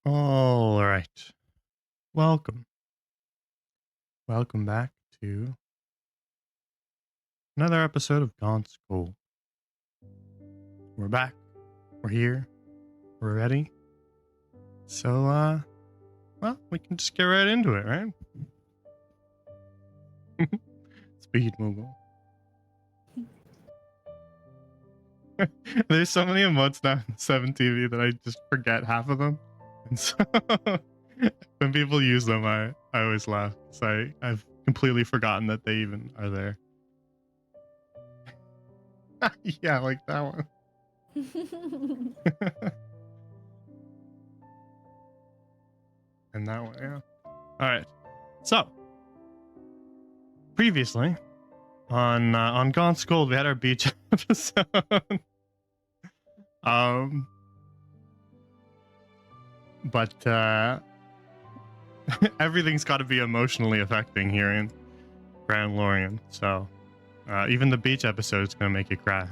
All right. Welcome. Welcome back to another episode of Gaunt's Gold. We're back. We're here. We're ready. So, well, we can just get right into it, right? Speed Moogle. There's so many emotes now in 7TV that I just forget half of them. And so when people use them, I always laugh. So I've completely forgotten that they even are there. Yeah, like that one. And that one, yeah. All right. So, previously on Gaunt's Gold, we had our beach episode. um, but everything's got to be emotionally affecting here in Grand Lorien. So, even the beach episode is gonna make you cry.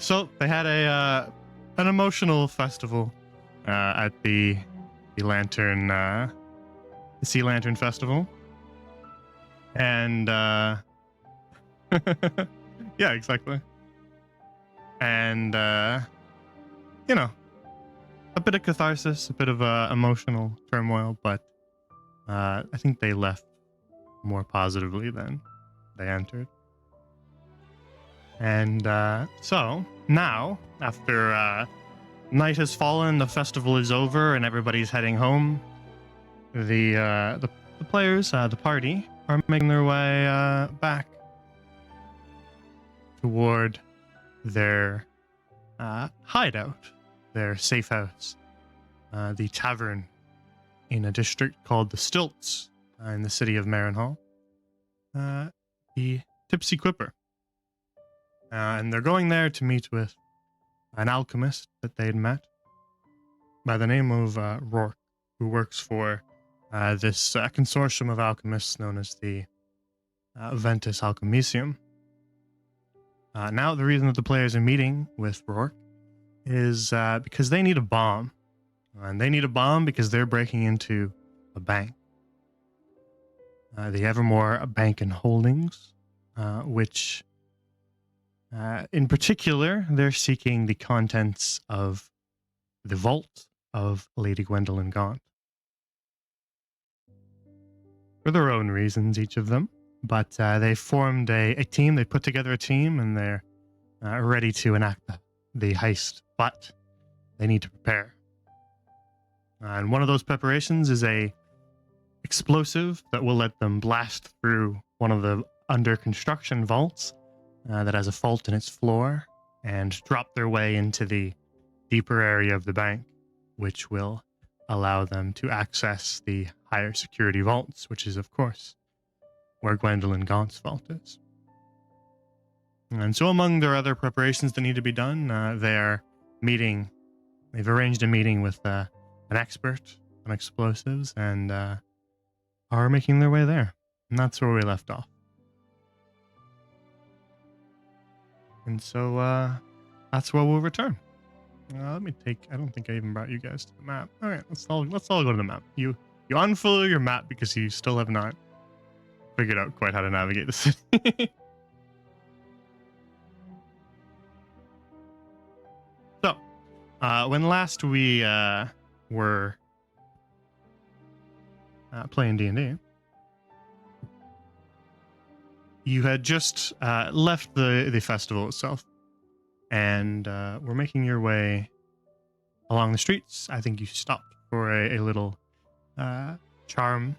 So they had an emotional festival at the Lantern, the Sea Lantern Festival. And yeah, exactly. And you know, a bit of catharsis, a bit of emotional turmoil, but I think they left more positively than they entered. And so now, after night has fallen, the festival is over, and everybody's heading home, the players, the party, are making their way back toward their hideout, their safe house, the tavern in a district called the Stilts in the city of Marenhall, the Tipsy Quipper. And they're going there to meet with an alchemist that they'd met by the name of Rourke, who works for this consortium of alchemists known as the Ventus Alchemisium. Now, the reason that the players are meeting with Rourke is because they need a bomb. And they need a bomb because they're breaking into a bank. The Evermore Bank and Holdings, which, in particular, they're seeking the contents of the vault of Lady Gwendolyn Gaunt. For their own reasons, each of them. But they formed a team, they put together a team, and they're ready to enact the heist. But they need to prepare. And one of those preparations is a explosive that will let them blast through one of the under construction vaults that has a fault in its floor and drop their way into the deeper area of the bank, which will allow them to access the higher security vaults, which is, of course, where Gwendolyn Gaunt's vault is. And so among their other preparations that need to be done, they've arranged a meeting with an expert on explosives and are making their way there. And that's where we left off. And so that's where we'll return. I don't think I even brought you guys to the map. All right, let's all go to the map. You unfollow your map because you still have not figured out quite how to navigate the city. So, when last we were playing D&D, you had just left the festival itself, and were making your way along the streets. I think you stopped for a little charm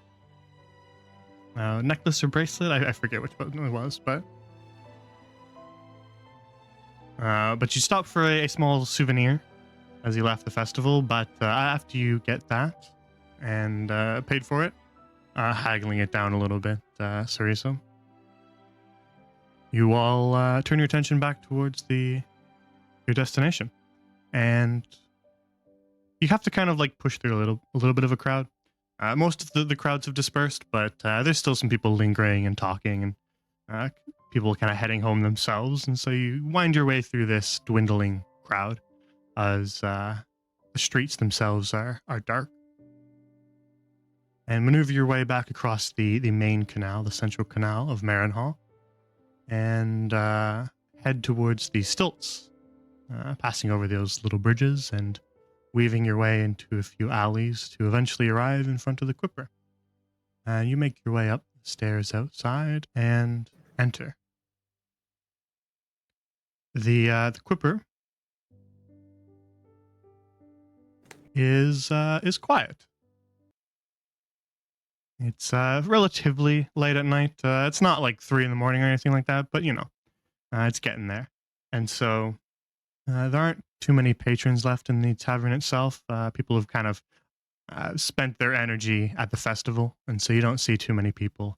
necklace or bracelet. I forget which one it was, but you stopped for a small souvenir as you left the festival. But after you get that and paid for it, haggling it down a little bit, Cerisa, you all turn your attention back towards your destination, and you have to kind of like push through a little bit of a crowd. Most of the crowds have dispersed, but there's still some people lingering and talking, and people kind of heading home themselves. And so you wind your way through this dwindling crowd as the the streets themselves are dark. And maneuver your way back across the main canal, the central canal of Marenhall, and head towards the stilts, passing over those little bridges and weaving your way into a few alleys to eventually arrive in front of the Quipper. You make your way up the stairs outside and enter. The Quipper is quiet. It's relatively late at night. It's not like 3 in the morning or anything like that, but it's getting there. And so there aren't too many patrons left in the tavern itself. People have kind of spent their energy at the festival, and so you don't see too many people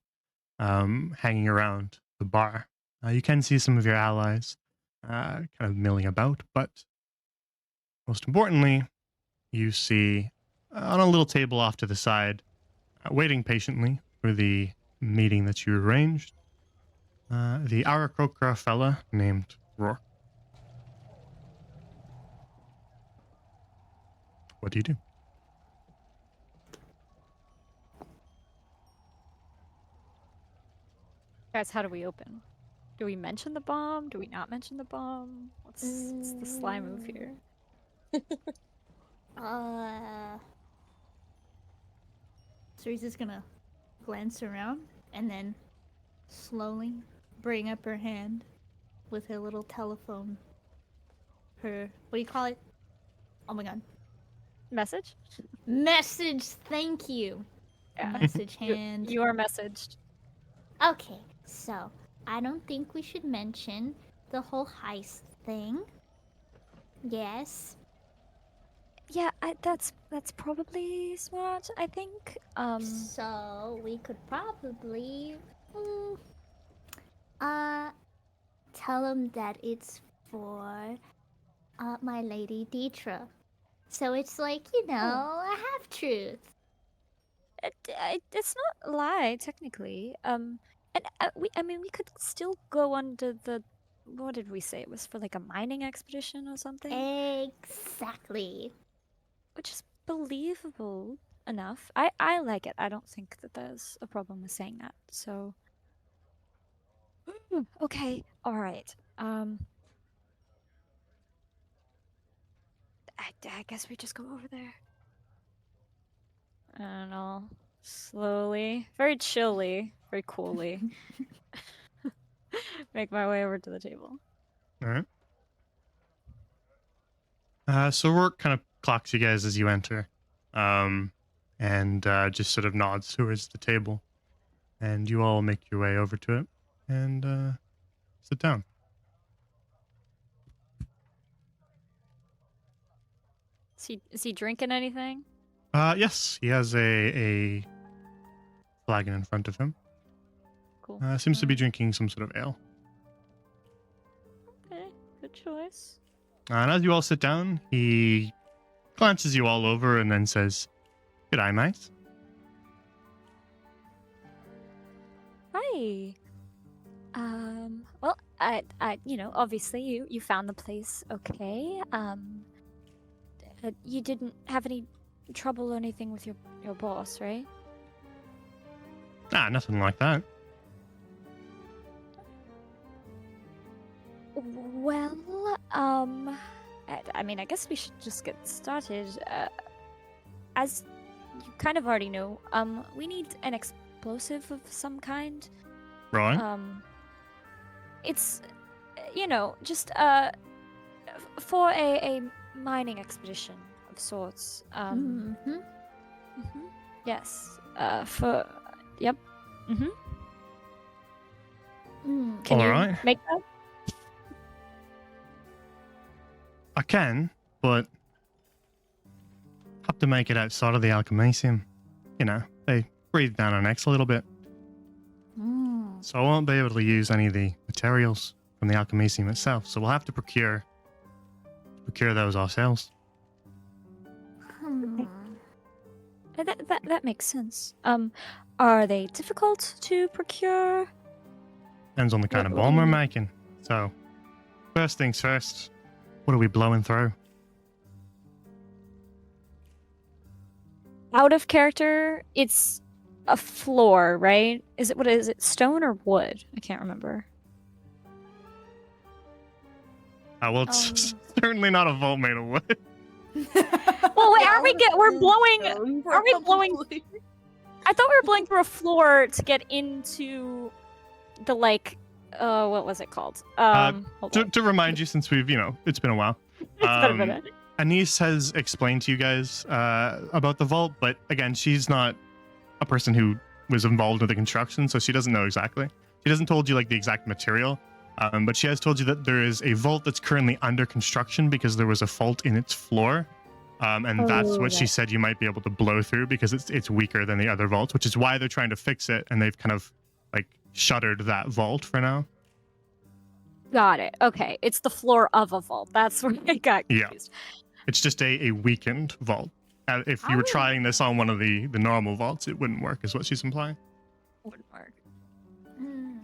hanging around the bar. You can see some of your allies kind of milling about, but most importantly, you see on a little table off to the side, waiting patiently for the meeting that you arranged, the Aarakocra fella named Rourke. What do you do? Guys, how do we open? Do we mention the bomb? Do we not mention the bomb? What's the sly move here? Ceresa's gonna glance around and then slowly bring up her hand with her little telephone. Her, what do you call it? Oh my god. Message? Message, thank you. Yeah. Message hand. You are messaged. Okay, so I don't think we should mention the whole heist thing. Yes. Yeah, that's probably smart, I think. So we could probably tell them that it's for my lady Deetra. So it's like, a half truth. It's not a lie, technically. And we could still go under the. What did we say? It was for like a mining expedition or something? Exactly. Which is believable enough. I like it. I don't think that there's a problem with saying that. So. Okay. All right. I guess we just go over there. I don't know. Slowly, very chilly, very coolly. Make my way over to the table. All right. So Rourke kind of clocks you guys as you enter, and just sort of nods towards the table, and you all make your way over to it and sit down. Is he drinking anything? Yes, he has a flagon in front of him. Cool. Seems to be drinking some sort of ale. Okay, good choice. And as you all sit down, he glances you all over and then says, "G'day, mate." Hi. Well, I, obviously you found the place okay. You didn't have any trouble or anything with your boss, right? Nothing like that. Well, I guess we should just get started. As you kind of already know, we need an explosive of some kind. Right. It's, just, for a mining expedition of sorts. Yes. Yep. Can All you right. make that? I can, but have to make it outside of the Alchemasium. They breathe down our necks a little bit. So I won't be able to use any of the materials from the Alchemasium itself. So we'll have to procure those ourselves. That makes sense. Are they difficult to procure? Depends on the kind of bomb we're making. So, first things first, what are we blowing through? out of character, it's a floor, right? What is it? Stone or wood? I can't remember. Well, it's certainly not a vault made of wood. Well, wait, we're blowing. Are we blowing? I thought we were blowing through a floor to get into the what was it called? Hold on. To remind you, since we've, it's been a while. It's been a minute. Anise has explained to you guys about the vault, but again, she's not a person who was involved with the construction, so she doesn't know exactly. She hasn't told you the exact material, but she has told you that there is a vault that's currently under construction because there was a fault in its floor, and that's what she said you might be able to blow through because it's weaker than the other vaults, which is why they're trying to fix it, and they've kind of shuttered that vault for now. Got it. Okay, it's the floor of a vault. That's where I got confused. It's just a weakened vault. If you were trying this on one of the normal vaults, it wouldn't work, is what she's implying. Wouldn't work.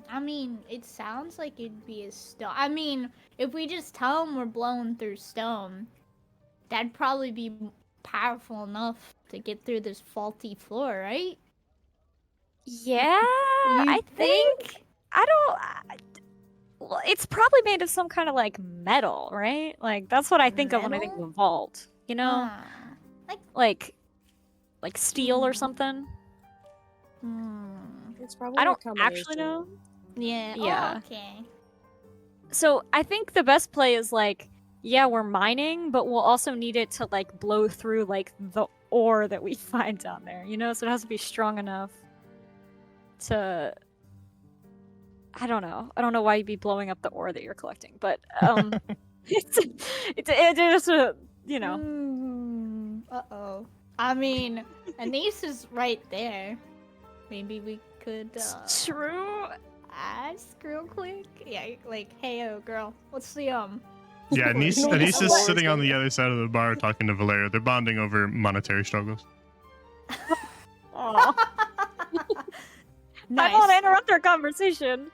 I mean, it sounds like it'd be a stone. I mean, if we just tell them we're blowing through stone, that'd probably be powerful enough to get through this faulty floor, right? Yeah, I think. Well, it's probably made of some kind of metal, right? That's what I think of when I think of a vault. Like steel or something. It's probably I don't a actually combination. know. Yeah. Yeah. Oh, okay. So I think the best play is we're mining, but we'll also need it to blow through the ore that we find down there. So it has to be strong enough to. I don't know. I don't know why you'd be blowing up the ore that you're collecting, but it's just Uh-oh. I mean, Anise is right there. Maybe we could It's true. ask real quick. Yeah, hey, girl, what's the Yeah, Anise No, is it's sitting on the hilarious. other side of the bar talking to Valeria. They're bonding over monetary struggles. Aw. Nice. I don't want to interrupt our conversation.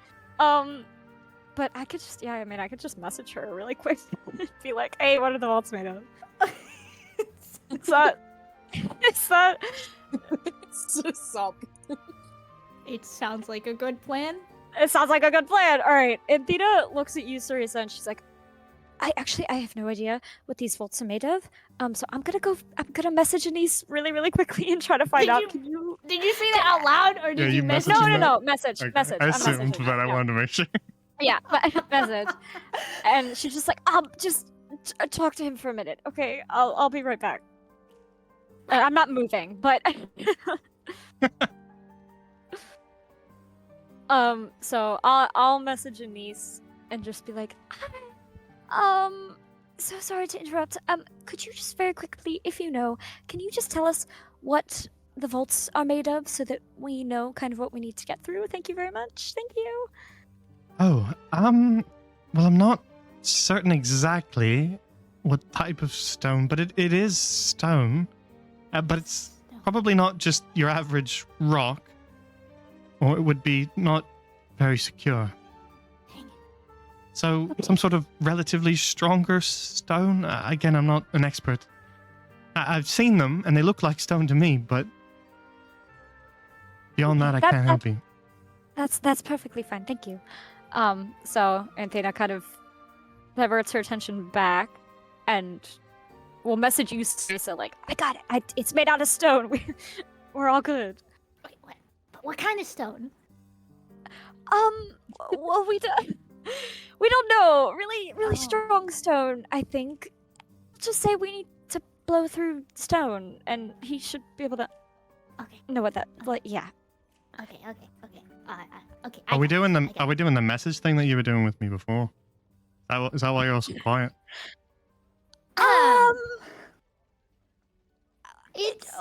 But I could just, I could just message her really quick. Be like, hey, what are the vaults made of? It's that. It's just something. It sounds like a good plan. It sounds like a good plan. All right. And Theta looks at you, Sarisa, and she's like, I have no idea what these vaults are made of. So I'm gonna message Anise really, really quickly and try to find out. Did you say that out loud, or did you you message? messaged No, that? message. Okay. Message. I I'm assumed, messaging. but I Yeah. wanted to make sure. Yeah, message. And she's just like, just talk to him for a minute. Okay, I'll be right back. I'm not moving, but so I'll message Anise and just be like, hi. So sorry to interrupt. Could you just very quickly, if you know, can you just tell us what the vaults are made of so that we know kind of what we need to get through? Thank you very much. Thank you. Oh, well, I'm not certain exactly what type of stone, but it is stone. But it's probably not just your average rock, or it would be not very secure. So, some sort of relatively stronger stone? Again, I'm not an expert. I've seen them, and they look like stone to me, but beyond that, I can't help you. That's perfectly fine. Thank you. So Anthena kind of diverts her attention back and will message you, Sarisa, like, I got it. It's made out of stone. We're all good. Wait, what? But what kind of stone? Well, we don't know. Really strong stone, I think. Just say we need to blow through stone, and he should be able to Okay. know what that. Yeah. Okay. Okay. Are we doing the message thing that you were doing with me before? Is that why you're so quiet? It's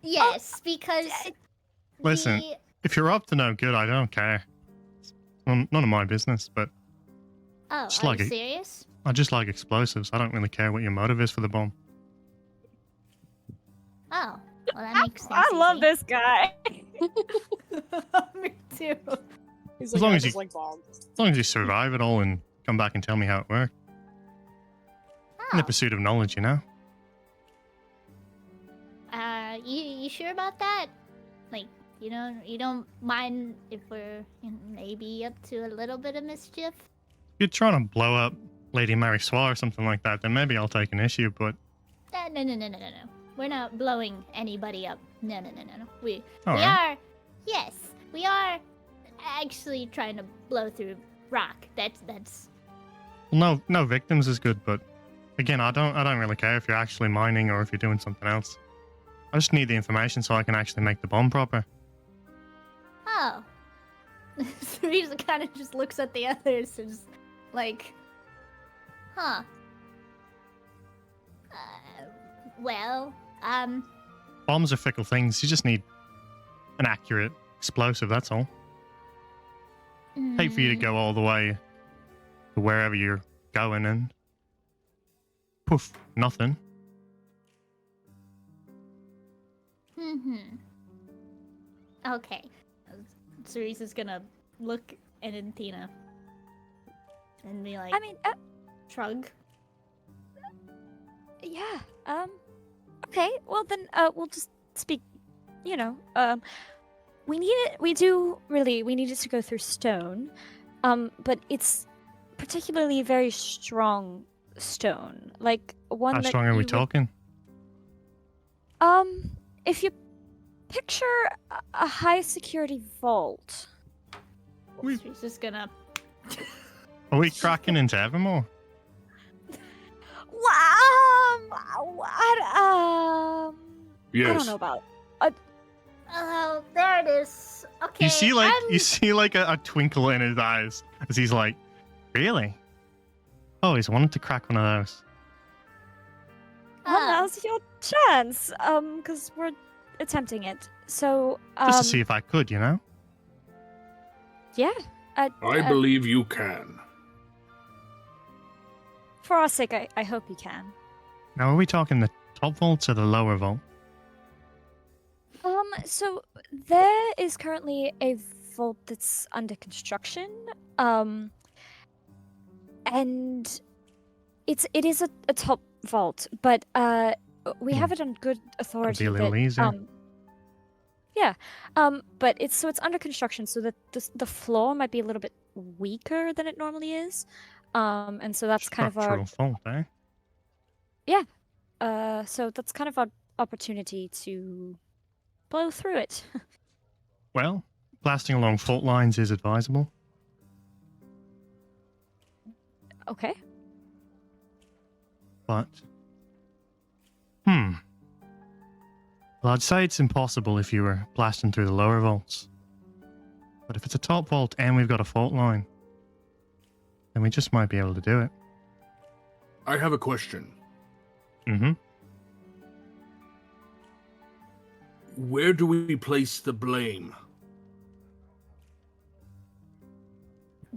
yes, because Listen, if you're up to no good, I don't care. It's none of my business, but just are like you it. serious? I just like explosives. I don't really care what your motive is for the bomb. Oh, well that makes sense. I love this guy. Me too. He's As like, long "I as just you- like bombs." As long as you survive it all and come back and tell me how it worked. In the Oh, pursuit of knowledge, you know? you sure about that? Like, you don't mind if we're maybe up to a little bit of mischief? If you're trying to blow up Lady Mary Swa or something like that, then maybe I'll take an issue, but... No. We're not blowing anybody up. No. We Alright. we are actually trying to blow through rock. That's Well, no victims is good, but again, I don't really care if you're actually mining or if you're doing something else. I just need the information so I can actually make the bomb proper. Oh. Teresa kind of just looks at the others and just like, huh. Well, Bombs are fickle things. You just need an accurate explosive, that's all. Hate for you to go all the way to wherever you're going and poof, nothing. Okay. Teresa's gonna look at Anthena and be like, I mean, shrug. yeah. Okay. Well, then, we'll just speak. You know, we need it. We need it to go through stone. But it's particularly very strong stone, like one How that strong are we you would- talking? If you picture a high security vault. She's just gonna. Are we cracking into Evermore? What? Yes. I don't know about. Oh, there it is. Okay. You see like a twinkle in his eyes as he's like, really? Oh, he's wanted to crack one of those. Well, now's your chance. Because we're attempting it. So, Just to see if I could, you know? yeah. I believe you can. For our sake, I hope you can. Now, are we talking the top vaults or the lower vault? So there is currently a vault that's under construction. And it is a top vault, but we have it on good authority. Be a little easier. Yeah. But it's under construction, so that the floor might be a little bit weaker than it normally is. And so that's kind of our Structural fault, eh? so that's kind of our opportunity to blow through it. Well, blasting along fault lines is advisable. Okay. But, well, I'd say it's impossible if you were blasting through the lower vaults. But if it's a top vault and we've got a fault line, then we just might be able to do it. I have a question. Mm-hmm. Where do we place the blame?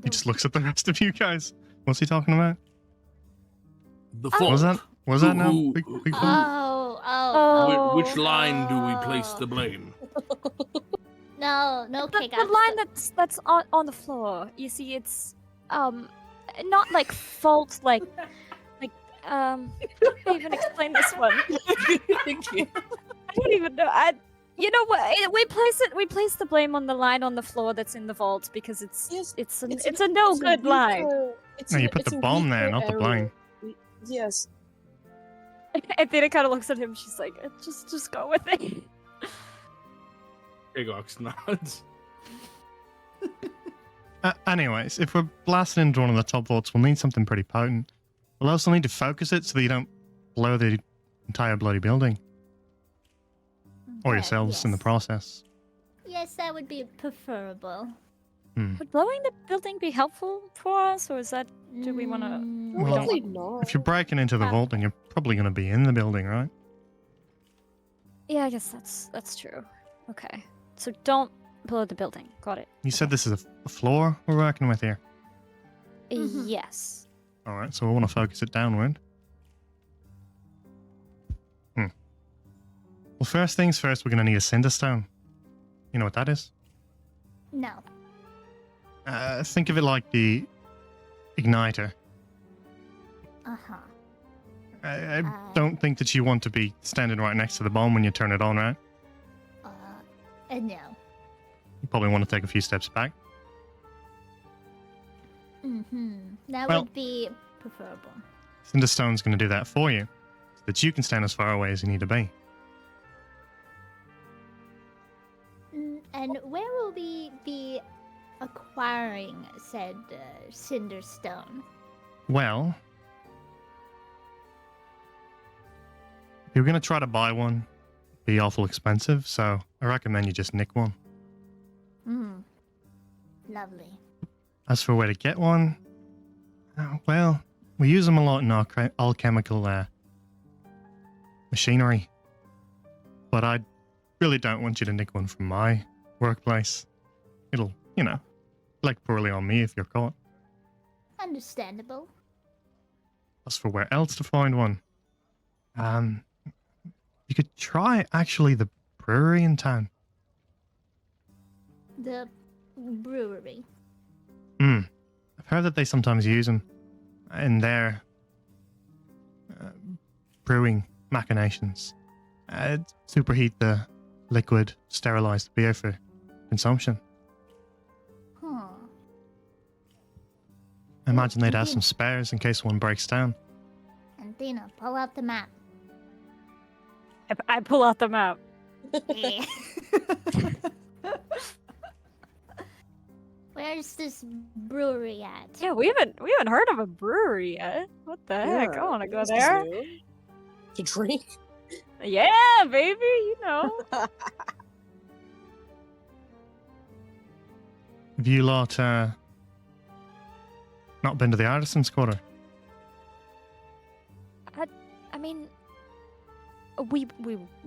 He just looks at the rest of you guys. What's he talking about? The fault. Was that now? Who- Big who- fault? Oh. Which line do we place the blame? No, The cake. line that's on the floor. You see, it's not like fault, like how do I even explain this one? I don't even know. You know what? We place the blame on the line on the floor that's in the vault because it's a no good line. No, you put the bomb there, not the blame. Yes. And then it kind of looks at him. She's like, just go with it. Agox nods. Anyways, if we're blasting into one of the top vaults, we'll need something pretty potent. We'll also need to focus it so that you don't blow the entire bloody building. Or yourselves in the process. Yes, that would be preferable. Would blowing the building be helpful for us, or is that? Do we want to? Well, Probably not. If you're breaking into the vault, then you're probably going to be in the building, right? Yeah, I guess that's true. Okay, so don't blow the building. Got it. You said this is a floor we're working with here. Yes. Alright, so we want to focus it downward. Well, first things first, we're going to need a cinder stone. You know what that is? No. Think of it like the igniter. Uh-huh. I don't think that you want to be standing right next to the bomb when you turn it on, right? No. You probably want to take a few steps back. That Well- would be preferable. Cinderstone's going to do that for you, so that you can stand as far away as you need to be. And where will we be acquiring said cinder stone? Well, if you're going to try to buy one, it'd be awful expensive, so I recommend you just nick one. Lovely. As for where to get one, well, we use them a lot in our alchemical machinery. But I really don't want you to nick one from my workplace. It'll, look poorly on me if you're caught. Understandable. As for where else to find one, you could try actually the brewery in town. The brewery. I've heard that they sometimes use them in their brewing machinations. Superheat the liquid, sterilize the beer for consumption. I imagine they'd have some spares in case one breaks down. Anthena, pull out the map. I pull out the map. Yeah. Where's this brewery at? Yeah, we haven't heard of a brewery yet. What the heck? I want to go this is there. new. To drink? Yeah, baby, you know. Have you lot not been to the Artisan's Quarter? I mean, we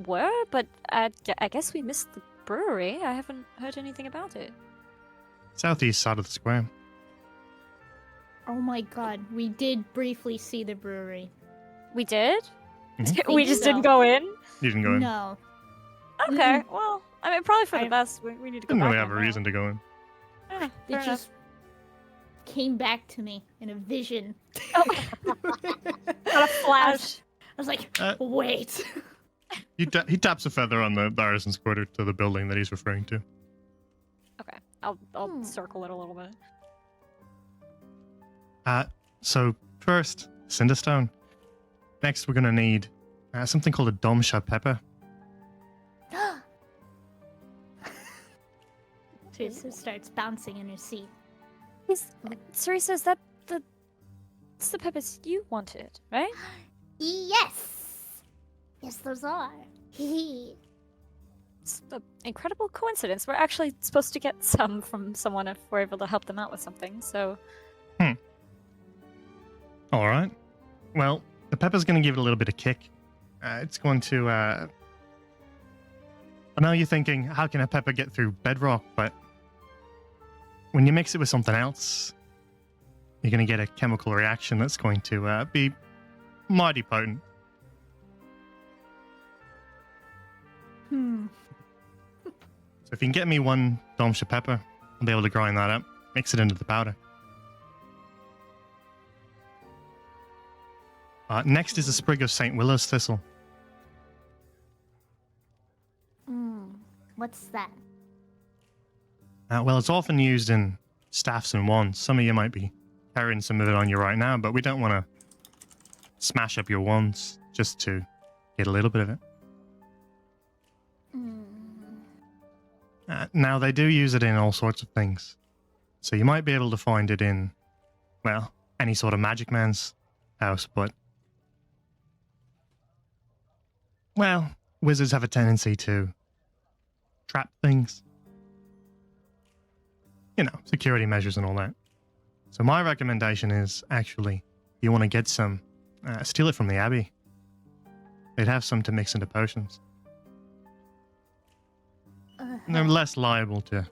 were, but I guess we missed the brewery. I haven't heard anything about it. Southeast side of the square. Oh my god, we did briefly see the brewery. We did? Mhm. We just so. didn't go in? You didn't go in. No. Okay, well, I mean, probably for the I- be we need to go Didn't back really have a in now. reason to go in. Yeah, It fair enough. just came back to me in a vision. Oh. Got a flash. I was like, Uh, wait. He taps a feather on the Artisan's Quarter to the building that he's referring to. Okay, I'll circle it a little bit. So first, Cinderstone. Next, we're going to need something called a Domsha pepper. Teresa starts bouncing in her seat. Cerisa, is that it's the peppers you wanted, right? Yes! Yes, those are. Hee It's an incredible coincidence. We're actually supposed to get some from someone if we're able to help them out with something, so... All right. Well, the pepper's going to give it a little bit of kick. It's going to... I know you're thinking, how can a pepper get through bedrock? But when you mix it with something else, you're going to get a chemical reaction that's going to be mighty potent. So if you can get me one Domsha pepper, I'll be able to grind that up, mix it into the powder. Next is a sprig of St. Willow's thistle. What's that? Well, it's often used in staffs and wands. Some of you might be carrying some of it on you right now, but we don't want to smash up your wands just to get a little bit of it. Now, they do use it in all sorts of things. So you might be able to find it in, well, any sort of magic man's house, but... well, wizards have a tendency to trap things. You know, security measures and all that. So my recommendation is, actually, you want to get some, steal it from the Abbey. They'd have some to mix into potions. And they're less liable to,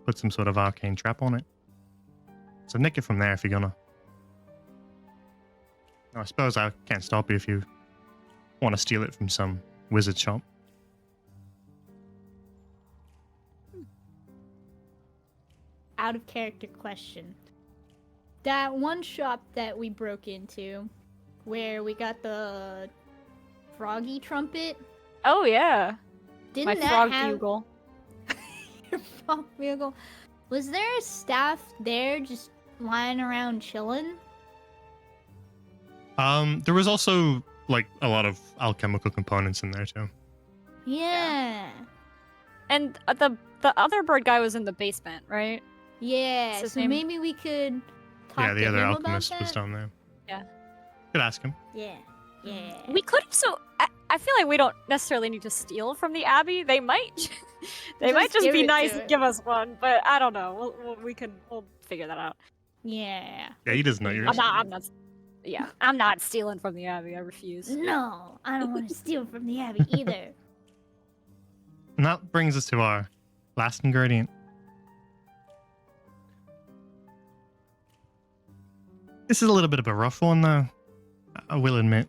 put some sort of arcane trap on it. So nick it from there if you're gonna. Now, I suppose I can't stop you if you want to steal it from some wizard shop. Out of character question. That one shop that we broke into, where we got the froggy trumpet, Oh, yeah. Didn't My that frog have bugle. your frog bugle? Was there a staff there just lying around chilling? There was also like a lot of alchemical components in there too. Yeah. And the other bird guy was in the basement, right? Yeah. What's his So name? maybe we could talk Yeah, the to other him alchemist about was that. down there. Yeah. Could ask him. Yeah. Yeah. We could also. I feel like we don't necessarily need to steal from the Abbey. They might. They might just give be it to nice her. and give us one, but I don't know. We'll figure that out. Yeah. Yeah, he doesn't know Maybe. you're. I'm not. Yeah, I'm not stealing from the Abbey. I refuse. No, I don't want to steal from the Abbey either. And that brings us to our last ingredient. This is a little bit of a rough one, though. I will admit.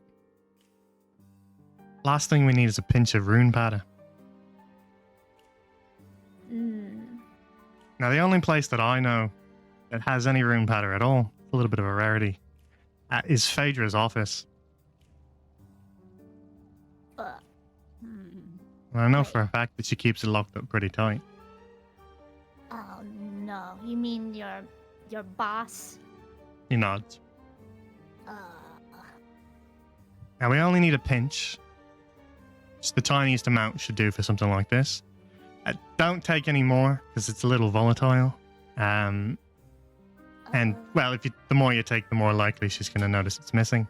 Last thing we need is a pinch of rune powder. Mm. Now, the only place that I know that has any rune powder at all, a little bit of a rarity, is Phaedra's office. Uh, And I know for a fact that she keeps it locked up pretty tight. oh no, you mean your boss? He nods. Uh, Now, we only need a pinch. Just the tiniest amount should do for something like this. Don't take any more, because it's a little volatile. And, well, the more you take, the more likely she's going to notice it's missing.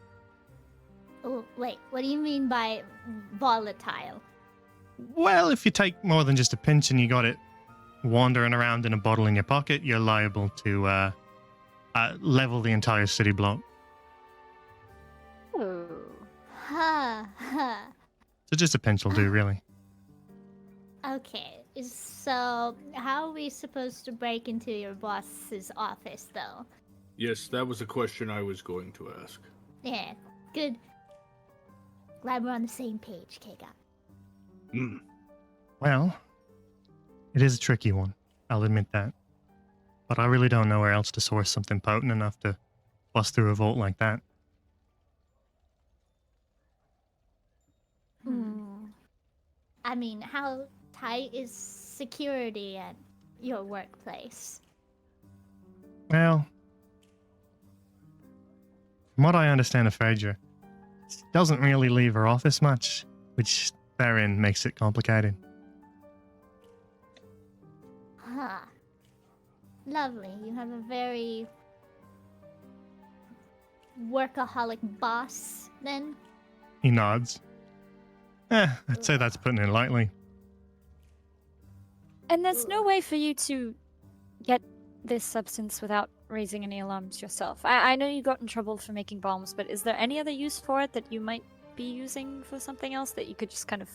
oh wait, what do you mean by volatile? Well, if you take more than just a pinch and you got it wandering around in a bottle in your pocket, you're liable to level the entire city block. Ooh. Ha ha. So just a pinch will do, really. Okay, so how are we supposed to break into your boss's office, though? Yes, that was a question I was going to ask. Yeah, good. Glad we're on the same page, Kega. Hmm. Well, it is a tricky one. I'll admit that. But I really don't know where else to source something potent enough to bust through a vault like that. I mean, how tight is security at your workplace? Well, from what I understand of Phaedra, she doesn't really leave her office much, which therein makes it complicated. Huh. Lovely. You have a very workaholic boss, then? He nods. I'd say that's putting it lightly. And there's no way for you to get this substance without raising any alarms yourself. I know you got in trouble for making bombs, but is there any other use for it that you might be using for something else that you could just kind of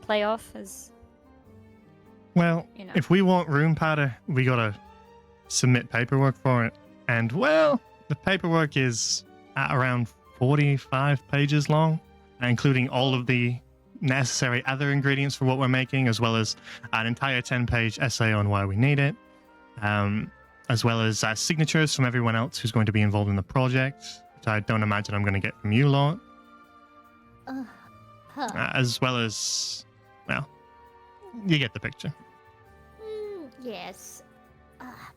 play off as, Well, you know? if we want room powder, we gotta submit paperwork for it. And, well, the paperwork is at around 45 pages long, including all of the necessary other ingredients for what we're making, as well as an entire 10-page essay on why we need it, as well as signatures from everyone else who's going to be involved in the project, which I don't imagine I'm going to get from you lot, as well as, well, you get the picture. Yes.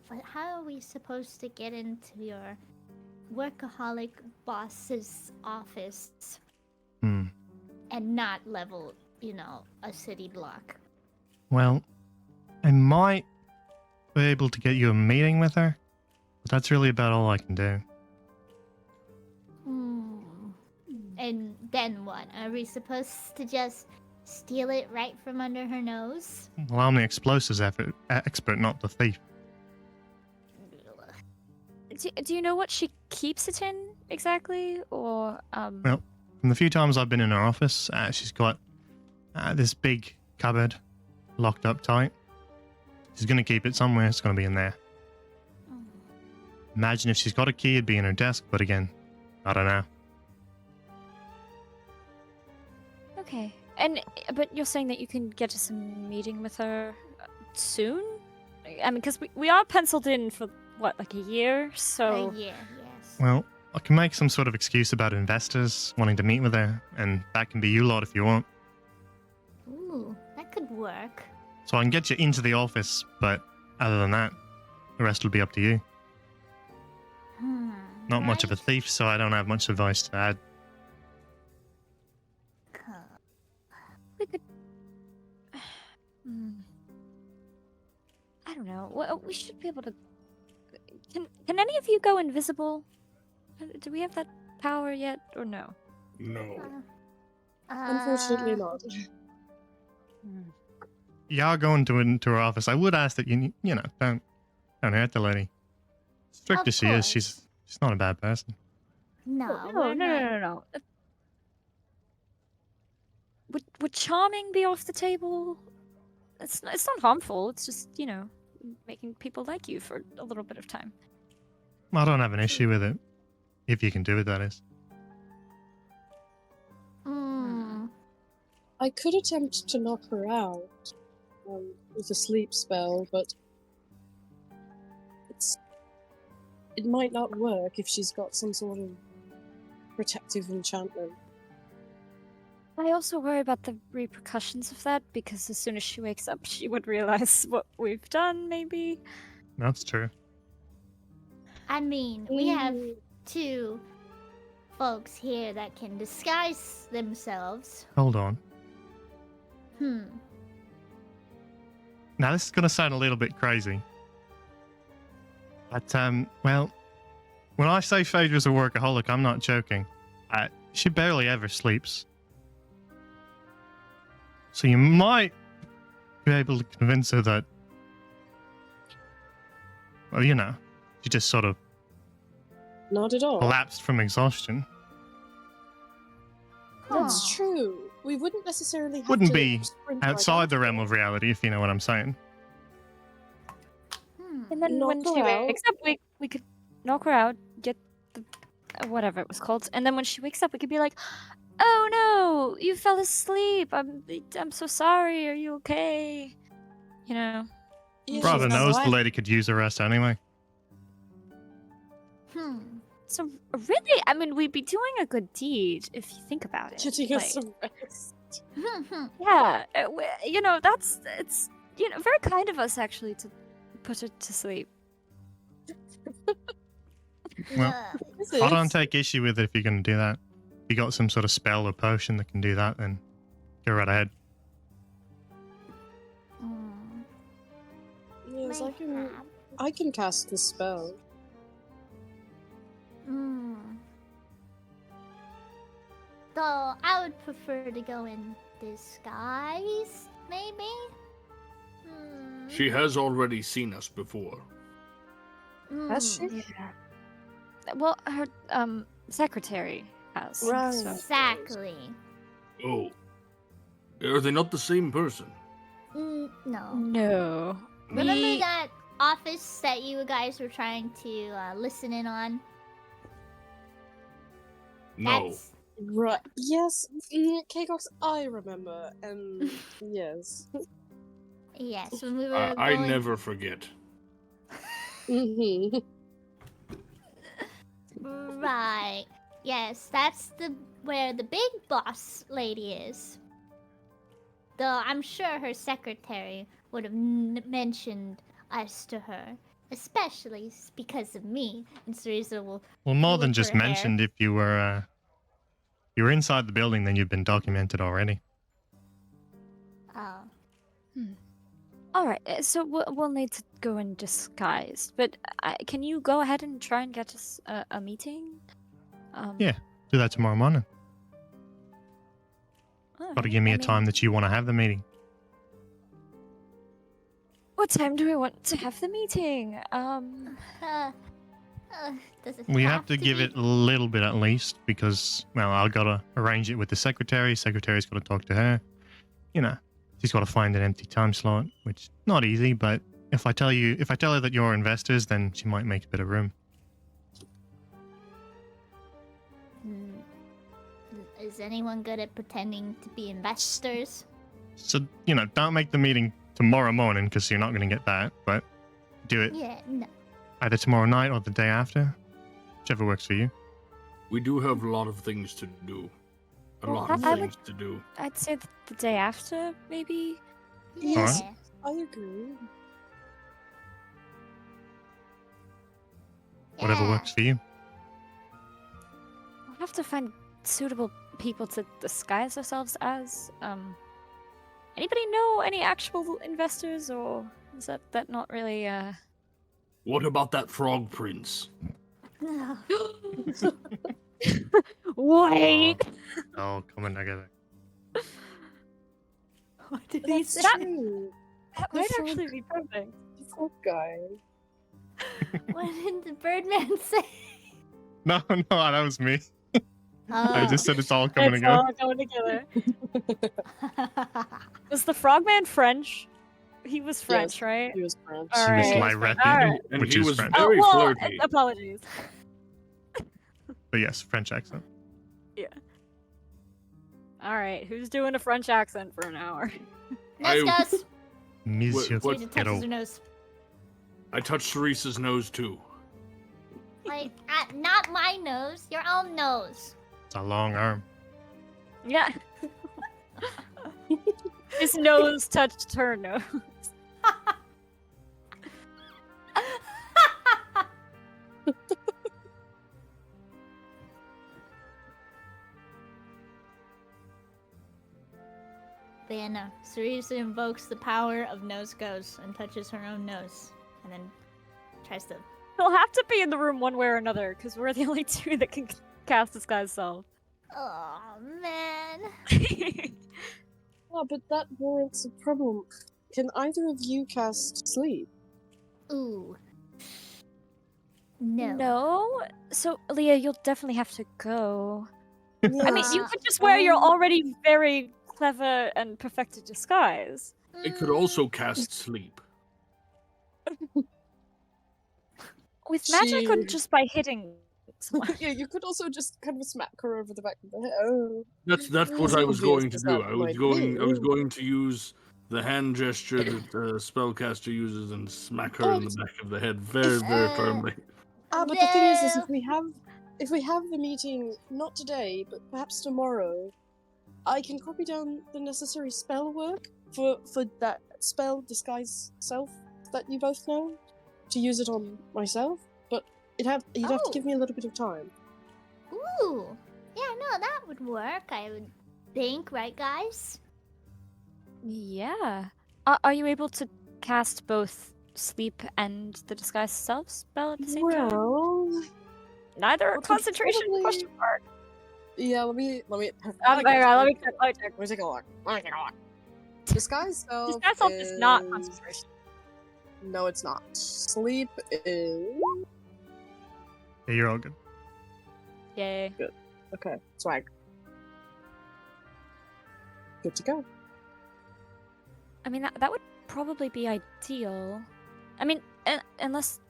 But how are we supposed to get into your workaholic boss's office Hmm. and not level, a city block? Well, I might be able to get you a meeting with her, but that's really about all I can do. And then what? Are we supposed to just steal it right from under her nose? Well, I'm the explosives expert, not the thief. Do you know what she keeps it in exactly, or Well, from the few times I've been in her office, she's got this big cupboard locked up tight. She's going to keep it somewhere. It's going to be in there. Imagine if she's got a key, it'd be in her desk, but again, I don't know. Okay. But you're saying that you can get us a meeting with her soon? I mean, because we are penciled in for, what, like a year? So... Yeah, yes. Well, I can make some sort of excuse about investors wanting to meet with her, and that can be you lot if you want. Ooh, that could work. So I can get you into the office, but other than that, the rest will be up to you. Not much of a Right. thief, so I don't have much advice to add. We could. Hmm. I don't know. We should be able to. Can any of you go invisible? Do we have that power yet, or no? No. Unfortunately Uh, not. You are going into her office. I would ask that you know, don't hurt the lady. Strict Of as she is, course. she's not a bad person. No, No, we're no, not. no, no, no. Would charming be off the table? It's not harmful. It's just making people like you for a little bit of time. I don't have an issue with it, if you can do it. That is. Mm. I could attempt to knock her out with a sleep spell, but it might not work if she's got some sort of protective enchantment. I also worry about the repercussions of that because as soon as she wakes up, she would realize what we've done. Maybe. That's true. I mean, we have 2 folks here that can disguise themselves. Hold on. Now this is gonna sound a little bit crazy, but well, when I say Phaedra's a workaholic, I'm not joking. She barely ever sleeps. So you might be able to convince her that, well, she just sort of Not at all. collapsed from exhaustion. That's Huh. true. We wouldn't necessarily have Wouldn't to be sprint right Outside the after realm her. of reality, if you know what I'm saying. And then Knock when her she out. wakes up, we could knock her out, get the whatever it was called, and then when she wakes up, we could be like, "Oh no, you fell asleep. I'm so sorry. Are you okay?" You know. Yeah, Brother she's knows the alive. lady could use a rest anyway. So really, I mean, we'd be doing a good deed if you think about it. Getting us Like, some rest. yeah, it's very kind of us actually to put her to sleep. Well, This I don't is- take issue with it if you're going to do that. If you got some sort of spell or potion that can do that, then go right ahead. Yes, I can cast the spell. Though I would prefer to go in disguise, maybe? She has already seen us before. Has she? Yeah. Well, her secretary has. Right. So. Exactly. Oh. Are they not the same person? No. No. Remember We- that office that you guys were trying to listen in on? No. That's... Right. Yes. K-Gox, I remember. Yes. Yes, when we were I going... never forget. Mm-hmm. Right. Yes, that's where the big boss lady is. Though I'm sure her secretary would have mentioned us to her, especially because of me. And Cereza will... Well, more than With just her hair. mentioned, if you were inside the building, then you've been documented already. Oh. All right. So we'll need to go in disguise. But can you go ahead and try and get us a meeting? Yeah. Do that tomorrow morning. all Got to right, give me I a mean, time that you want to have the meeting. What time do we want to have the meeting? Does it We have to give be- it a little bit at least because, well, I've got to arrange it with the secretary. Secretary's got to talk to her. She's got to find an empty time slot, which not easy. But if I tell her that you're investors, then she might make a bit of room. Is anyone good at pretending to be investors? So don't make the meeting tomorrow morning because you're not going to get that. But do it Yeah, no. either tomorrow night or the day after, whichever works for you. We do have a lot of things to do. A Well, lot of I would- things to do. I'd say the day after, maybe. Yeah. Alright. I agree. Whatever Yeah. works for you. We'll have to find suitable people to disguise ourselves as. Anybody know any actual investors, or is that not really What about that frog prince? No. Wait! Oh, coming together. What did he That's say? true. That The might frog- actually be perfect. The frog guy. What did the Birdman say? No, that was me. I Oh. just said it's all coming It's together. all going together. Was the frogman French? He was French, Yes. right? He was French. All He was right. Lyrethi, Alright. And which he is was French. very well, flirty. apologies. But yes, French accent. All right, who's doing a French accent for an hour? Nose I- goes. Monsieur What- Teresa touches her Ghetto. nose. I touched Teresa's nose too. Like, not my nose, your own nose. It's a long arm. Yeah. His nose touched her nose. Then Cerisa invokes the power of nose goes and touches her own nose, and then tries to. He'll have to be in the room one way or another, because we're the only two that can cast this guy's self. Oh man. Oh, but that warrants a problem. Can either of you cast sleep? Ooh. No. No? So, Leah, you'll definitely have to go. Yeah. I mean, you could just wear your already very clever and perfected disguise. It could also cast sleep. With magic or She- just by hitting someone? Yeah, you could also just kind of smack her over the back of the head. Oh. That's It's what I was obvious going to as do. that I was might going be. to use the hand gesture that the spellcaster uses and smack her in the back of the head very, very firmly. Ah, but the thing is No. if we have the meeting not today, but perhaps tomorrow, I can copy down the necessary spell work for that spell disguise self that you both know to use it on myself. But you'd have to Oh. give me a little bit of time. Ooh. Yeah, no, that would work, I would think, right, guys? Yeah. Are you able to cast both sleep and the disguise self spell at the same time? Well, Neither I could concentration? probably- Question mark. yeah. Let me. Hang on, let me check. Let me take a look. Disguise self. Disguise self is not is- concentration. No, it's not. Sleep is. Yeah, you're all good. Yay. Okay, swag. Good to go. I mean, that would probably be ideal. I mean, unless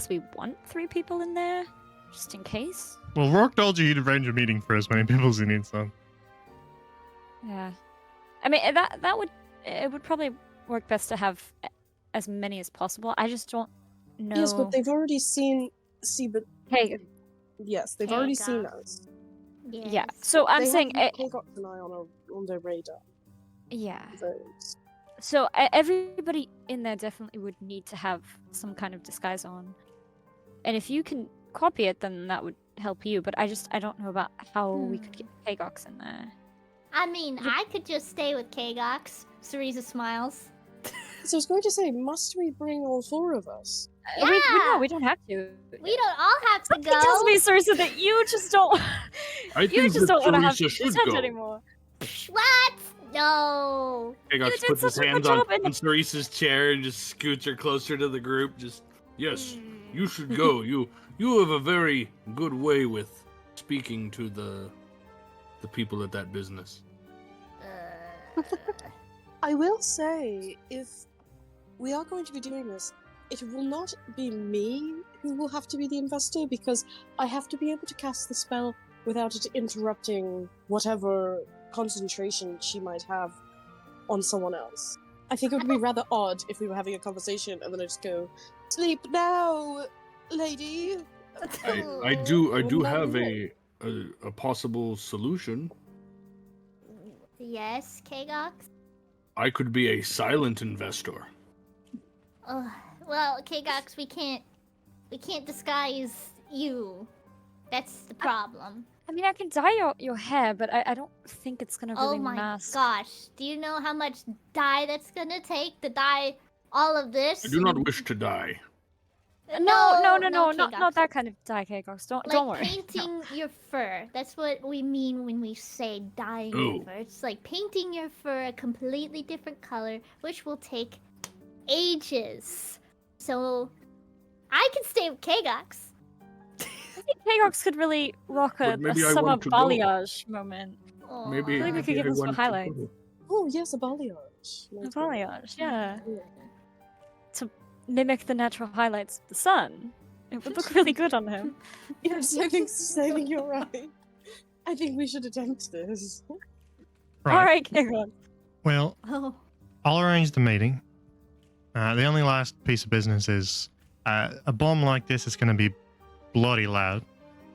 we want 3 people in there, just in case. Well, Rourke told you he'd arrange a meeting for as many people as he needs, so. Yeah. I mean, it would probably work best to have as many as possible. I just don't know. Yes, but they've already seen. See, but Hey, yes, they've Okay, already got seen it. us. Yes. yeah. So I'm They saying, have Kagok and I on their radar. yeah. Those. So everybody in there definitely would need to have some kind of disguise on, and if you can copy it, then that would help you. But I don't know about how we could get Kagox in there. I mean, I could just stay with Kagox. Cerisa smiles. So I was going to say, must we bring all 4 of us? We don't have to. We don't all have to Something go. tells me, Sarissa, that you just don't. I You think just that don't want to have Teresa should content go. anymore. What? No. Kagox did puts his such a good hands job in on Teresa's chair and just scoots her closer to the group. Just, yes, Hmm. you should go. You have a very good way with speaking to the people at that business. I will say, if we are going to be doing this, it will not be me who will have to be the investor because I have to be able to cast the spell without it interrupting whatever concentration she might have on someone else. I think it would be rather odd if we were having a conversation and then I just go, "Sleep now, lady." I do Wouldn't that have be a possible solution. Yes, Kagox? I could be a silent investor. Well, Kgox, we can't disguise you. That's the problem. I mean, I can dye your hair, but I don't think it's gonna really Oh my mask. gosh. Do you know how much dye that's gonna take to dye all of this? I do not wish to die. No, Kgox. not that kind of dye, Kgox. Don't worry. Painting your fur. That's what we mean when we say dyeing your Oh. fur. It's like painting your fur a completely different color, which will take ages. So, I can stay with Kgox. I think Kgox could really rock a But maybe I summer want to go. balayage moment. Maybe, I think we could give I him some want to highlights. go. Oh, yes, a balayage. A balayage, yeah. Yeah. Mimic the natural highlights of the sun. It would look really good on him. Yes, I think you're right. I think we should attempt this. Right. All right, Kgox. Well, Oh. I'll arrange the meeting. The only last piece of business is a bomb like this is going to be bloody loud.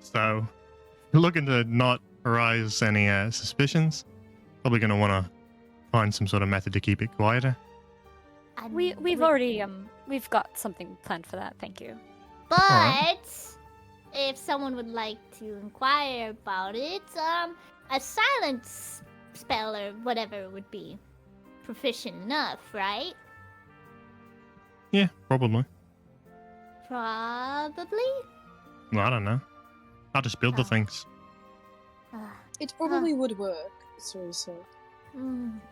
So, if you're looking to not arouse any suspicions, probably going to want to find some sort of method to keep it quieter. We've already we've got something planned for that. Thank you. But Alright. if someone would like to inquire about it, a silence spell or whatever would be proficient enough, right? Yeah, probably. Probably. Well, I don't know. I'll just build the Oh. things. It probably would work, Teresa.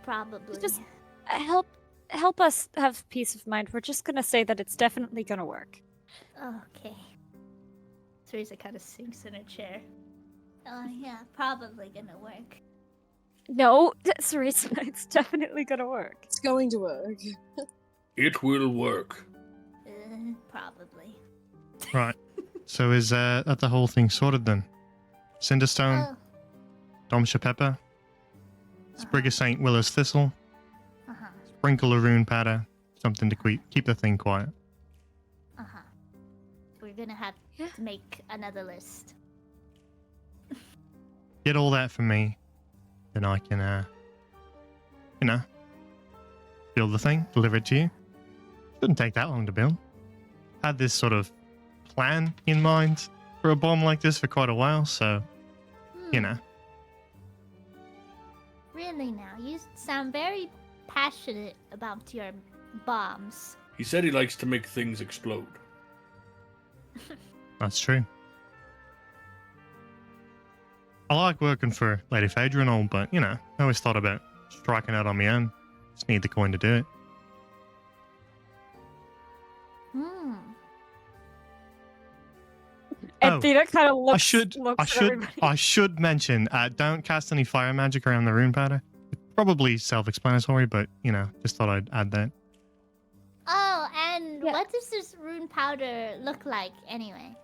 Probably. Just help us have peace of mind. We're just gonna say that it's definitely gonna work. Okay. Teresa kind of sinks in her chair. Oh yeah, probably gonna work. No, Sarisa, it's definitely gonna work. It's going to work. It will work. Probably. Right. So is that the whole thing sorted then? Cinderstone, Oh, Domsha Pepper, Sprig of St. Willow's Thistle, uh-huh. sprinkle of rune powder, something to keep the thing quiet. Uh-huh. We're gonna have Yeah. to make another list. Get all that for me, then I can, build the thing, deliver it to you. Shouldn't take that long to build. Had this sort of plan in mind for a bomb like this for quite a while, so, you know. Really now, you sound very passionate about your bombs. He said he likes to make things explode. That's true. I like working for Lady Phaedra and all, but, I always thought about striking out on my own. Just need the coin to do it. And Oh, Theta kind of looks. I should mention, don't cast any fire magic around the rune powder. Probably self-explanatory, but, just thought I'd add that. Oh, and Yeah. what does this rune powder look like anyway?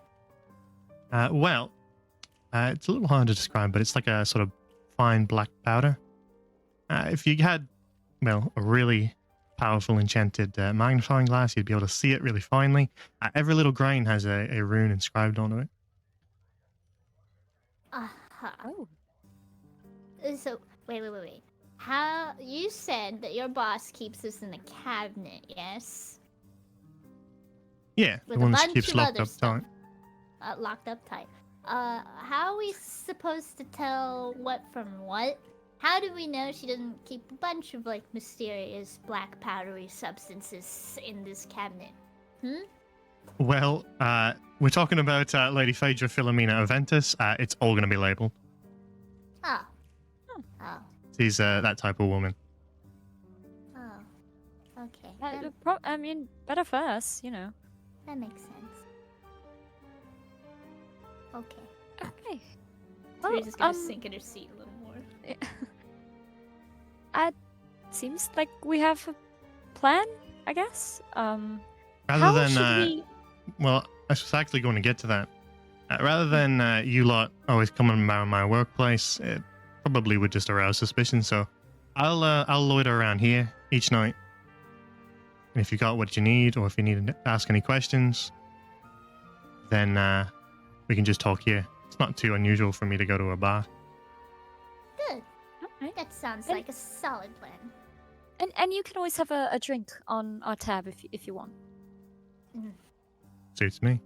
It's a little hard to describe, but it's like a sort of fine black powder. If you had, a really powerful enchanted magnifying glass, you'd be able to see it really finely. Every little grain has a rune inscribed onto it. Uh-huh. Oh. So, wait. How, you said that your boss keeps this in a cabinet, yes? Yeah, With the a one that bunch keeps of locked other up stuff. tight. Locked up tight. How are we supposed to tell what from what? How do we know she doesn't keep a bunch of, mysterious black powdery substances in this cabinet? Well, we're talking about Lady Phaedra Philomena Aventus. It's all going to be labeled. Oh. Oh. She's that type of woman. Oh. Okay. I mean, better for us, That makes sense. Okay. Okay. Teresa's gonna sink in her seat a little more. Seems like we have a plan, I guess. Rather How than, should we? well, I was actually going to get to that. Rather than you lot always coming around my workplace, it probably would just arouse suspicion. So I'll loiter around here each night. And if you got what you need, or if you need to ask any questions, then we can just talk here. It's not too unusual for me to go to a bar. Good. Okay. That sounds And- like a solid plan. And you can always have a drink on our tab if you want. Suits me.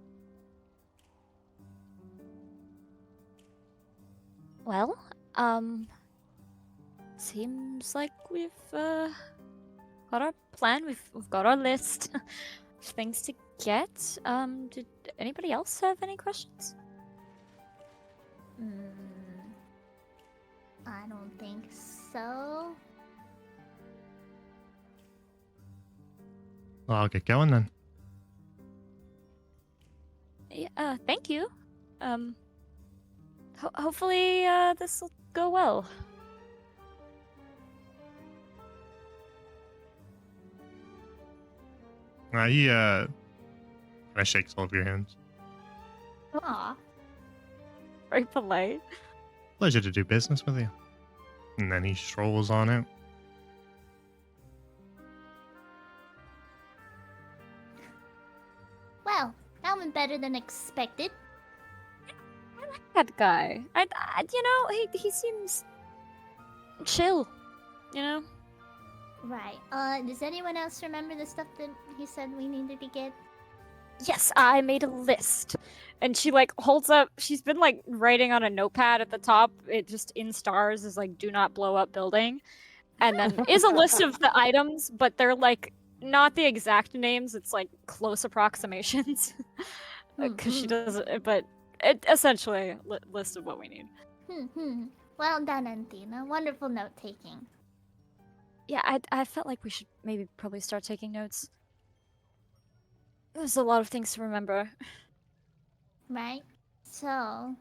Well, seems like we've got our plan. We've got our list of things to get. Did anybody else have any questions? I don't think so. Well, I'll get going then. Yeah, thank you. Hopefully this will go well. He kind of shakes all of your hands. Aw. Very polite. Pleasure to do business with you. And then he strolls on out. Well, that went better than expected. I like that guy. You know, he seems chill. You know. Right. Does anyone else remember the stuff that he said we needed to get? Yes, I made a list. And she like holds up, she's been like writing on a notepad at the top. It just in stars is like do not blow up building. And then is a list of the items, but they're like not the exact names, it's like close approximations. Because she doesn't, but it essentially list of what we need. Well done, Antina. Wonderful note taking. Yeah, I felt like we should maybe probably start taking notes. There's a lot of things to remember. Right? So,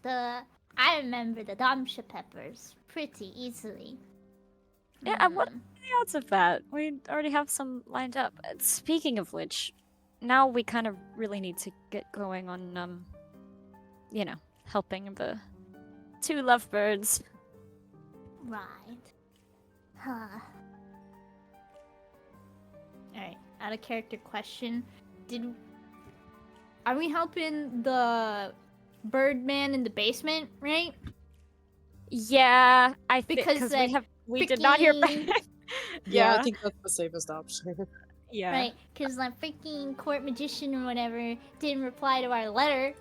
I remember the Damsha peppers pretty easily. Yeah, what are the odds of that? We already have some lined up. Speaking of which, now we kind of really need to get going on, you know, helping the two lovebirds. Right. Huh. Alright, out of character question. Are we helping the Birdman in the basement, right? Yeah, I think Because we did not hear back. freaking- Yeah, I Yeah. think that's the safest option. Yeah. Right, because that freaking court magician or whatever didn't reply to our letter.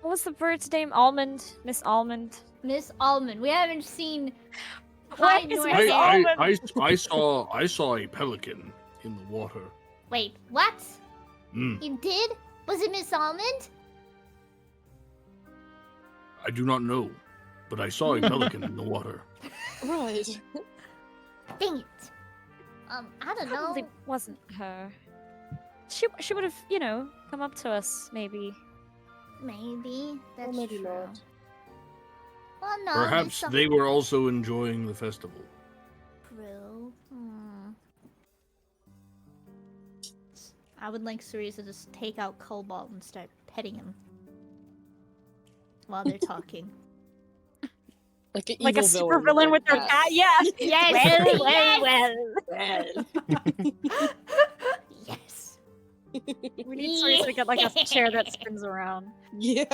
What was the bird's name? Almond? Miss Almond? Miss Almond, we haven't seen What hide is nor Miss hair. Almond? I saw a pelican in the water. Wait, what? Mm. You did? Was it Miss Almond? I do not know, but I saw a pelican in the water. Right. Dang it. I don't know. Probably wasn't her. She would have, you know, come up to us maybe. Maybe. That's Or maybe true. not. Well, no. Perhaps they were also enjoying the festival. True. I would like Cerise to just take out Cobalt and start petting him while they're talking. Like an Like a evil super villain villain with their that. cat. Yeah. Yes. well. Yes. We need Cerise to get like a chair that spins around. Yeah.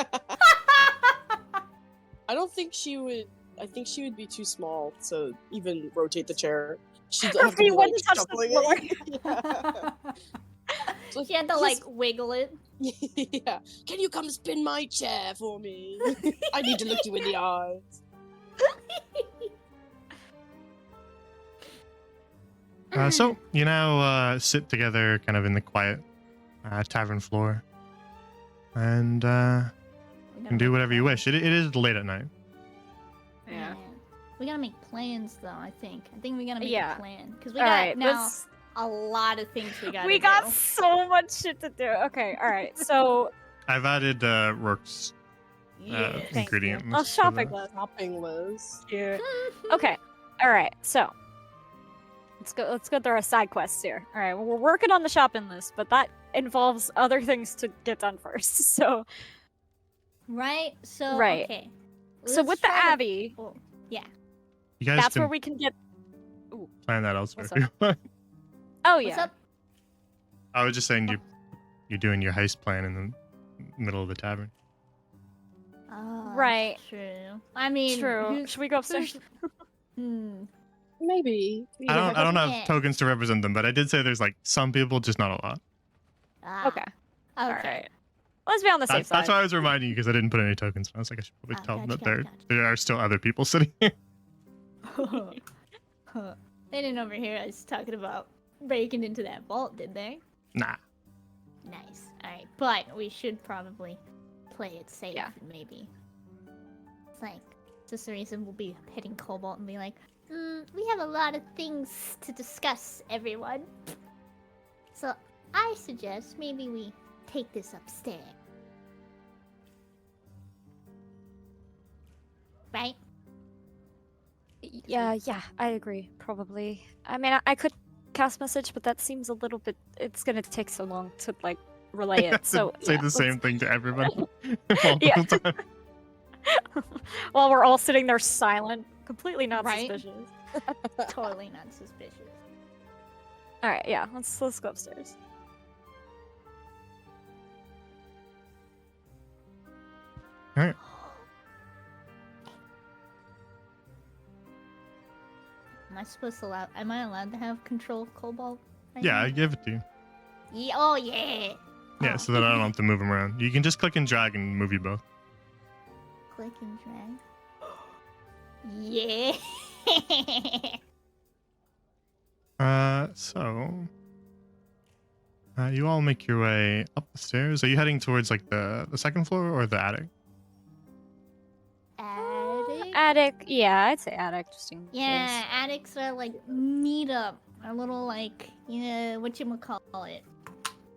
I don't think she would. I think she would be too small to even rotate the chair. She'd Her have to feet be like wouldn't touch the shuffling floor. it. Yeah. She had to like wiggle it. Yeah. Can you come spin my chair for me? I need to look you in the eyes. So you now sit together, kind of in the quiet tavern floor, and can do whatever you wish. It is late at night. Yeah. We gotta make plans, though. I think we gotta make Yeah. a plan because we All got right. now a lot of things we gotta We do. got so much shit to do. Okay. All right. So I've added Rourke's Yes. Thank ingredient you. Oh, list to shopping the- list. Shopping list. Cute. Okay. All right. So let's go through our side quests here. All right. Well, we're working on the shopping list, but that involves other things to get done first. So Right. So Right. okay. so Let's with the try to- Abbey, Oh, yeah. You guys that's can where we can get. plan that elsewhere. What's if you want. Oh What's yeah. up? I was just saying you're doing your heist plan in the middle of the tavern. Oh, Right. True. I mean, True. who's- Should we go upstairs? who's- maybe. You I know, don't have Yeah. tokens to represent them, but I did say there's like some people, just not a lot. Ah, Okay. Okay. All right. Let's be on the safe That's side. why I was reminding you because I didn't put any tokens. I was like, I should probably tell them that there are still other people sitting here. They didn't overhear us talking about breaking into that vault, did they? Nah. Nice. Alright, but we should probably play it safe, Yeah. maybe. It's like, Sister Reason will be hitting Cobalt and be like, we have a lot of things to discuss, everyone. So, I suggest maybe we take this upstairs. Right? Yeah, I agree. Probably. I mean, I could cast message, but that seems a little bit. It's gonna take so long to like relay it. So Say yeah, the same thing to everyone Yeah. multiple times. While we're all sitting there silent, completely not Right? suspicious. Totally not suspicious. All right, yeah, let's go upstairs. All right. Am I allowed to have control of Cobalt? right Yeah, now? I give it to you. Yeah, oh yeah! Yeah, Oh. so that I don't have to move them around. You can just click and drag and move you both. Click and drag. Yeah! So you all make your way up the stairs. Are you heading towards like the second floor or the attic? Attic? Attic, yeah, I'd say attic, just in Yeah, case. attics are like meet up. A little like, whatchamacallit.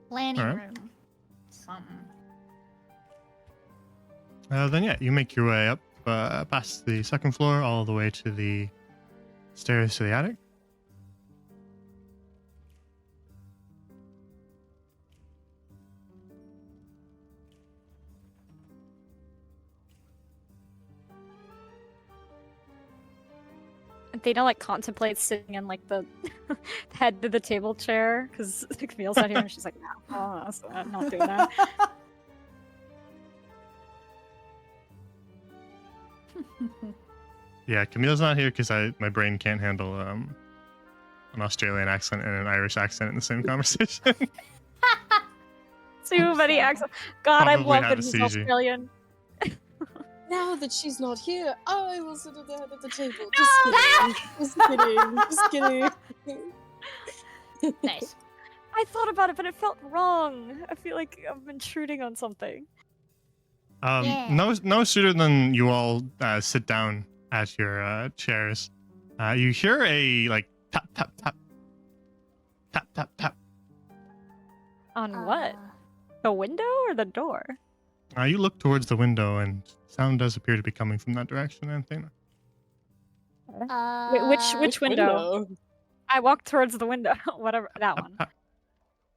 Planning Alright. room. Something. Then yeah, you make your way up past the second floor all the way to the stairs to the attic. Dana like contemplates sitting in like the head to the table chair because Camille's not here and she's like, no, I'm not doing that. Yeah, Camille's not here because my brain can't handle an Australian accent and an Irish accent in the same conversation. Too many accents. God, I Probably love had that a he's seizure. Australian. Now that she's not here, I will sit at the head of the table. Just kidding. Just kidding. Just kidding. Nice. I thought about it, but it felt wrong. I feel like I'm intruding on something. Yeah. No sooner than you all sit down at your chairs, you hear a like tap tap tap tap tap tap. On what? The window or the door? You look towards the window and sound does appear to be coming from that direction, Anthena. Wait, which window? I walked towards the window. Whatever, that one.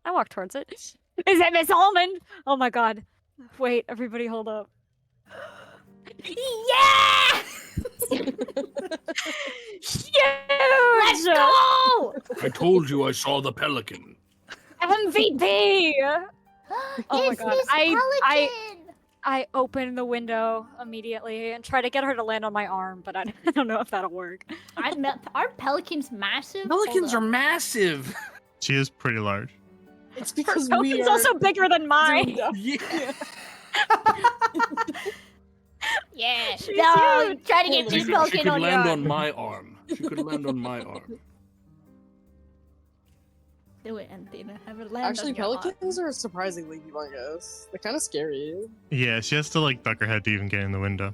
I walked towards it. Is it Miss Almond? Oh my god. Wait, everybody hold up. Yeah! Huge! Let's go! I told you I saw the pelican. MVP! Oh my It's God, Miss Pelican! I open the window immediately and try to get her to land on my arm, but I don't know if that'll work. Are pelicans massive? Pelicans are Hold up. massive. She is pretty large. It's Her because we token's are also bigger than mine. zoomed up. Yeah. Yeah. She's No, huge. try to get She Miss She Pelican could on your land arm. on my arm. She could land on my arm. Do it, Anthena. Have it land Actually, on your arm. pelicans are surprisingly humongous. They're kind of scary. Yeah, she has to like duck her head to even get in the window.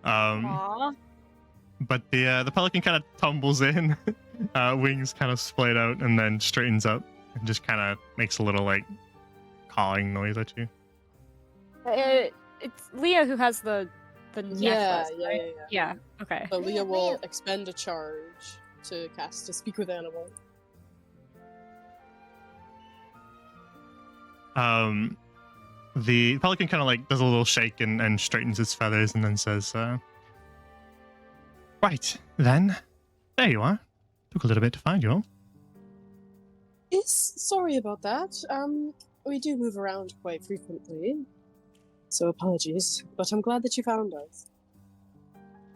Aw. But the pelican kind of tumbles in, wings kind of splayed out, and then straightens up and just kind of makes a little like cawing noise at you. It's Leah who has the necklace, Yeah, right? Yeah, okay. So Leah Yeah, will Leah. expend a charge to cast to speak with animal. The pelican kind of like does a little shake and straightens its feathers and then says, right, then, there you are. Took a little bit to find you all. Yes, sorry about that. We do move around quite frequently, so apologies. But I'm glad that you found us.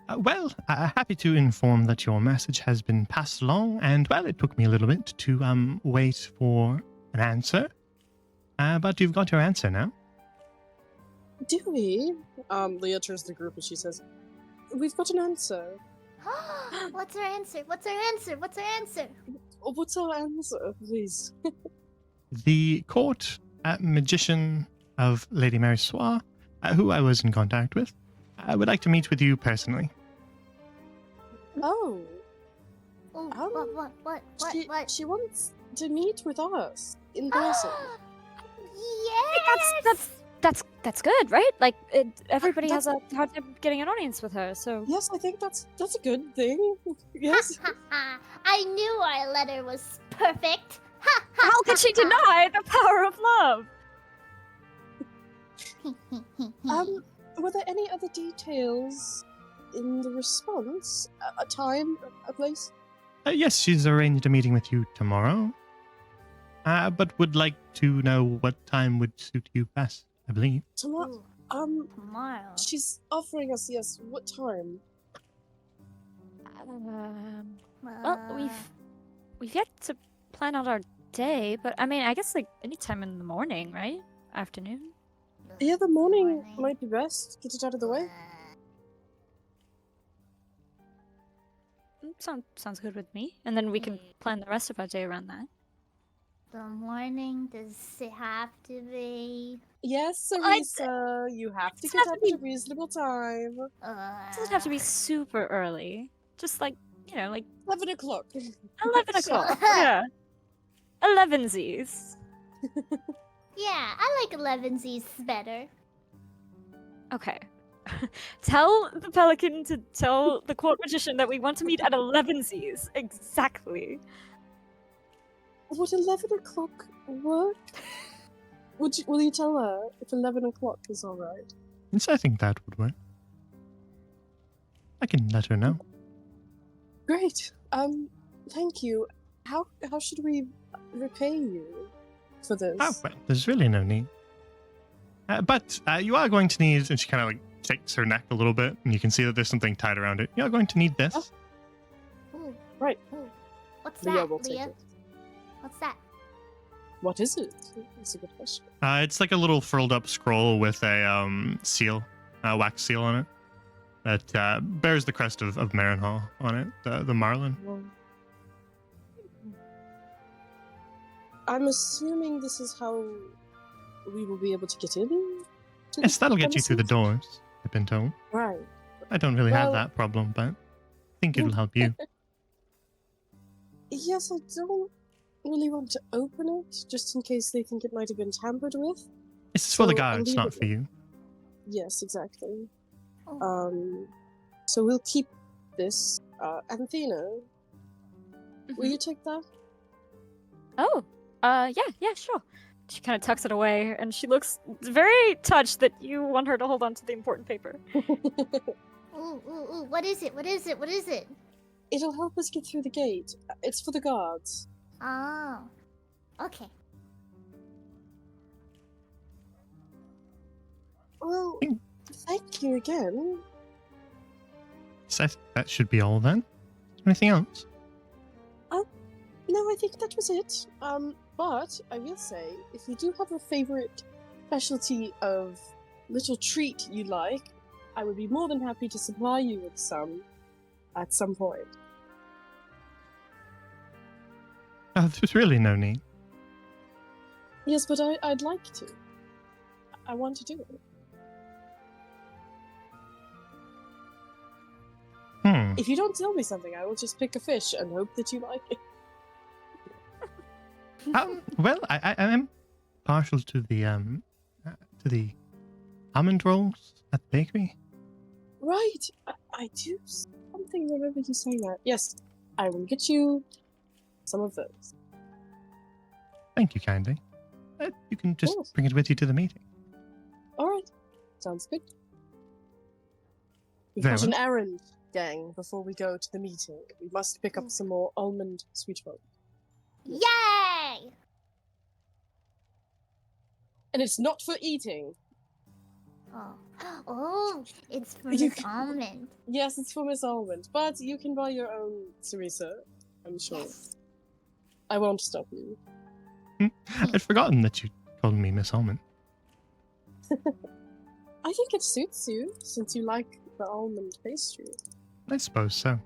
Happy to inform that your message has been passed along, and, well, it took me a little bit to wait for an answer. But you've got your answer now. Do we? Leah turns to the group and she says, "We've got an answer." What's our answer? What's our answer? What's our answer? What's our answer, please? The court magician of Lady Mary Soir, who I was in contact with, would like to meet with you personally. Oh, Oh, what? she wants to meet with us in person. Yes! That's good, right? Like everybody has a hard time getting an audience with her, so Yes, I think that's a good thing. Yes. I knew our letter was perfect. how could she deny the power of love? Were there any other details in the response? A time, a place? Yes, she's arranged a meeting with you tomorrow. But would like to know what time would suit you best, I believe. Tomorrow. Tomorrow. She's offering us, yes. What time? Well, we've yet to plan out our day, but I mean, I guess like any time in the morning, right? Afternoon. Yeah, the morning might be best. Get it out of the way. Sounds good with me. And then we can plan the rest of our day around that. The morning, does it have to be? Yes, I- Sarisa, you have to Doesn't get have up to at a reasonable time. It doesn't have to be super early. Just like, like 11 o'clock. 11 o'clock. Yeah. 11 Z's. Yeah, I like 11Z's better. Okay. Tell the Pelican to tell the court magician that we want to meet at 11 Z's. Exactly. Would 11 o'clock work? Will you tell her if 11 o'clock is alright? Yes, I think that would work. I can let her know. Great. Thank you. How should we repay you for this? Oh, well, there's really no need. But you are going to need, and she kind of like shakes her neck a little bit, and you can see that there's something tied around it. You are going to need this. Oh. Ooh, Right. ooh. What's Leah that, will take Leah? it. What's that? What is it? That's a good question. It's like a little furled up scroll with a seal, a wax seal on it, that bears the crest of Marenhall on it, the Marlin. Well, I'm assuming this is how we will be able to get in? to Yes, that'll get you through the premises? doors, I've been told. Right. I don't really have Well- that problem, but I think it'll help you. Yes, I don't really want to open it, just in case they think it might have been tampered with. This is for the So, guards, leave not it for there. you. Yes, exactly. Oh. So we'll keep this. Anthena, will you take that? Oh, yeah, sure. She kind of tucks it away, and she looks very touched that you want her to hold on to the important paper. Ooh, what is it? What is it? What is it? It'll help us get through the gate. It's for the guards. Oh. Okay. Well, Mm. thank you again. So I think that should be all then. Anything else? No, I think that was it. But I will say, if you do have a favorite specialty of little treat you like, I would be more than happy to supply you with some at some point. Oh, there's really no need. Yes, but I'd like to. I want to do it. If you don't tell me something, I will just pick a fish and hope that you like it. Well, I am partial to the almond rolls at the bakery. Right, I do something remember you saying that. Yes, I will get you some of those. Thank you kindly. You can just course. bring it with you to the meeting. All right, sounds good. We've Very got an well. errand, gang, before we go to the meeting. We must pick up some more almond sweet rolls. Yay! And it's not for eating. Oh. Oh, it's for You Miss can- Almond. Yes, it's for Miss Almond, but you can buy your own, Teresa. I'm sure. Yes. I won't stop you. I'd forgotten that you called me Miss Almond. I think it suits you, since you like the almond pastry. I suppose so.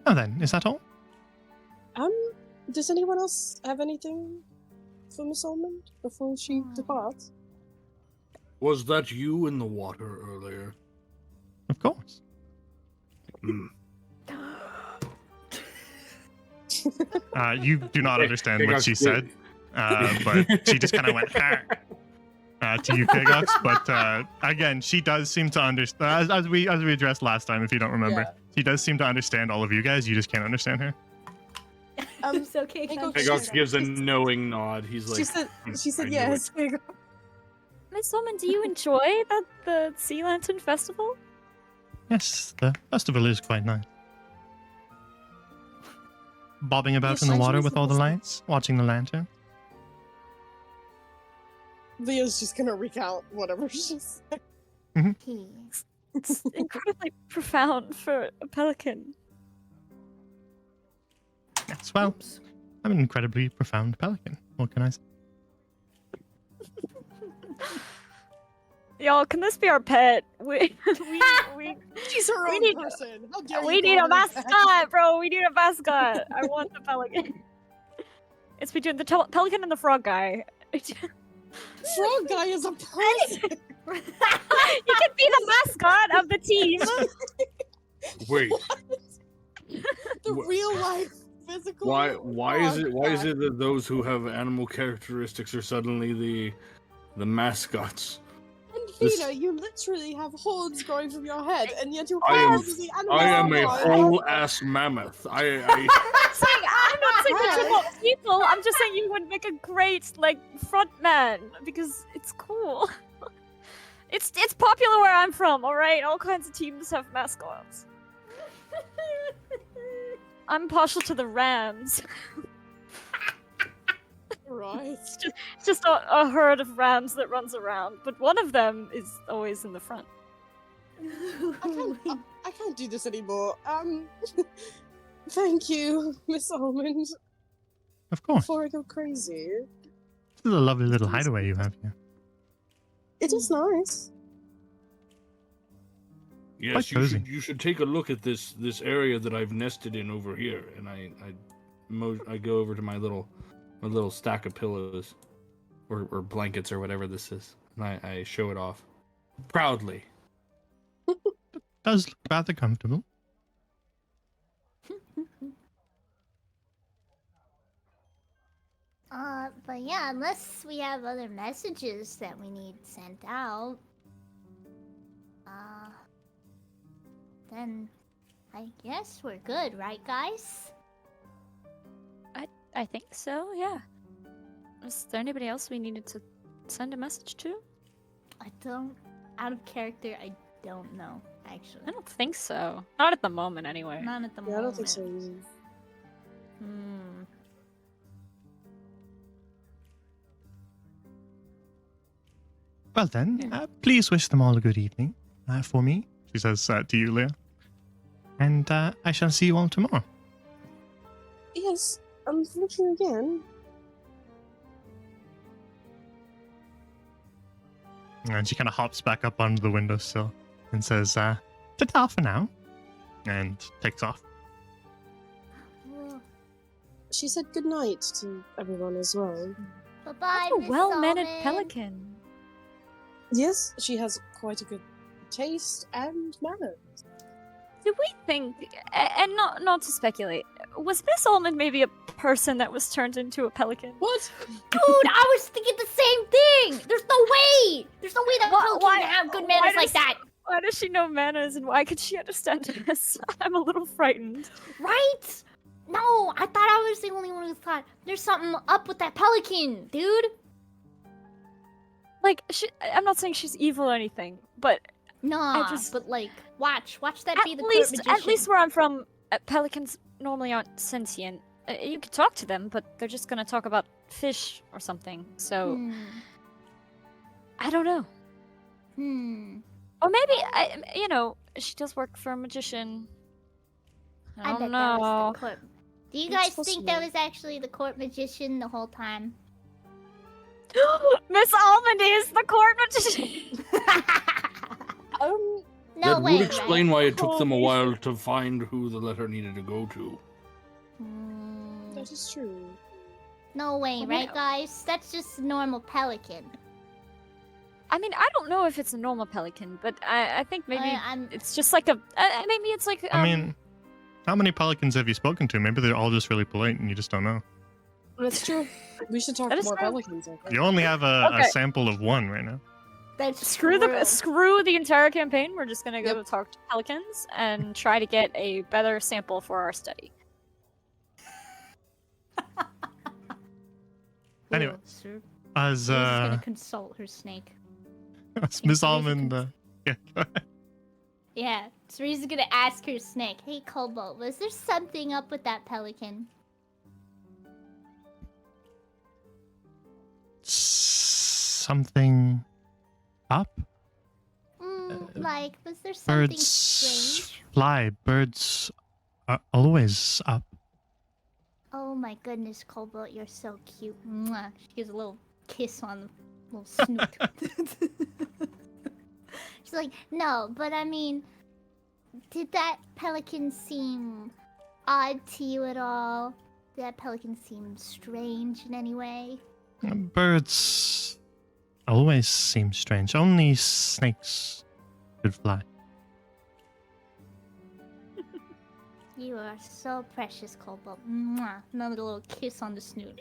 Oh then, is that all? Does anyone else have anything for Miss Almond before she departs? Was that you in the water earlier? Of course. Hmm. You do not understand what Kagos she did- said, but she just kind of went to you, Kagos. But again, she does seem to understand. As we addressed last time, if you don't remember, Yeah. she does seem to understand all of you guys. You just can't understand her. It's okay. Kagos- Kagos gives a knowing nod. He's like, She said I knew yes. Miss Almond, do you enjoy the Sea Lantern Festival? Yes, the festival is quite nice. Bobbing about Yes, in the I water enjoy with the all the festival. lights, watching the lantern. Leah's just gonna recount whatever she said. It's incredibly profound for a pelican. Yes, well, I'm an incredibly profound pelican. What can I say? Y'all, can this be our pet? We She's her We own need- person. How dare we you need call a her that? mascot, bro. We need a mascot. I want the pelican. It's between the pelican and the frog guy. Frog guy is a person. You can be the mascot of the team. wait, The Wha- real life physical. why is frog it guy. that those who have animal characteristics are suddenly the mascots? And This- Fina, you literally have horns growing from your head, and yet you I am- have the animal. I am a horns. whole ass mammoth. I I'm not saying that you're not people. I'm just saying you would make a great front man because it's cool. It's popular where I'm from. All right, all kinds of teams have mascots. I'm partial to the Rams. Right. It's just a herd of rams that runs around, but one of them is always in the front. I can't do this anymore. Thank you, Miss Almond. Of course. Before I go crazy. This is a lovely little hideaway you have here. It is nice. yes, cozy. you should take a look at this area that I've nested in over here, and I go over to my little stack of pillows or blankets or whatever this is, and I show it off proudly. Does look rather comfortable. But yeah, unless we have other messages that we need sent out, then I guess we're good, right, guys? I think so. Yeah. Is there anybody else we needed to send a message to? Out of character, I don't know, actually. I don't think so. Not at the moment, anyway. Not at the Yeah, I moment. don't think so either. Hmm. Well then, Yeah. please wish them all a good evening for me, she says to you, Leah. And I shall see you all tomorrow. Yes, I'm thinking again. And she kind of hops back up onto the windowsill and says, ta-ta for now. And takes off. Well, She said good night to everyone as well. bye-bye, That's a Miss well-mannered Almond. pelican. Yes, she has quite a good taste and manners. Do we think, and not to speculate, was Miss Almond maybe a person that was turned into a pelican? What? Dude, I was thinking the same thing! There's no way! There's no way that Pelican Why- can have good why manners like does- that! Why does she know manners, and why could she understand this? I'm a little frightened. Right? No, I thought I was the only one who thought there's something up with that pelican, dude. Like, I'm not saying she's evil or anything, but Nah, just- but like, watch that at be the court magician. least where I'm from, pelicans normally aren't sentient. You could talk to them, but they're just gonna talk about fish or something. So Hmm. I don't know. Or maybe she does work for a magician. I bet don't that was know. the court. Do you It's guys think that possible. was actually the court magician the whole time? Miss Almond is the court magician. No That way, would explain right? why it took them a Holy while to find who the letter needed to go to. That is true. No way, I mean, right, guys? That's just a normal pelican. I mean, I don't know if it's a normal pelican, but I think maybe I'm it's just like maybe it's like I mean, how many pelicans have you spoken to? Maybe they're all just really polite and you just don't know. That's true. We should talk That to is more true. pelicans, I think. You only have a Okay. sample of one right now. that's screw the entire campaign. We're just gonna go Yep. talk to pelicans and try to get a better sample for our study. Anyway, Sir. As She's gonna consult her snake. as Miss Cerise Almond, can- yeah, go ahead. Yeah, Cerise's gonna ask her snake, "Hey, Cobalt, was there something up with that pelican?" Something up? Like, was there something Birds strange? fly. Birds are always up. Oh my goodness, Cobalt, you're so cute. Mwah. She gives a little kiss on the little snoot. She's like, no, but I mean, did that pelican seem odd to you at all? Did that pelican seem strange in any way? Birds always seem strange. Only snakes could fly. You are so precious, Cobalt. Mwah. Another little kiss on the snoot.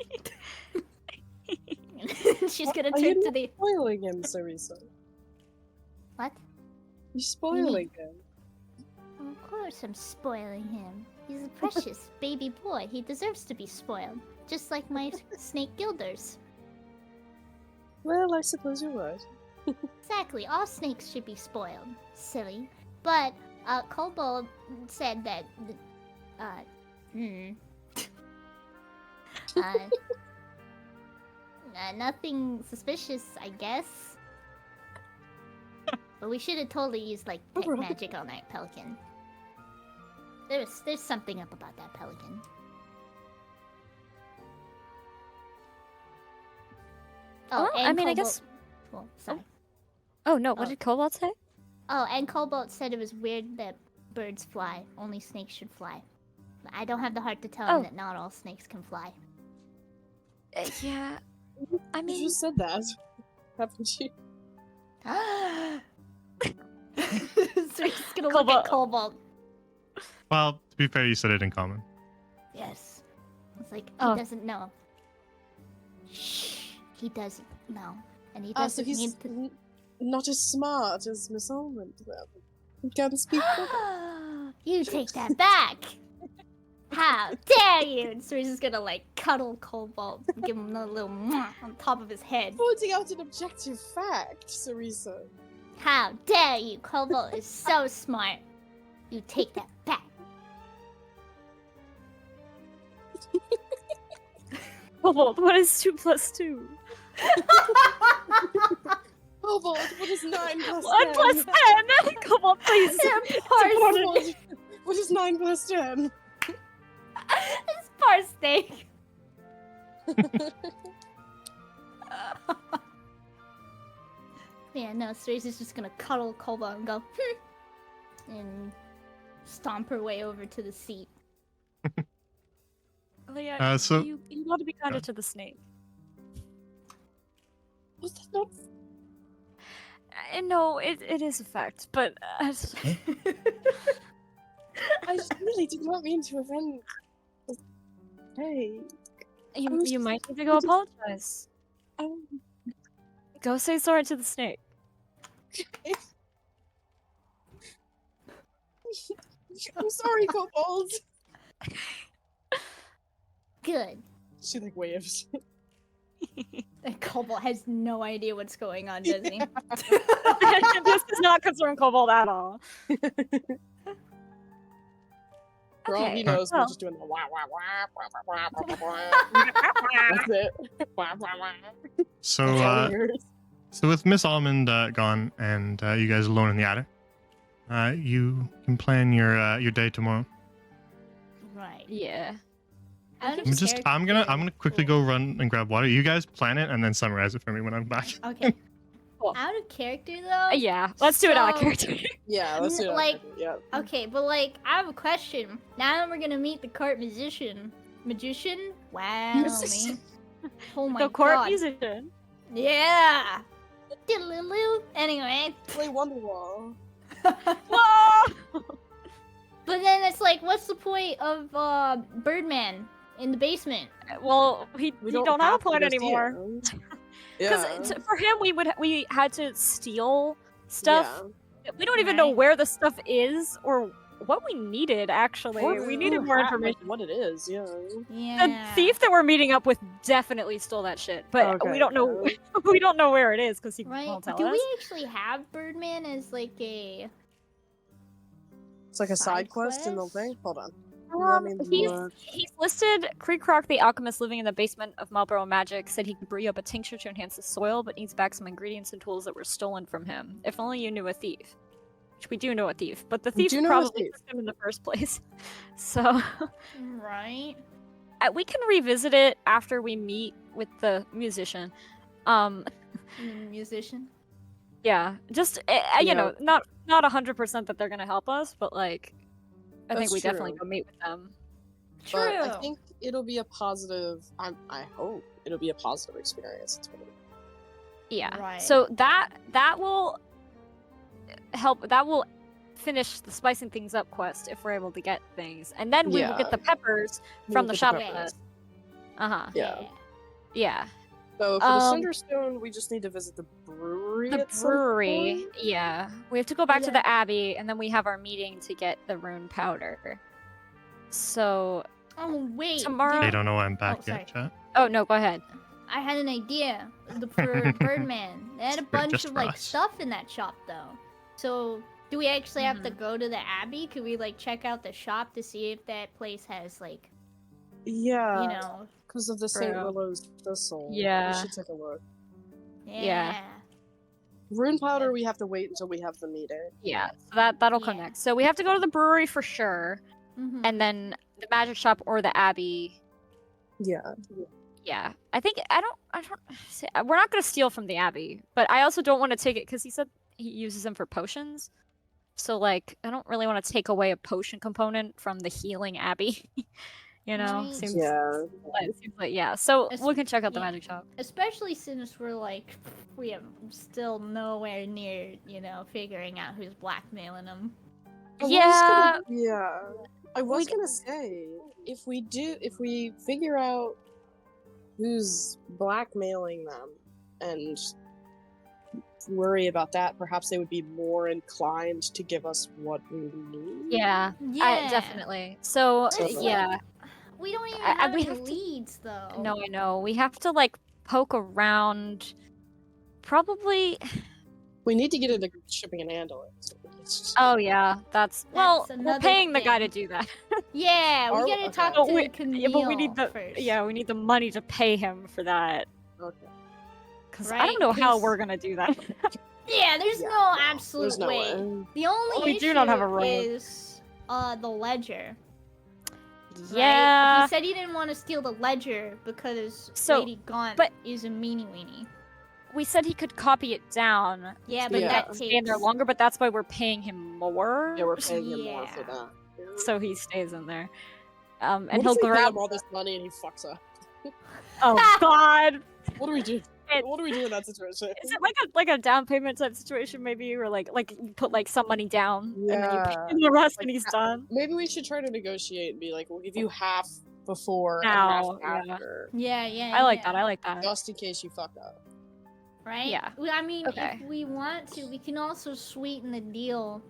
She's gonna Are turn you to not the... spoiling him, Sarisa? What? You're spoiling him. Of course I'm spoiling him. He's a precious baby boy. He deserves to be spoiled. Just like my snake Gilders. Well, I suppose you're right. Exactly. All snakes should be spoiled. Silly. But, Cobalt said that... nothing suspicious, I guess. But we should have totally used, like, pet magic on that pelican. There's something up about that pelican. Well, I and mean, I Cobalt... guess. Well, sorry. Oh no! What Oh. did Cobalt say? Oh, and Cobalt said it was weird that birds fly. Only snakes should fly. I don't have the heart to tell him Oh. that not all snakes can fly. Yeah. I You mean, just said that, haven't you? So he's gonna look Cobalt. at Cobalt. Well, to be fair, you said it in common. Yes. It's like, he Oh. doesn't know. Shh. He doesn't know. And he Ah, doesn't so he's need to... not as smart as Miss Almond, then. He can speak for You take that back! How dare you! And Cerise's is gonna, like, cuddle Cobalt and give him another little mwah on top of his head. pointing out an objective fact, Cerisa. How dare you! Cobalt is so smart. You take that back. Cobalt, what is 2 plus 2? Cobalt, what is 9 plus 1 10? plus 10. Cobalt, please. Cobalt, what is 9 plus 10? This poor snake. Yeah, no, Cerise's just gonna cuddle Cobalt and go, and stomp her way over to the seat. Oh yeah. So- you want to be kinder to the snake. Was that not? No, it is a fact, but I just really did not mean to offend. Hey. you might need to go apologize. Um, Go say sorry to the snake. I'm sorry, Cobalt. Good. She like waves. And Cobalt has no idea what's going on, does he? This does not concern Cobalt at all. For all he Okay, knows, we're well. just doing the wah wah wah wah wah wah wah. That's it. Wah wah wah. So, That's all he hears. so with Miss Almond gone and you guys alone in the attic, you can plan your day tomorrow. Right. Yeah. Out of I'm gonna character- quickly go run and grab water. You guys plan it and then summarize it for me when I'm back. Okay. Cool. Out of character though. Yeah. Let's do it out of So- character. Yeah, let's do that. Like- Yeah. Okay, but like, I have a question. Now that we're gonna meet the court magician. Wow, man. Oh my The court god. musician. Yeah. Diddle-loo. Anyway. Play Wonderwall. Whoa! But then it's like, what's the point of Birdman in the basement? Well, we don't have a point to go see anymore. him. Because Yeah. for him, we had to steal stuff. Yeah. We don't even know Right. where the stuff is or what we needed. Actually, we needed more information. What it is, yeah. Yeah. The thief that we're meeting up with definitely stole that shit, but we Okay, don't know. yeah. We don't know where it is because he Right. won't tell Do us. we actually have Birdman as like a It's like a Side side quest in the quest? thing. Hold on. Let me look. He's listed. Creek Croc, the alchemist living in the basement of Marlborough Magic, said he could brew up a tincture to enhance the soil, but needs back some ingredients and tools that were stolen from him. If only you knew a thief. Which we do know a thief, but the We thief do know a probably thief. took him in the first place. So right? we can revisit it after we meet with the musician. Musician. Yeah, just you know, not 100% that they're gonna help us, but like, I think That's we definitely true. go meet with them. True. But I think it'll be a positive. I hope it'll be a positive experience. It's gonna be. Yeah. Right. So that will help. That will finish the spicing things up quest if we're able to get things, and then we will Yeah. get the peppers from We'll the get shop. peppers. Uh huh. Yeah. Yeah. So for the Um, Cinderstone, we just need to visit the brewery. The at some brewery. point? Yeah. We have to go back to Yeah. the abbey, and then we have our meeting to get the rune powder. So, Oh wait. Tomorrow- They don't know I'm back sorry. yet, chat. oh no, go ahead. I had an idea for Birdman. They had a bunch Just of for like us. stuff in that shop though. So do we actually have to Mhm. go to the Abbey? Could we like check out the shop to see if that place has like Yeah. you know? because of the St. Bro. Willow's thistle. Yeah. We should take a look. Yeah. Rune powder, we have to wait until we have the meeting. Yeah. So that'll come Yeah. next. So we have to go to the brewery for sure, Mhm. and then the magic shop or the abbey. Yeah. Yeah. I think I don't. We're not gonna steal from the abbey, but I also don't want to take it because he said he uses them for potions. So like, I don't really want to take away a potion component from the healing abbey. You know, Right. seems like yeah. So Es- we can check out the yeah. magic shop. Especially since we're like we have still nowhere near, you know, figuring out who's blackmailing them. Yeah. Yeah. I was can- gonna say, if we figure out who's blackmailing them and worry about that, perhaps they would be more inclined to give us what we need. Yeah. Yeah. Definitely. So It's like- yeah. We don't even I- have we any have to- leads though. No, I know. We have to like poke around. Probably. We need to get into shipping and handling. Oh yeah, that's well. We're another paying the guy to thing. do that. Yeah, we Oh, gotta okay. talk But to we- Camille Yeah, but we need the first. yeah, we need the money to pay him for that. Okay. Because I Right, don't know how 'cause- we're gonna do that. Yeah, there's Yeah, no no, absolute There's no way. way. The only We issue do not have a road. is the ledger. right? Yeah. He said he didn't want to steal the ledger because So, Lady Gaunt but- is a meanie weenie. We said he could copy it down. Yeah, but Yeah. that Stay in takes there longer, but that's why we're paying him more. Yeah, we're paying him more for Yeah. that. Yeah. So he stays in there. And What he'll if we pay grab. him all this money and he fucks up? Oh God! What do we do? It- What do we do in that situation? Is it like a down payment type situation maybe, or like you put like some money down and then you pay Yeah. him the rest Like and he's that- done? Maybe we should try to negotiate and be like, we'll give you half before Now, and half after, Yeah. I like yeah. that. I like that. just in case you fuck up. Right? Yeah. Well, I mean, Okay. if we want to, we can also sweeten the deal.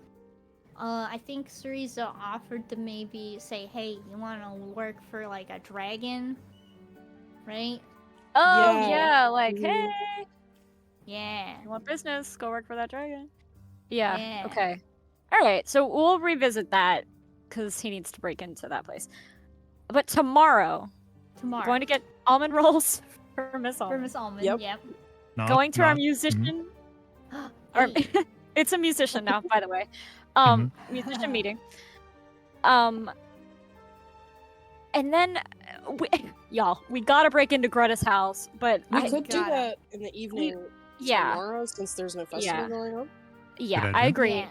I think Cereza offered to maybe say, hey, you want to work for like a dragon? Right? Oh Yeah. yeah, like Mhm. hey, Yeah. you want business? Go work for that dragon. Yeah. Yeah. Okay. All right. So we'll revisit that because he needs to break into that place. But tomorrow, Tomorrow. going to get almond rolls for Miss for Almond. Miss Almond. Yep. Yep. Knock, Going to our knock. musician. Or, Hey. it's a musician now, by the way. Musician meeting. And then, y'all, we gotta break into Greta's house, but We I, could do gotta- that in the evening yeah, tomorrow since there's no festival Yeah. going on. yeah, Good I idea. agree. Yeah.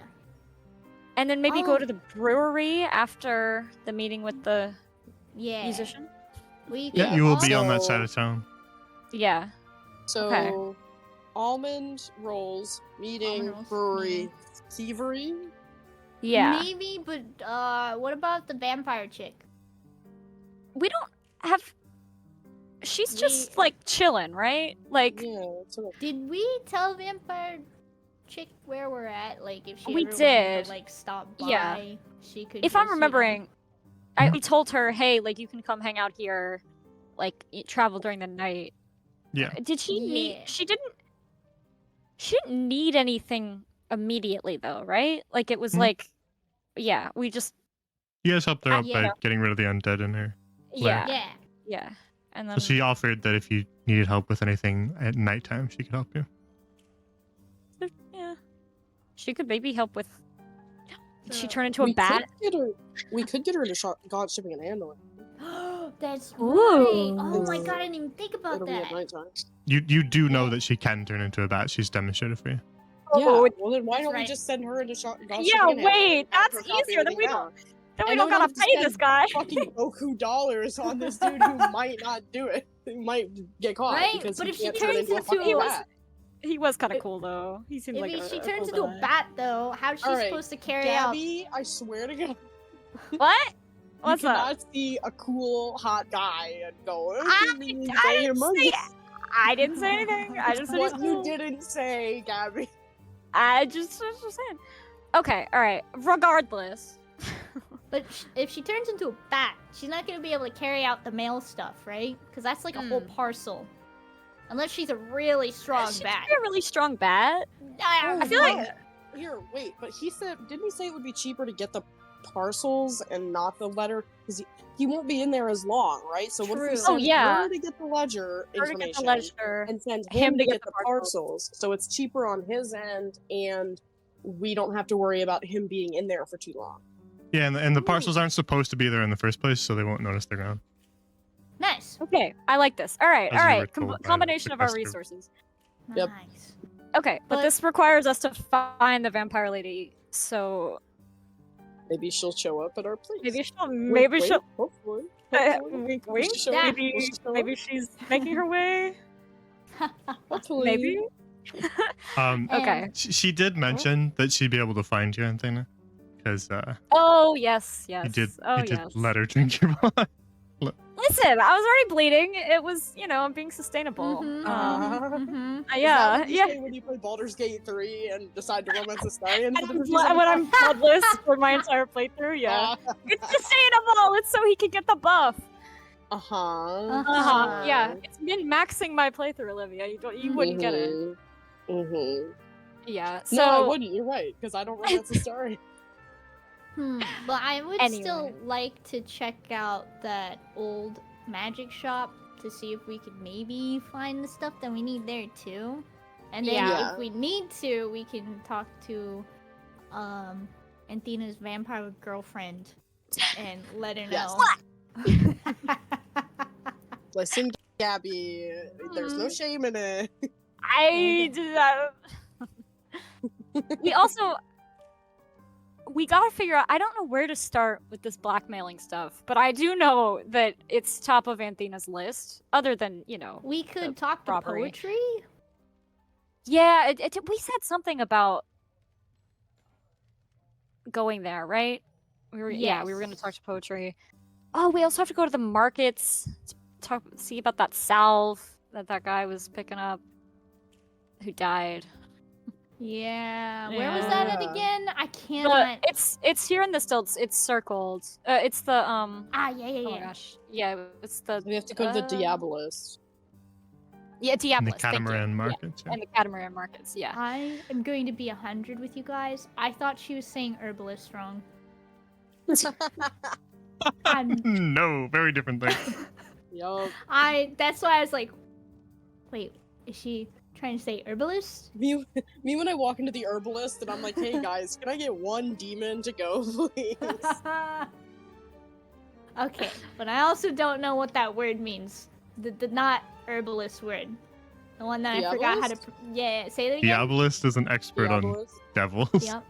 And then maybe Oh. go to the brewery after the meeting with the Yeah. musician. We Yeah, could you will be on that also- side of town. Yeah. So, Okay. almond rolls, meeting, Almond rolls, brewery, meeting. thievery. Yeah. Maybe, but what about the vampire chick? We don't have. She's just We- like chilling, right? Like, Yeah, that's what Did we tell vampire chick where we're at? Like, if she We ever wanted did. to, like, stop by, Yeah. she could. if I'm just, remembering, I told her, hey, like, you can come hang out here, like, travel during the night. Yeah. Did she Yeah. need? She didn't need anything immediately, though, right? Like, it was Mhm. like, yeah, we just, You guys helped her out Yeah. by getting rid of the undead in her. Lair. yeah, Yeah. and then So she offered that if you needed help with anything at nighttime, she could help you. yeah, she could maybe help with. Did she So- turn into a bat? We could get her into Gaunt shipping and handling. That's Ooh. right. Oh my god, I didn't even think about It'll be at that. nighttime. You do know that she can turn into a bat. She's demonstrated for you. Oh, Yeah. Well, then why That's don't we right. just send her into Gaunt Yeah, shipping and handling? wait, and have her that's copy easier, then everything we down? Then we And don't then we gotta don't have to pay this spend guy. Fucking Boku dollars on this dude who might not do it. He might get caught Right? because But he if she can't turn turns into a into fucking a- bat. He was kind of If- cool though. He seemed If like she a turns cool into guy. a bat, though, how's she Alright, supposed to carry out? Gabby, I swear to God, What? What's you up? cannot see a cool hot guy and go. I "Give me didn't pay him money." say. I didn't say anything. I just said he's What you cool. didn't say, Gabby. I just was just saying. Okay, all right. Regardless. But if she turns into a bat, she's not gonna be able to carry out the mail stuff, right? Because that's like a whole parcel. Unless she's a really strong She bat. could be a really strong bat. I feel like- Here, wait, but he said, didn't he say it would be cheaper to get the parcels and not the letter? Because he won't be in there as long, right? So what if we True. send Oh, yeah. her to get the ledger Her to get information the ledger. and send him him to to get get the the parcels? So it's cheaper on his end, and we don't have to worry about him being in there for too long. Yeah, and the parcels aren't supposed to be there in the first place, so they won't notice they're gone. Nice. Okay, I like this. All right, As all you were right. told by the Combination of our sequester. resources. Yep. Nice. Okay, but But- this requires us to find the vampire lady. So Maybe she'll show up at our place. maybe she'll. Wink, Maybe wink, she'll. Hopefully. Wink, wink. She'll show Yeah. up. Maybe, She'll show maybe up. she's making her way. Hopefully. Maybe. Okay. She did mention that she'd be able to find you, Anthena, because Oh yes, yes. you did Oh you did yes. let her drink your blood. Listen, I was already bleeding. It was, I'm being sustainable. Mhm, Um, mhm. Is that yeah, what you yeah. say when you play Baldur's Gate 3 and decide to romance a Starian for the And 50 when I'm bloodless for my entire playthrough, yeah. It's sustainable. It's so he can get the buff. Uh-huh. Uh-huh. Yeah, it's min maxing my playthrough, Olivia. You wouldn't get it. Mm-hmm. Yeah. So No, I wouldn't. You're right, because I don't romance a Starian. But I would still Anyway. like to check out that old magic shop to see if we could maybe find the stuff that we need there too. And then Yeah. if we need to, we can talk to Anthena's vampire girlfriend and let her Yes. know. Listen, Gabby, there's no shame in it. I did that. We gotta figure out. I don't know where to start with this blackmailing stuff, but I do know that it's top of Anthena's list. Other than We could talk to robbery. poetry. yeah, we said something about going there, right? We were gonna Yes. talk to poetry. Oh, we also have to go to the markets to see about that salve that guy was picking up, who died. Yeah. Where was that at Yeah. again? I cannot. It's here in the stilts. It's circled. It's the Ah, yeah, yeah, Oh my yeah. gosh. Yeah, it's the. We have to go to the Diabolist. Yeah, In the Diablos. thank you. catamaran Yeah, markets. Yeah. and the catamaran markets. Yeah. I am going to be 100 with you guys. I thought she was saying herbalist wrong. I'm, No, very different thing. Yup. that's why I was like, wait, is she trying to say herbalist? Me when I walk into the herbalist and I'm like, hey guys, can I get one demon to go, please? Okay, but I also don't know what that word means. The not herbalist word. The one that I forgot how to. Diabolist? Yeah, say that again. Diabolist is an expert on Diabolist? devils. Yep.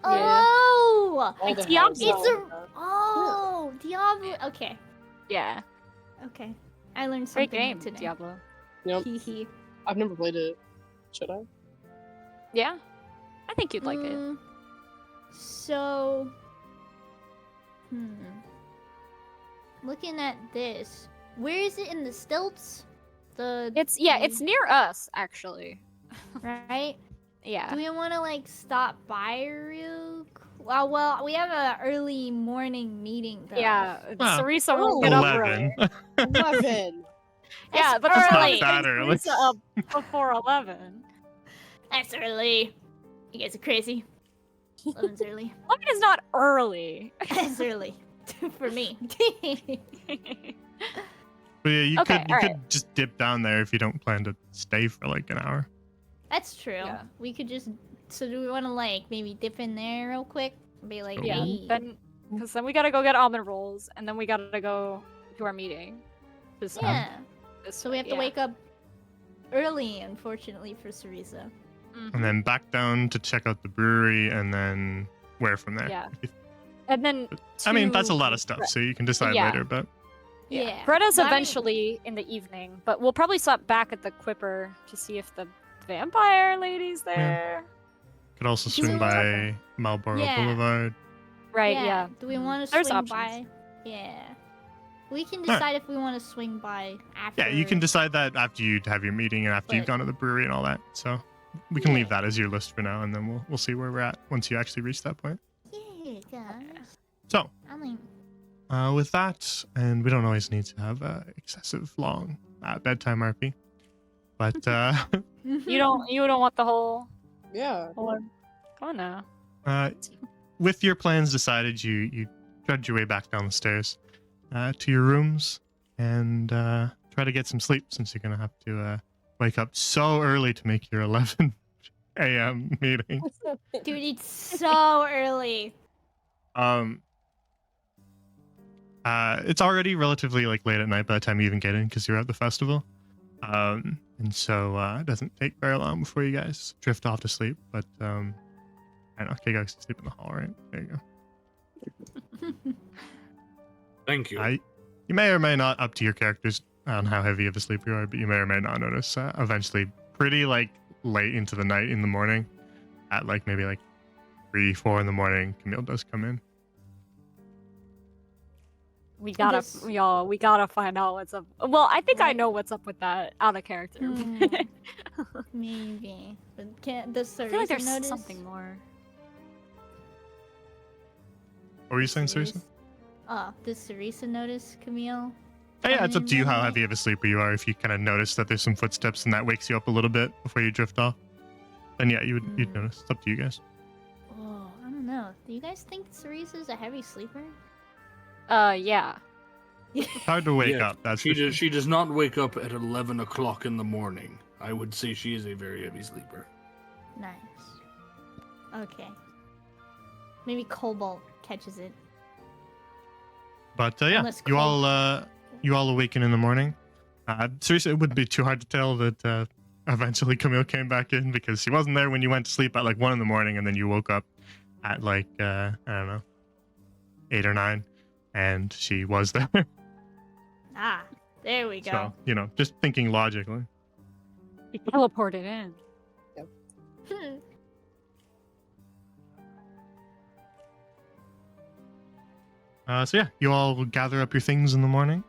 Yeah. Oh! All the Diablo. hells It's out a. there. Oh! Diablo. Okay. Yeah. Okay. I learned Great something new game, today. Diablo. Yep. Hee hee. I've never played it. Should I? Yeah. I think you'd like it. So. Looking at this, where is it in the stilts? It's near us actually. right. Yeah. Do we want to like stop by real? Well, we have a early morning meeting though. Yeah. Well, Sarisa won't get up early. 11. 11. Yeah, That's but the early. sun Not that brings early. Sarisa up before 11. That's early. You guys are crazy. 11's early. 11 is not early. That's early for me. But yeah, you Okay, could alright. just dip down there if you don't plan to stay for like an hour. That's true. Yeah. We could just. So do we want to like maybe dip in there real quick? Be like, Yeah. hey. Because then we gotta go get almond rolls, and then we gotta go to our meeting. Just Yeah. this So we way, have to yeah. wake up early, unfortunately, for Sarisa. Mhm. And then back down to check out the brewery, and then where from there? Yeah. And then. I mean, that's a to lot of stuff, so you can decide Yeah. later. But Yeah. Greta's But I mean- eventually in the evening, but we'll probably stop back at the Quipper to see if the vampire lady's there. could also She's swing a- by Marlboro Yeah. Boulevard. Right, yeah. Do we want to There's swing options. by? Yeah. We can Alright. decide if we want to swing by after. Yeah, you can decide that after you have your meeting and after you've But- gone to the brewery and all that. So we can leave Yeah. that as your list for now, and then we'll see where we're at once you actually reach that point. Yeah, guys. So I mean, with that, and we don't always need to have excessive long bedtime RP, but You don't want the whole Yeah. Come on now. with your plans decided, you trudge your way back down the stairs to your rooms and try to get some sleep, since you're gonna have to wake up so early to make your 11 a.m. meeting. dude, it's so early. It's already relatively like late at night by the time you even get in, because you're at the festival. And so it doesn't take very long before you guys drift off to sleep. But I don't know, okay, you guys can sleep in the hall, right? There you go. Thank you. You may or may not, up to your characters on how heavy of a sleeper you are, but you may or may not notice eventually, pretty like late into the night in the morning, at like maybe like 3-4 in the morning, Camille does come in. We gotta, This- y'all. We gotta find out what's up. Well, I think I Right. know what's up with that out of character. Maybe. But can't the I feel like Sarisa there's notice? something more. What were you saying, Susan? Does Sarisa notice Camille? Oh, yeah, it's up to you how Coming in heavy of a sleeper you are. If you kind of notice that there's some footsteps and that wakes you up a little bit before you drift off, then yeah, you'd notice. It's up to you guys. Oh, I don't know. Do you guys think Cerisa's a heavy sleeper? Yeah. It's hard to wake Yeah, up. That's she for sure. she does not wake up at 11 o'clock in the morning. I would say she is a very heavy sleeper. Nice. Okay. Maybe Cobalt catches it. But yeah, Unless you Cole- all awaken in the morning. Seriously, it wouldn't be too hard to tell that eventually Camille came back in, because she wasn't there when you went to sleep at like 1 in the morning, and then you woke up at like I don't know, 8 or 9, and she was there. Ah, there we go. So just thinking logically. He teleported in. So yeah, you all will gather up your things in the morning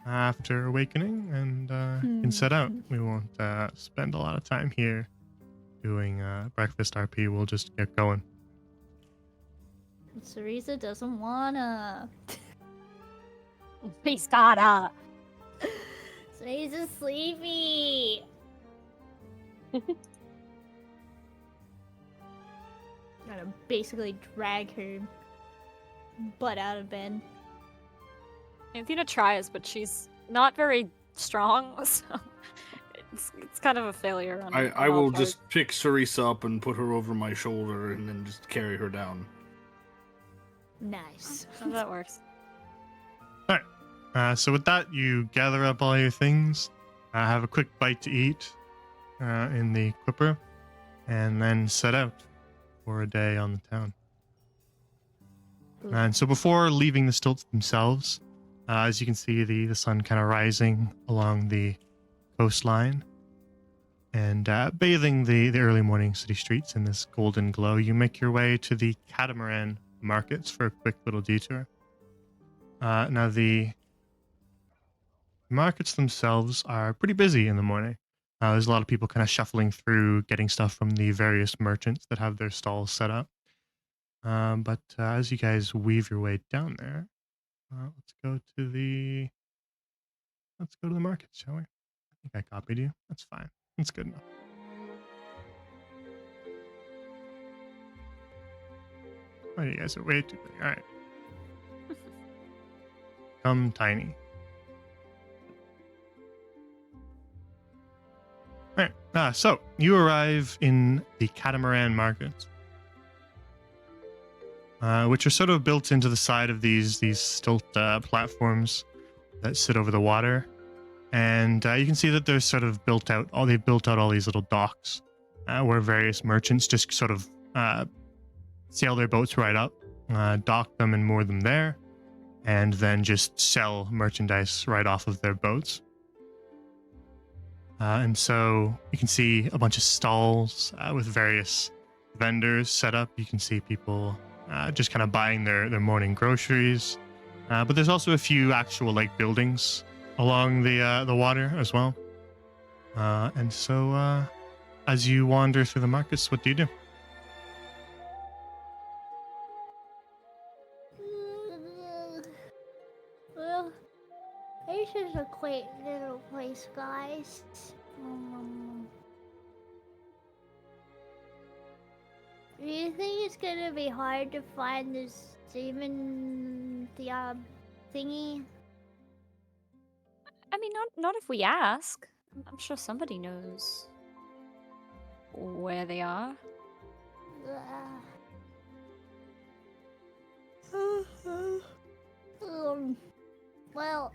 after awakening, and can set out. We won't spend a lot of time here doing breakfast RP. We'll just get going. Cerisa doesn't wanna. He's gotta. Cerisa's sleepy. Gotta basically drag her butt out of bed. Athena tries, but she's not very strong, so it's kind of a failure. I will just pick Cerisa up and put her over my shoulder and then just carry her down. Nice. That works. So with that, you gather up all your things, have a quick bite to eat in the Clipper, and then set out for a day on the town. And so before leaving the stilts themselves, as you can see, the sun kind of rising along the coastline and bathing the early morning city streets in this golden glow, you make your way to the catamaran markets for a quick little detour. Now, the markets themselves are pretty busy in the morning. There's a lot of people kind of shuffling through, getting stuff from the various merchants that have their stalls set up. But as you guys weave your way down there, let's go to the markets, shall we? I think I copied you. That's fine. That's good enough. Oh, you guys are way too big. All right. Come tiny. All right. So you arrive in the catamaran markets, which are sort of built into the side of these stilt platforms that sit over the water, and you can see that they're sort of built out. They've built out all these little docks where various merchants just sort of sail their boats right up, dock them and moor them there, and then just sell merchandise right off of their boats. And so you can see a bunch of stalls with various vendors set up. You can see people just kind of buying their morning groceries. But there's also a few actual like buildings along the water as well. And so as you wander through the markets, what do you do? Well, this is a quaint little place, guys. Do you think it's gonna be hard to find this demon thingy? I mean, not if we ask. I'm sure somebody knows where they are. Well,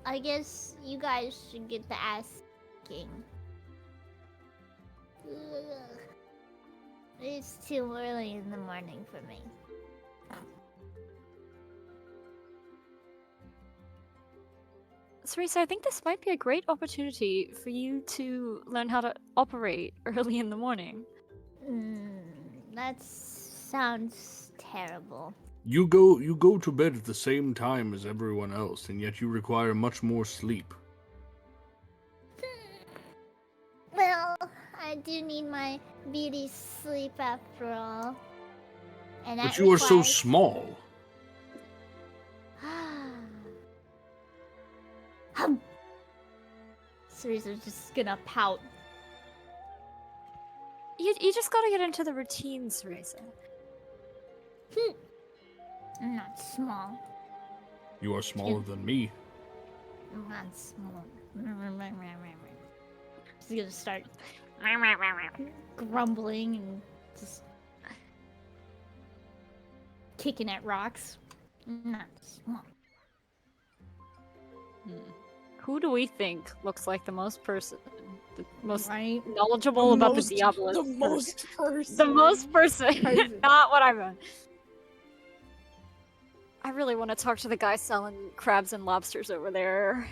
I guess you guys should get to asking. It's too early in the morning for me. Cerisa, I think this might be a great opportunity for you to learn how to operate early in the morning. That sounds terrible. You go to bed at the same time as everyone else, and yet you require much more sleep. Well, I do need my beauty sleep after all. And But you are so small. Cerisa's just gonna pout. You just gotta get into the routine, Cerisa. I'm not small. You are smaller than me. I'm not small. She's gonna start grumbling and just kicking at rocks. Not small. Who do we think looks like the most Right? knowledgeable about the Diablo? The most person. The most person. Not what I meant. I really want to talk to the guy selling crabs and lobsters over there.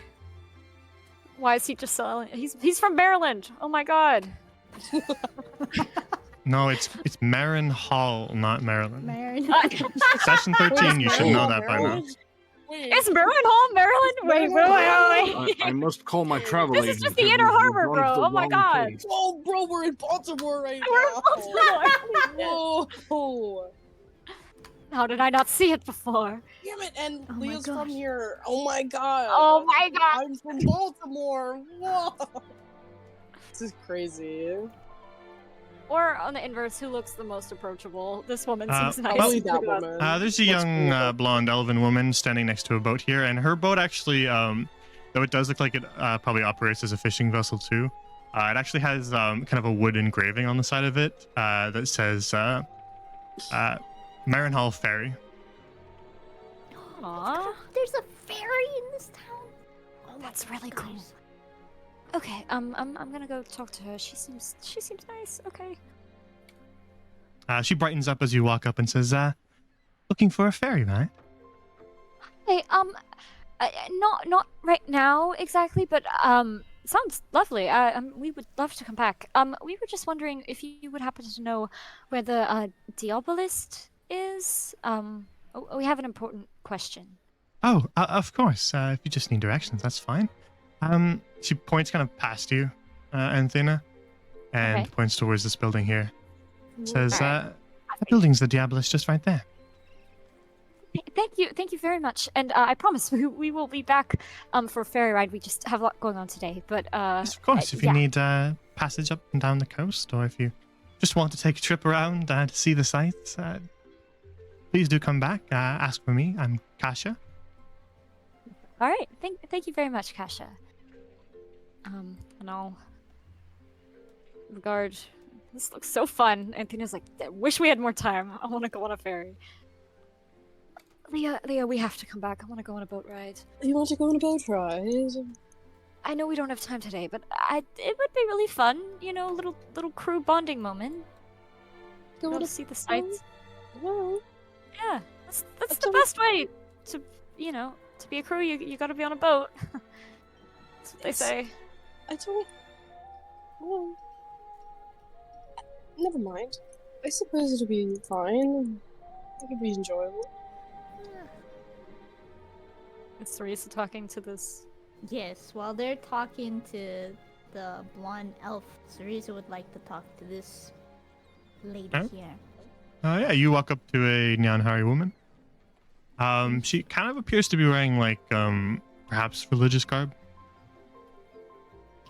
Why is he just selling? He's from Maryland. Oh my god. No, it's Marin Hall, not Maryland. Marin. Session 13, you should know that by now. Maryland? Wait. Is Marin Hall Maryland? Wait. I must call my travel This agent. is just the because Inner we've Harbor, gone bro. to the Oh my wrong god. place. Oh, bro, we're in Baltimore right We're in now. Baltimore. Whoa. How did I not see it before? Damn it, and Oh my Leo's from gosh. here. Oh my god. Oh my god. I'm from Baltimore. Whoa. This is crazy. Or on the inverse, who looks the most approachable? This woman Uh, seems nice. Probably that woman. There's a Looks young cool. blonde elven woman standing next to a boat here, and her boat actually, though it does look like it probably operates as a fishing vessel too, it actually has kind of a wood engraving on the side of it that says Marenhall Ferry. Aww. There's a ferry in this town. Oh, That's really cool. Okay, I'm gonna go talk to her. She seems nice. Okay. She brightens up as you walk up and says, looking for a ferry, right? Hey, not right now exactly, but sounds lovely. We would love to come back. We were just wondering if you would happen to know where the Diabolist is. We have an important question. Oh, of course. If you just need directions, that's fine. She points kind of past you, Anthena, and Okay. points towards this building here. Says, Alright. the building's the Diabolist just right there. Thank you very much. And I promise we will be back for a ferry ride. We just have a lot going on today. But Yes, of course. If you yeah. need passage up and down the coast, or if you just want to take a trip around to see the sights, please do come back. Ask for me. I'm Kasha. All right. Thank you very much, Kasha. And I'll regard. This looks so fun. Anthena's like, I wish we had more time. I want to go on a ferry. Leah, we have to come back. I want to go on a boat ride. You want to go on a boat ride? I know we don't have time today, but it would be really fun. You know, little crew bonding moment. Go Go on to a see the sights. well, Yeah, that's I the don't- best way to to be a crew. You got to be on a boat. That's what they It's- say. I don't. Well, never mind. I suppose it'll be fine. It'll be enjoyable. It's Teresa talking to this. Yes, while they're talking to the blonde elf, Cereza would like to talk to this lady Huh? here. Yeah, you walk up to a Nyanhari woman. She kind of appears to be wearing like perhaps religious garb.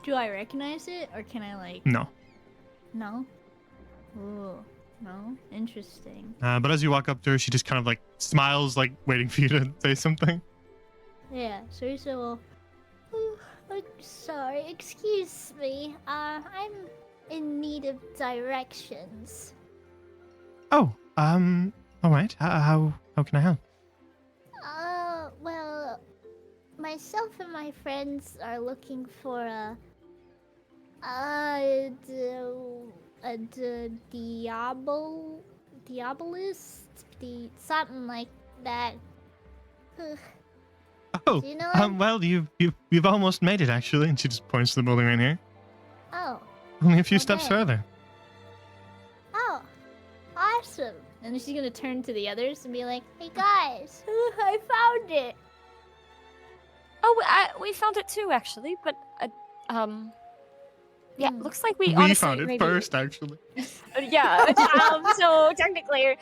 Do I recognize it, or can I like? No. No. Ooh, no. Interesting. But as you walk up to her, she just kind of like smiles, like waiting for you to say something. Yeah, Cereza will. Ooh, I'm sorry. Excuse me. I'm in need of directions. Oh, all right. How can I help? Well, myself and my friends are looking for diabolist, something like that. Ugh, Oh, do you know him? well, you've almost made it actually, and she just points to the building right here. Oh, Only a few steps Okay. further. oh, awesome! And she's gonna turn to the others and be like, "Hey guys, I found it." Oh, we found it too, actually. But yeah, Hmm. looks like we We honestly found it maybe. first, actually. Yeah. So technically,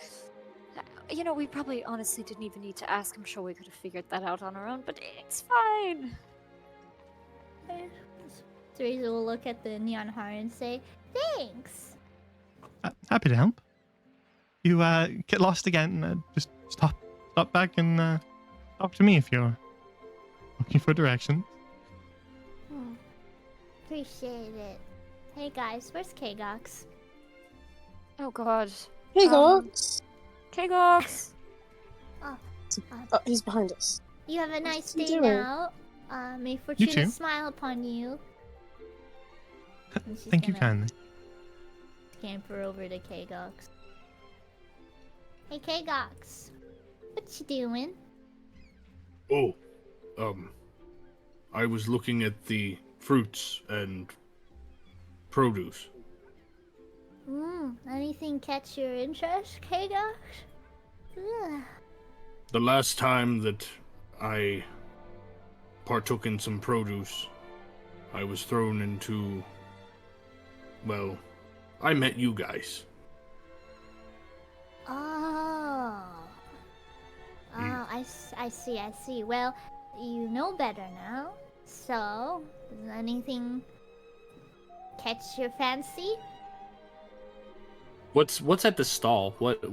we probably honestly didn't even need to ask. I'm sure we could have figured that out on our own. But it's fine. Teresa will look at the neon heart and say, "Thanks." Happy to help. You get lost again, just stop back and talk to me if you're looking for directions. Appreciate it. Hey guys, where's Kgox? Oh God. Hey, Um, Gox! Kgox. Oh, he's behind us. You have a nice he day doing? now. May fortune too. smile upon you. And she's Thank you gonna kindly. Scamper over to Kgox. Hey Kgox, what you doing? Oh, I was looking at the fruits and produce. Anything catch your interest, Kgox? Ugh. The last time that I partook in some produce, I was thrown into. Well, I met you guys. Oh. Oh, I see. Well, you know better now. So, does anything catch your fancy? What's at the stall? What do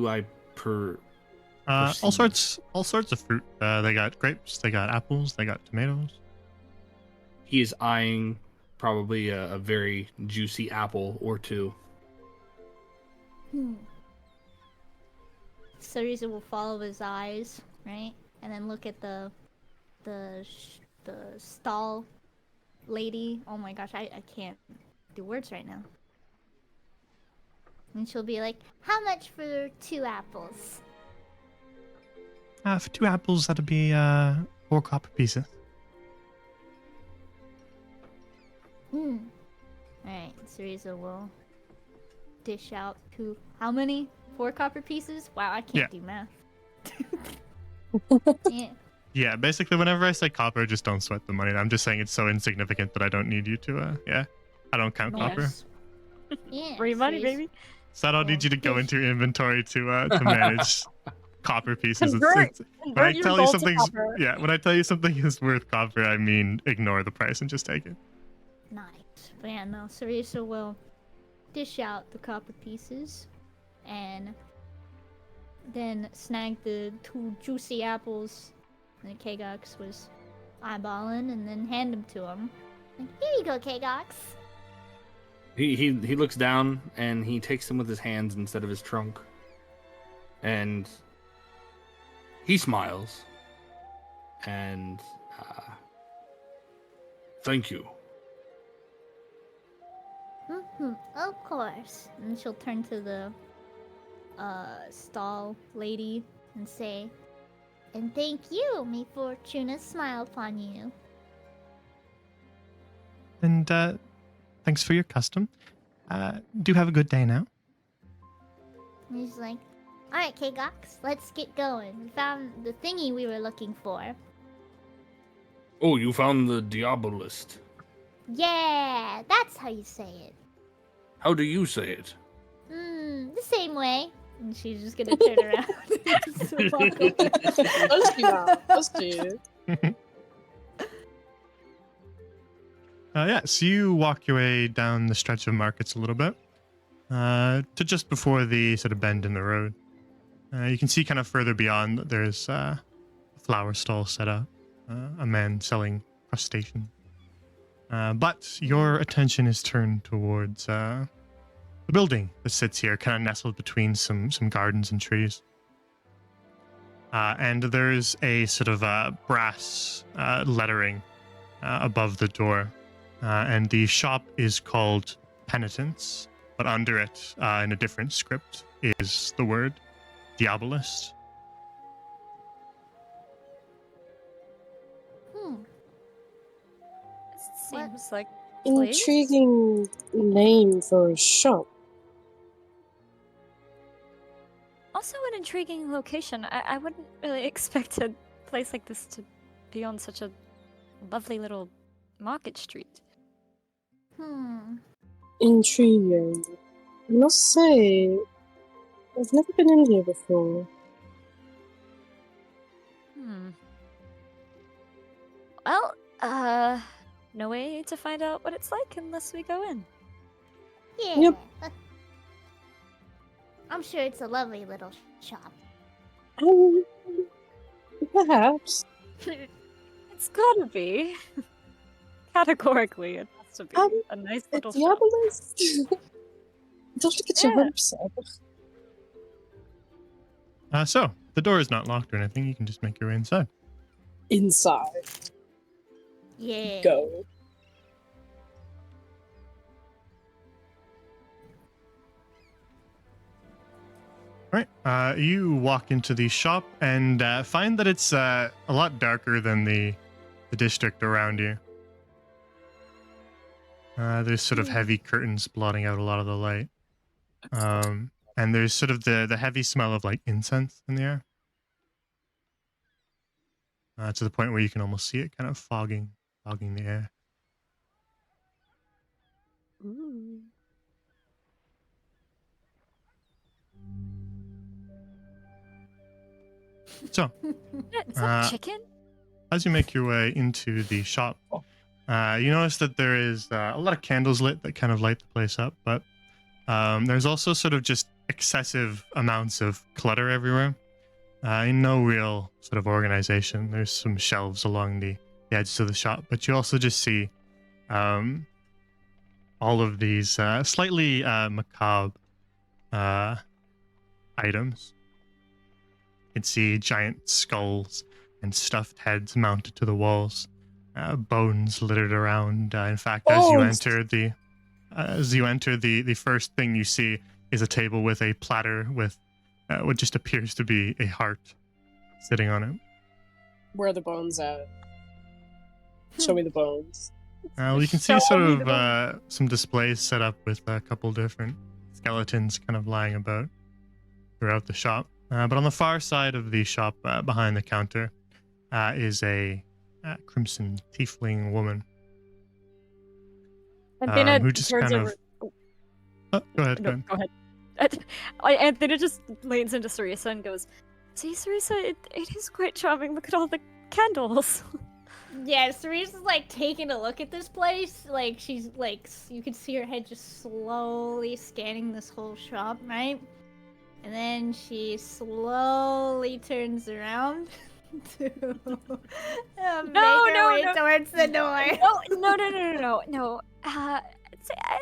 I All perceive? sorts of fruit. They got grapes, they got apples, they got tomatoes. He is eyeing probably a very juicy apple or two. Hmm. Cereza will follow his eyes, right, and then look at the stall lady. Oh my gosh, I can't do words right now. And she'll be like, "How much for 2 apples?" For 2 apples, that'd be 4 copper pieces. Hmm. Alright, Cereza will dish out 2. How many? 4 copper pieces? Wow, I can't do math. Yeah. Yeah, basically, whenever I say copper, just don't sweat the money. I'm just saying it's so insignificant that I don't need you to. Yeah, I don't count copper. Nice. Yeah. Free money, Cereza- baby. So I don't need you to go Yes. into your inventory to manage copper pieces. Convert When I Convert your tell you gold to something's copper. yeah, when I tell you something is worth copper, I mean ignore the price and just take it. Nice. But yeah, no, Cereza will dish out the copper pieces and then snag the 2 juicy apples that Kgox was eyeballing and then hand them to him. Like, here you go, Kgox. He looks down and he takes them with his hands instead of his trunk. And he smiles. And thank you. Of course. And she'll turn to the stall lady and say, "And thank you, me fortuna smile upon you." And thanks for your custom. Do have a good day now. And he's like, "Alright, Kgox, let's get going. We found the thingy we were looking for." Oh, you found the Diabolist. Yeah, that's how you say it. How do you say it? The same way. And she's just gonna turn around. and walk away. Let's do that. Let's do it. Yeah, so you walk your way down the stretch of markets a little bit to just before the sort of bend in the road. You can see kind of further beyond that there's a flower stall set up, a man selling crustaceans. But your attention is turned towards the building that sits here, kind of nestled between some gardens and trees. And there's a sort of brass lettering above the door. And the shop is called Penitence, but under it, in a different script, is the word Diabolist. It seems like place. Intriguing name for a shop. Also an intriguing location. I wouldn't really expect a place like this to be on such a lovely little market street. Intriguing. I must say, I've never been in here before. Well, no way to find out what it's like unless we go in. Yeah. Yep. I'm sure it's a lovely little shop. Perhaps. It's gotta be. Categorically, it has to be a nice A little shop. Diabolist? Don't think it's Yeah. 100%. So, the door is not locked or anything. You can just make your way inside. Inside. Yeah. Go. Right. You walk into the shop and find that it's a lot darker than the district around you. There's sort of heavy curtains blotting out a lot of the light. And there's sort of the heavy smell of like incense in the air. To the point where you can almost see it kind of fogging the air. Ooh. So, Is that chicken? as you make your way into the shop, you notice that there is a lot of candles lit that kind of light the place up, but There's also sort of just excessive amounts of clutter everywhere. No real sort of organization. There's some shelves along the edges of the shop, but you also just see all of these slightly macabre items. You can see giant skulls and stuffed heads mounted to the walls, bones littered around. In fact, as you enter the first thing you see is a table with a platter with what just appears to be a heart sitting on it. Where are the bones at? Show me the bones. Well, you can see Show sort me of the some displays set up with a couple different skeletons kind of lying about throughout the shop. But on the far side of the shop, behind the counter, is a crimson tiefling woman Anthena who just turns kind over. of... Oh, go ahead, No, go ahead. Anthena just leans into Sarisa and goes, "See, Sarisa, it is quite charming. Look at all the candles." Yeah, Cerise's like taking a look at this place. Like she's like, you can see her head just slowly scanning this whole shop, right? And then she slowly turns around to make her way towards the door. No.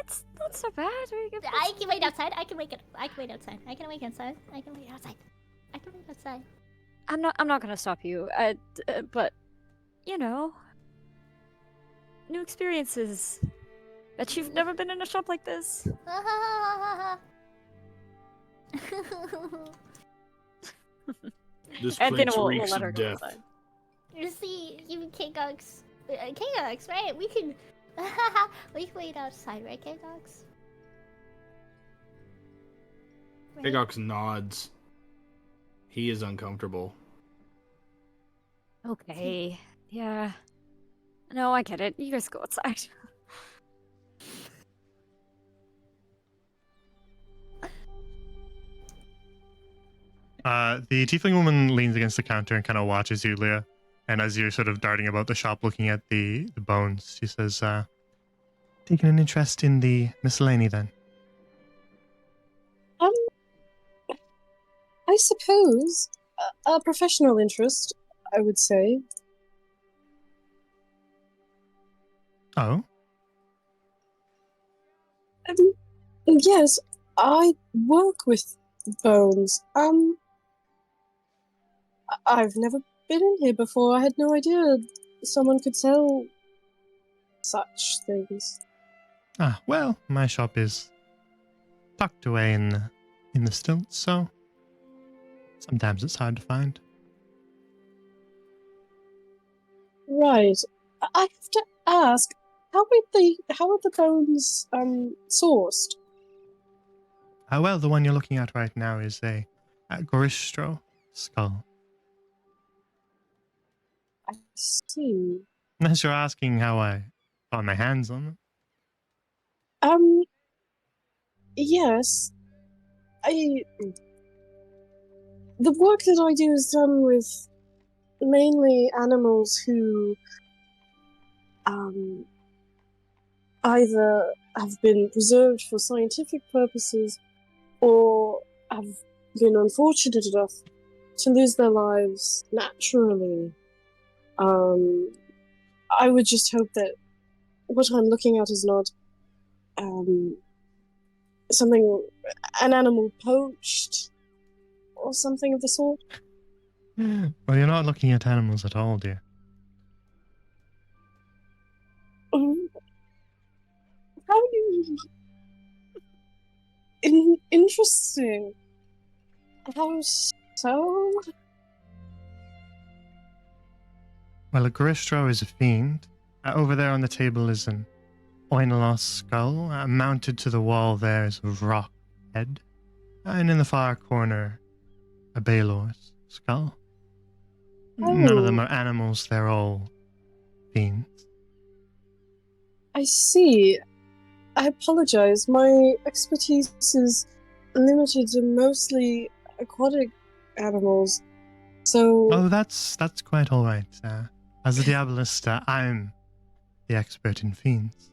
It's not so bad. I can wait outside. I can wait outside. I can wait outside. I can wait outside. I'm not gonna stop you. But you know, new experiences. Bet you've never been in a shop like this. This And then place we'll reeks let her of go death. inside. You see, you K-Gox, right? We can wait outside, right, K-Gox? Right? Agox nods. He is uncomfortable. Okay. Yeah. No, I get it. You guys go outside. The tiefling woman leans against the counter and kind of watches you, Leah. And as you're sort of darting about the shop looking at the bones, she says, taking an interest in the miscellany then? I suppose a professional interest, I would say. Oh? Yes, I work with bones. I've never been in here before. I had no idea someone could sell such things. Well, my shop is tucked away in the stilts, so sometimes it's hard to find. Right. I have to ask, how are the bones sourced? Well, the one you're looking at right now is a Goristro skull. I see. Unless you're asking how I got my hands on them. Yes. The work that I do is done with mainly animals who either have been preserved for scientific purposes or have been unfortunate enough to lose their lives naturally. I would just hope that what I'm looking at is not an animal poached or something of the sort. Well, you're not looking at animals at all, dear. How do you... Interesting. How so? Well, a Goristro is a fiend. Over there on the table is an Oinelos skull. Mounted to the wall there is a rock head. And in the far corner, a Baelor's skull. None of them are animals, they're all fiends. I see. I apologize. My expertise is limited to mostly aquatic animals. So... Oh, that's quite all right. As a Diabolist, I'm the expert in fiends.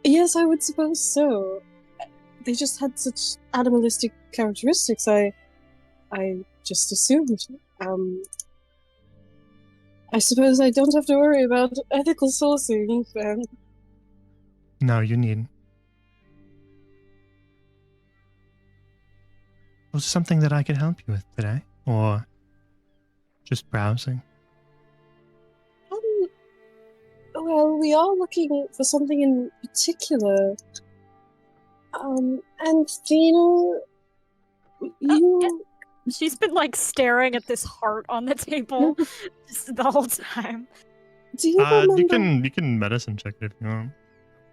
Yes, I would suppose so. they just had such animalistic characteristics. I just assumed. I suppose I don't have to worry about ethical sourcing, then. No, you needn't. Was something that I could help you with today? Or just browsing? Well, we are looking for something in particular. And Dina, you... She's been like staring at this heart on the table just the whole time. Do you remember... You can medicine check it if you want.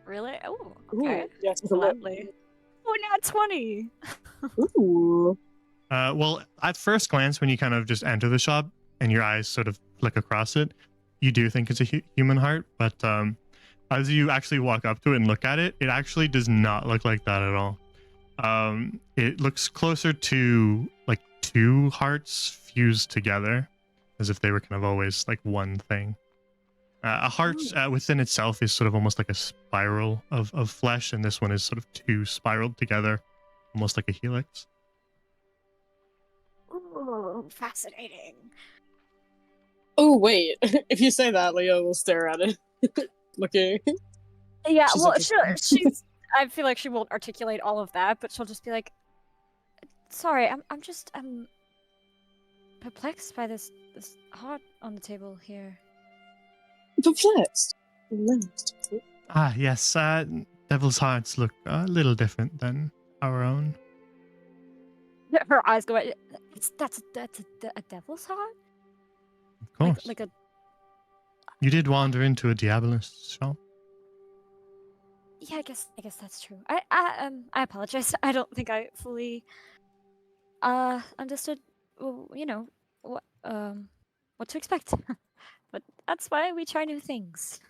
Really? Oh, Ooh, okay. yes, Gladly. Oh, not 20. Ooh. Well, at first glance, when you kind of just enter the shop and your eyes sort of flick across it, you do think it's a human heart. But as you actually walk up to it and look at it, it actually does not look like that at all. It looks closer to like two hearts fused together, as if they were kind of always like one thing. A heart within itself is sort of almost like a spiral of flesh, and this one is sort of two spiraled together, almost like a helix. Ooh, fascinating. Oh, wait. If you say that, Leo will stare at it. Looking. Yeah, She's well, interested. she's. I feel like she won't articulate all of that, but she'll just be like, "Sorry, I'm perplexed by this heart on the table here." Perplexed. Perplexed. Ah, yes. Devil's hearts look a little different than our own. Her eyes go. That's a devil's heart. Of course. Like a. You did wander into a Diabolist's shop. Yeah, I guess that's true. I apologize. I don't think I fully understood. Well, you know what to expect. But that's why we try new things.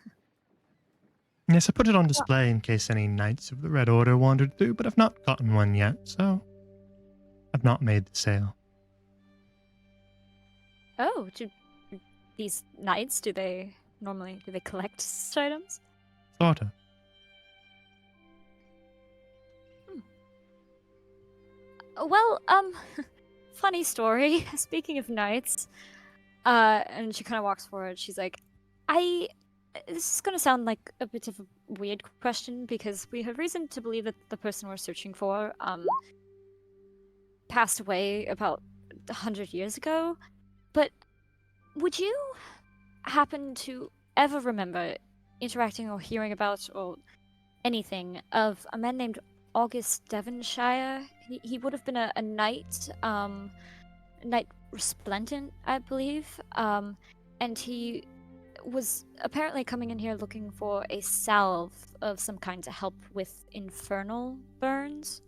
Yes, I put it on display in case any Knights of the Red Order wandered through, but I've not gotten one yet, so I've not made the sale. Oh, do these knights do they collect such items? Sort of. Well, funny story. Speaking of knights, and she kind of walks forward. She's like, this is gonna sound like a bit of a weird question because we have reason to believe that the person we're searching for, passed away about 100 years ago. But would you happen to ever remember interacting or hearing about or anything of a man named August Devonshire? He would have been a knight, knight resplendent, I believe. And he was apparently coming in here looking for a salve of some kind to help with infernal burns.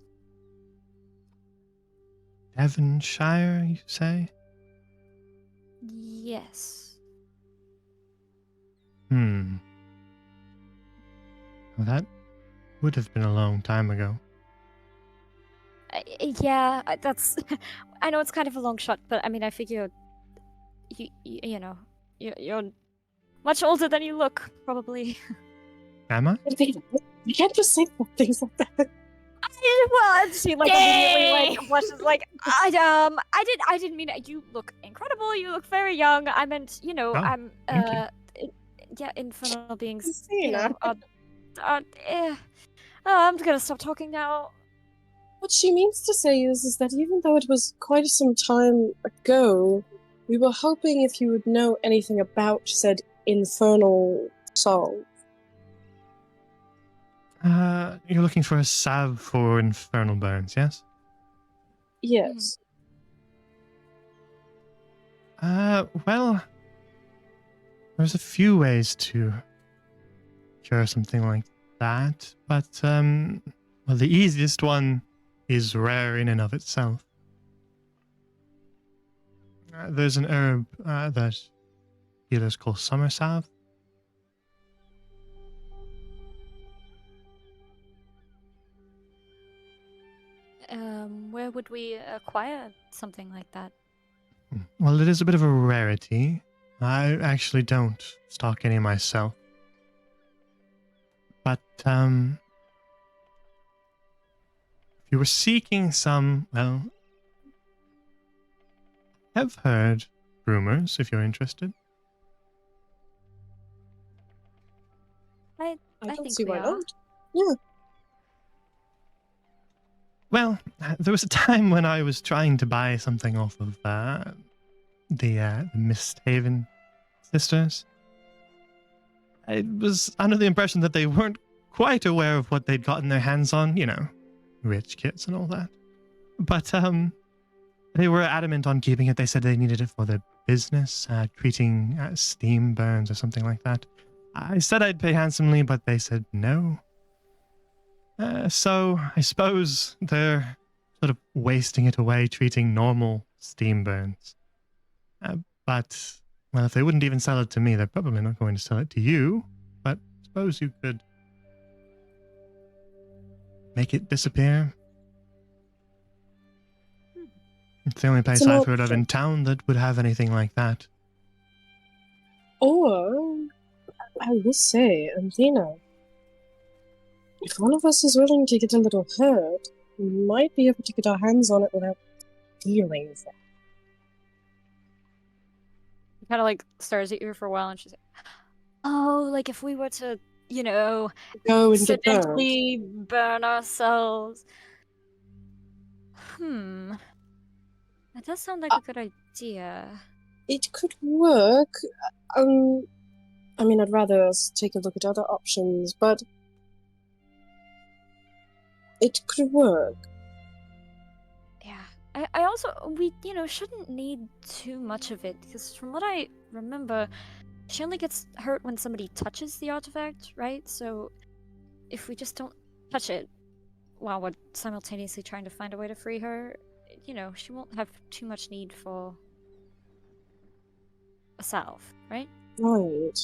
Devonshire, you say? Yes. Well, that would have been a long time ago. Yeah, that's. I know it's kind of a long shot, but I mean, I figure you know, you're much older than you look, probably. Am I? You can't just say things like that. Well, she like immediately like blushes, like I didn't mean it. You look incredible. You look very young. I meant, you know, Oh, I'm thank you. yeah, infernal beings. See You know, that. I'm gonna stop talking now. What she means to say is that even though it was quite some time ago, we were hoping if you would know anything about said infernal soul. You're looking for a salve for infernal burns, yes? Yes. Well, there's a few ways to cure something like that, but, well, the easiest one is rare in and of itself. There's an herb that healers call summer salve. Where would we acquire something like that? Well, it is a bit of a rarity. I actually don't stock any myself. But, you were seeking some, well, I've heard rumors, if you're interested. I I don't think see we why are. not. Yeah. Well, there was a time when I was trying to buy something off of the Mist Haven sisters. I was under the impression that they weren't quite aware of what they'd gotten their hands on, you know, rich kids and all that. But they were adamant on keeping it. They said they needed it for their business, treating steam burns or something like that. I said I'd pay handsomely, but they said no. So I suppose they're sort of wasting it away treating normal steam burns. But, well, if they wouldn't even sell it to me, they're probably not going to sell it to you. But I suppose you could make it disappear. It's the only place an I've heard of option. in town that would have anything like that. Or, I will say, Athena, if one of us is willing to get a little hurt, we might be able to get our hands on it without feeling that. She kind of like stares at you for a while, and she's like, "Oh, like if we were to, you know, Go and get burned. accidentally burn ourselves." That does sound like a good idea. It could work. I mean, I'd rather us take a look at other options, but it could work. Yeah. I also, we, shouldn't need too much of it, because from what I remember, she only gets hurt when somebody touches the artifact, right? So if we just don't touch it while we're simultaneously trying to find a way to free her, she won't have too much need for a salve, right? Right.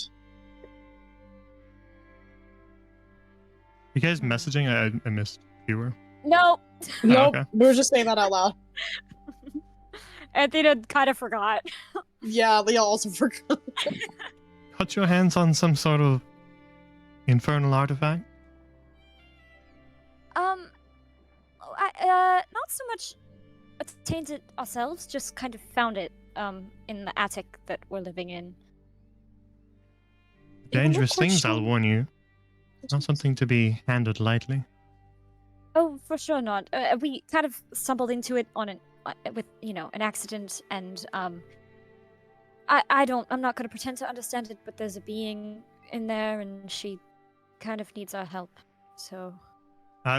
You guys messaging? I missed you were. Nope. Nope, okay. we were just saying that out loud. Athena kind of forgot. Yeah, they also forgot. Got your hands on some sort of infernal artifact? Not so much attained it ourselves, just kind of found it, in the attic that we're living in. Dangerous quite things, sure. I'll warn you. Not something to be handled lightly. Oh, for sure not. We kind of stumbled into it on with an accident, and I'm not going to pretend to understand it, but there's a being in there, and she kind of needs our help. So.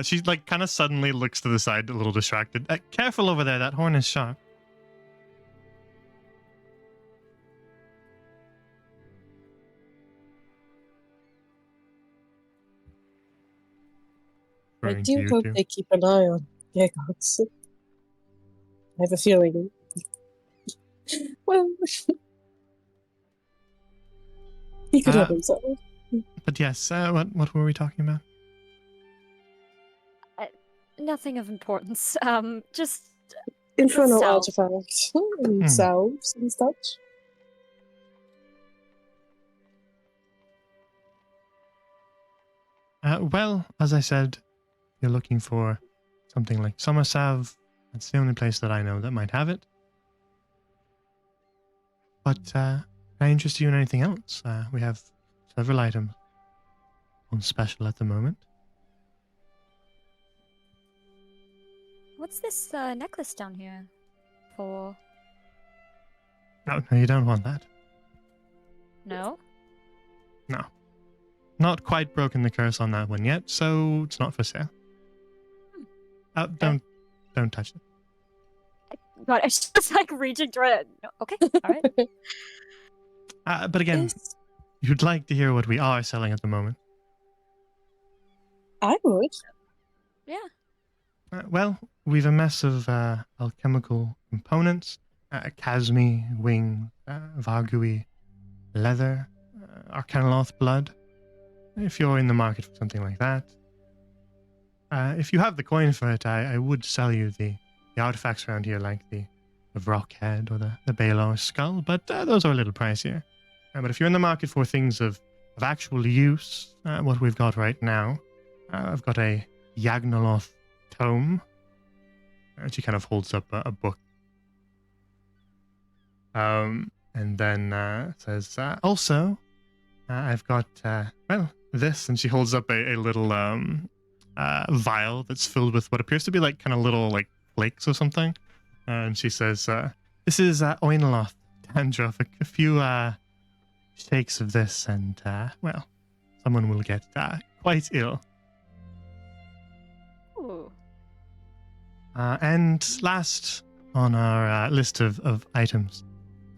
She kind of suddenly looks to the side, a little distracted. Careful over there, that horn is sharp. I Referring do to you hope two. they keep an eye on Gaunt. I have a feeling. Well, he could help himself. But yes, what were we talking about? Nothing of importance. Just Infernal Salve. artifacts and salves and such. Well, as I said, you're looking for something like summer salve. That's the only place that I know that might have it. But can I interest you in anything else? We have several items on special at the moment. what's this necklace down here for? No, you don't want that. No. No. Not quite broken the curse on that one yet, so it's not for sale. Don't touch it. God, it's just like reaching through it. No, okay, all right. But again, you'd like to hear what we are selling at the moment. I would. Yeah. Well, we've a mess of alchemical components, Casmi, wing, Vargui, leather, Arcanoloth blood. If you're in the market for something like that. If you have the coin for it, I would sell you the artifacts around here, like the Vrock head or the Baelor skull, but those are a little pricier. But if you're in the market for things of actual use, what we've got right now, I've got a Yagnoloth tome, And she kind of holds up a book. And then says, also, I've got, this. And she holds up a little vial that's filled with what appears to be like kind of little like flakes or something. And she says, this is oinoloth dandruff. A few shakes of this and, someone will get quite ill. Ooh. And last on our list of items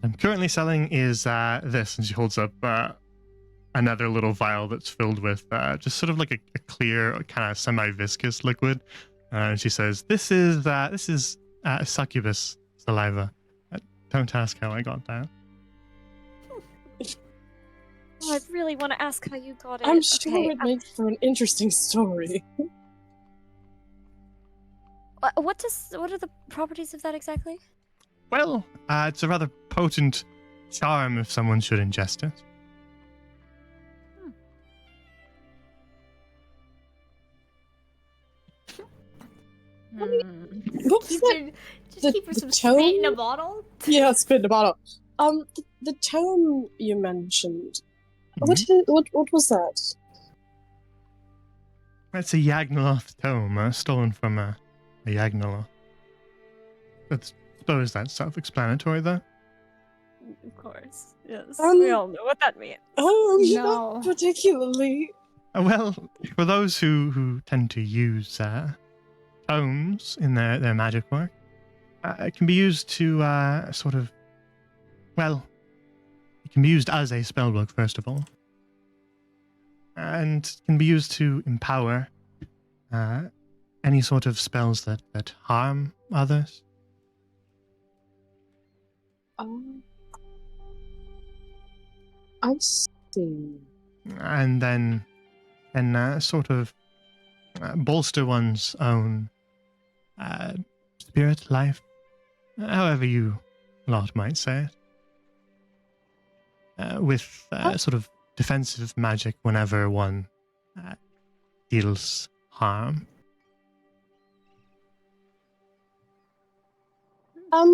I'm currently selling is this. And she holds up another little vial that's filled with just sort of like a clear, kind of semi-viscous liquid. And she says, this is succubus saliva. Don't ask how I got that. Oh, I really want to ask how you got it. I'm sure Okay, it makes for an interesting story. what are the properties of that exactly? Well, it's a rather potent charm if someone should ingest it. What's Keep that? it, just the- keep her the some spit in a tone? bottle. Yeah, spit in a bottle. The tome you mentioned. Mhm. What was that? It's a Yagnoloth tome, stolen from a Yagnoloth. I suppose that's self-explanatory, though. Of course. Yes. Um, we all know what that means. Oh, No. not particularly. Well, for those who tend to use tomes in their magic work, it can be used to sort of, well, it can be used as a spellbook, first of all. And can be used to empower any sort of spells that harm others. I see. And then sort of bolster one's own spirit life, however you lot might say it, with sort of defensive magic whenever one deals harm. How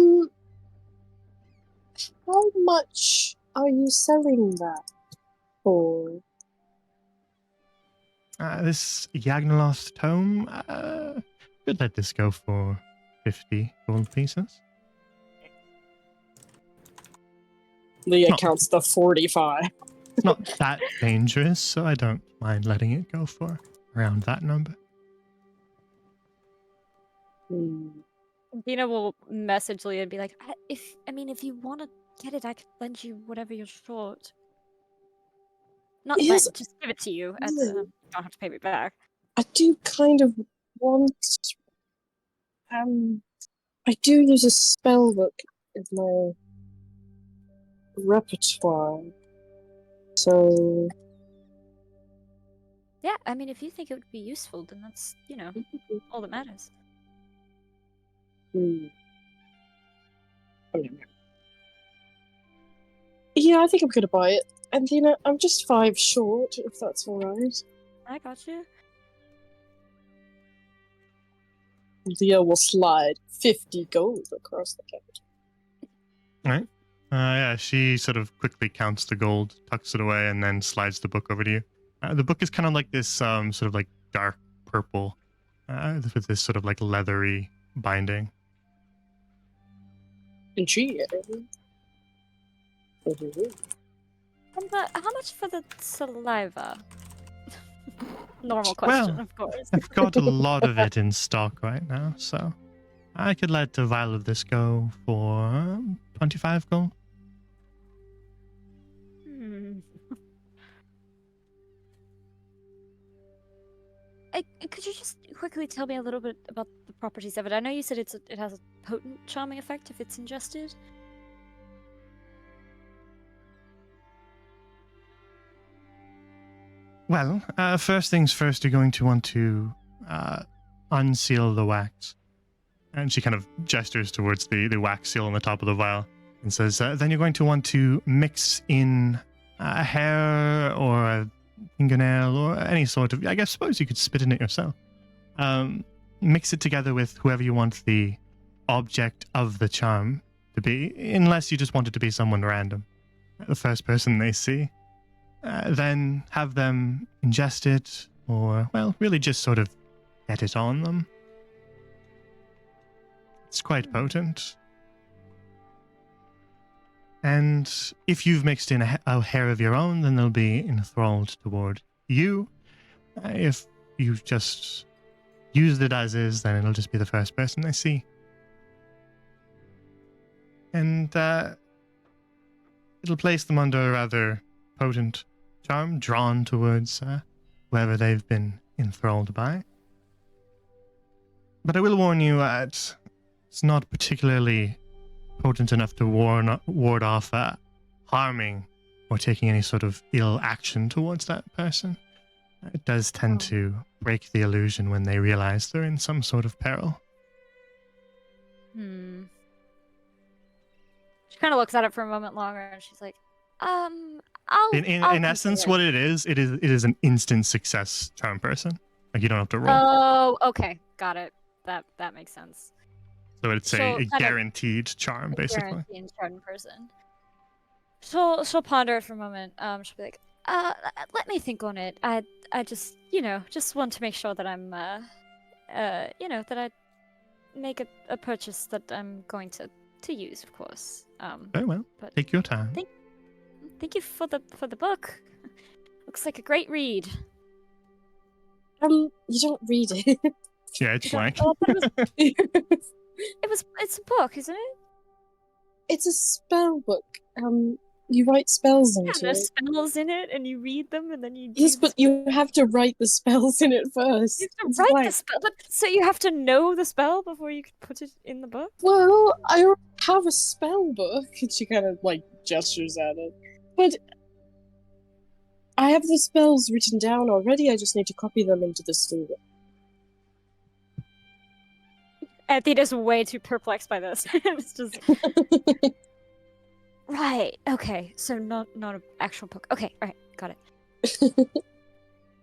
much are you selling that for? This Yagnoloth tome, could let this go for 50 gold pieces. Leah No. counts the 45. It's not that dangerous, so I don't mind letting it go for around that number. Dina will message Leah and be like, if you want to get it, I could lend you whatever you're short. Not Yes. lend, just give it to you. Yeah. You don't have to pay me back. I do kind of want. I do use a spell book in my repertoire. So. Yeah, I mean, if you think it would be useful, then that's, all that matters. Yeah, I think I'm gonna buy it. And I'm just 5 short, if that's alright. I got you. Leah will slide 50 gold across the counter. Right? Yeah, she sort of quickly counts the gold, tucks it away, and then slides the book over to you. The book is kind of like this sort of like dark purple with this sort of like leathery binding. Intriguing. And how much for the saliva? Normal question, Well, of course. I've got a lot of it in stock right now, so I could let a vial of this go for 25 gold. Could you just quickly tell me a little bit about the properties of it? I know you said it has a potent charming effect if it's ingested. Well, first things first, you're going to want to unseal the wax. And she kind of gestures towards the wax seal on the top of the vial and says, then you're going to want to mix in a hair or a fingernail or any sort of, I suppose you could spit in it yourself. mix it together with whoever you want the object of the charm to be, unless you just want it to be someone random, the first person they see. Then have them ingest it, or, well, really just sort of get it on them. It's quite potent. And if you've mixed in a hair of your own, then they'll be enthralled toward you. If you just used it as is, then it'll just be the first person they see. And it'll place them under a rather potent charm, drawn towards whoever they've been enthralled by. But I will warn you, it's not particularly potent enough to ward off harming or taking any sort of ill action towards that person. It does tend to break the illusion when they realize they're in some sort of peril. She kind of looks at it for a moment longer, and she's like, I'll In essence, what it is an instant success charm person. Like, you don't have to roll. Oh, okay, got it. That makes sense. So it's a guaranteed charm, basically. Guaranteed charm person. She'll ponder it for a moment. She'll be like, let me think on it. I just want to make sure that I'm that I make a purchase that I'm going to use, of course. Very well. But take your time. Thank you for the book. Looks like a great read. You don't read it. Yeah, it's blank. It's a book, isn't it? It's a spell book. You write spells into it. There's spells in it, and you read them, and then you. Yes, but you have to write the spells in it first. You have to write the spell, but so you have to know the spell before you can put it in the book. Well, I already have a spell book, and she kind of gestures at it. But I have the spells written down already. I just need to copy them into the studio. Athena's way too perplexed by this. It's just right. Okay, so not an actual book. Okay, all right, got it.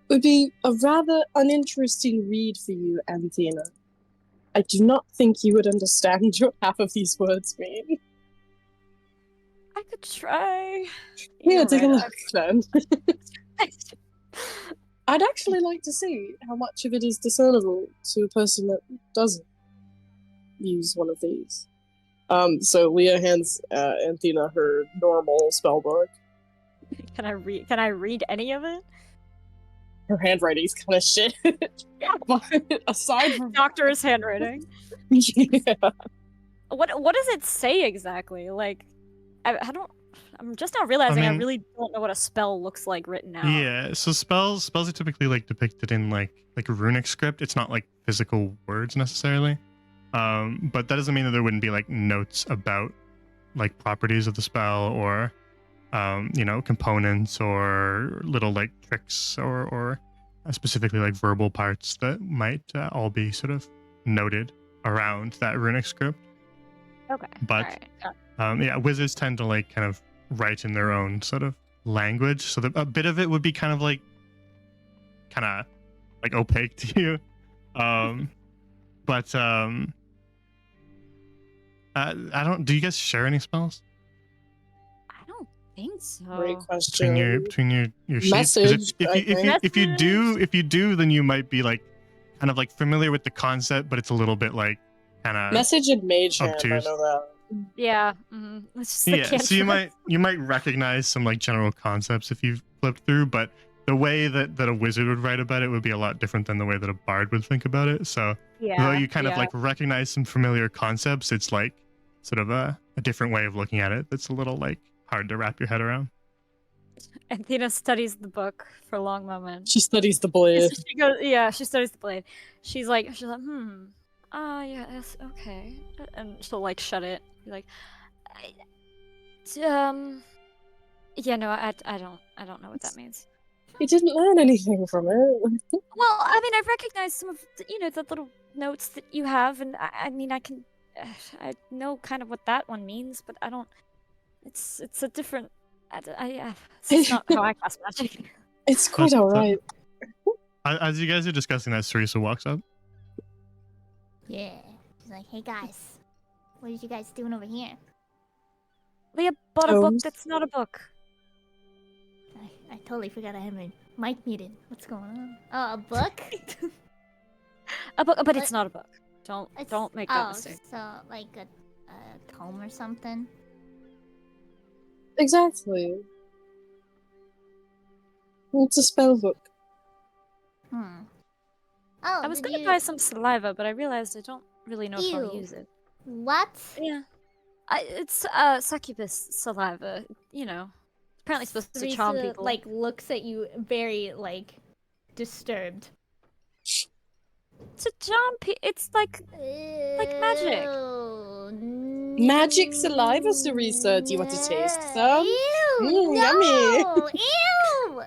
Would be a rather uninteresting read for you, Anthena. I do not think you would understand what half of these words mean. I could try. Yeah, take a look then. I'd actually like to see how much of it is discernible to a person that doesn't use one of these. So Leah hands Anthena her normal spell book. Can I read any of it? Her handwriting's kind of shit. But aside from Doctor's handwriting. yeah. What does it say exactly? I don't. I'm just not realizing. I really don't know what a spell looks like written out. Yeah, so spells are typically depicted in like runic script. It's not physical words necessarily. But that doesn't mean that there wouldn't be notes about properties of the spell or components or little tricks or specifically verbal parts that might all be sort of noted around that runic script. Okay. But wizards tend to kind of write in their own sort of language, so that a bit of it would be kind of opaque to you. But I don't. Do you guys share any spells? I don't think so. Great question. Between your sheets. Message. If you do, then you might be kind of familiar with the concept, but it's a little bit kind of message and mage hand. I know that. Yeah. It's just so you might recognize some general concepts if you've flipped through, but the way that a wizard would write about it would be a lot different than the way that a bard would think about it. So though you kind of recognize some familiar concepts, it's sort of a different way of looking at it that's a little hard to wrap your head around. Athena studies the book for a long moment. She studies the blade. She studies the blade. She's like, yes, okay. And she'll shut it. Be like, no, I don't know what that means. You didn't learn anything from it. Well, I mean, I recognize some of the little notes that you have, and I know kind of what that one means, but I don't. It's a different. It's not how I cast magic. It's quite alright. As you guys are discussing that, Sarisa walks up. Yeah. She's like, hey guys, what are you guys doing over here? Leah bought a book Tomes. that's not a book. I totally forgot I have my mic muted. What's going on? Oh, a book? A book, but What? it's not a book. It's- Don't make that oh, mistake. so like a tome or something? Exactly. It's a spell book. Hmm. Oh, I was did gonna you... buy some saliva, but I realized I don't really know if I'll Ew. use it. What? Yeah. It's succubus saliva, you know. Apparently supposed to charm Teresa, people. like, looks at you very, like, disturbed. to charm people. It's like magic. Magic saliva, Sarisa. Do you want to taste some? Ew! Yummy. No! Ew!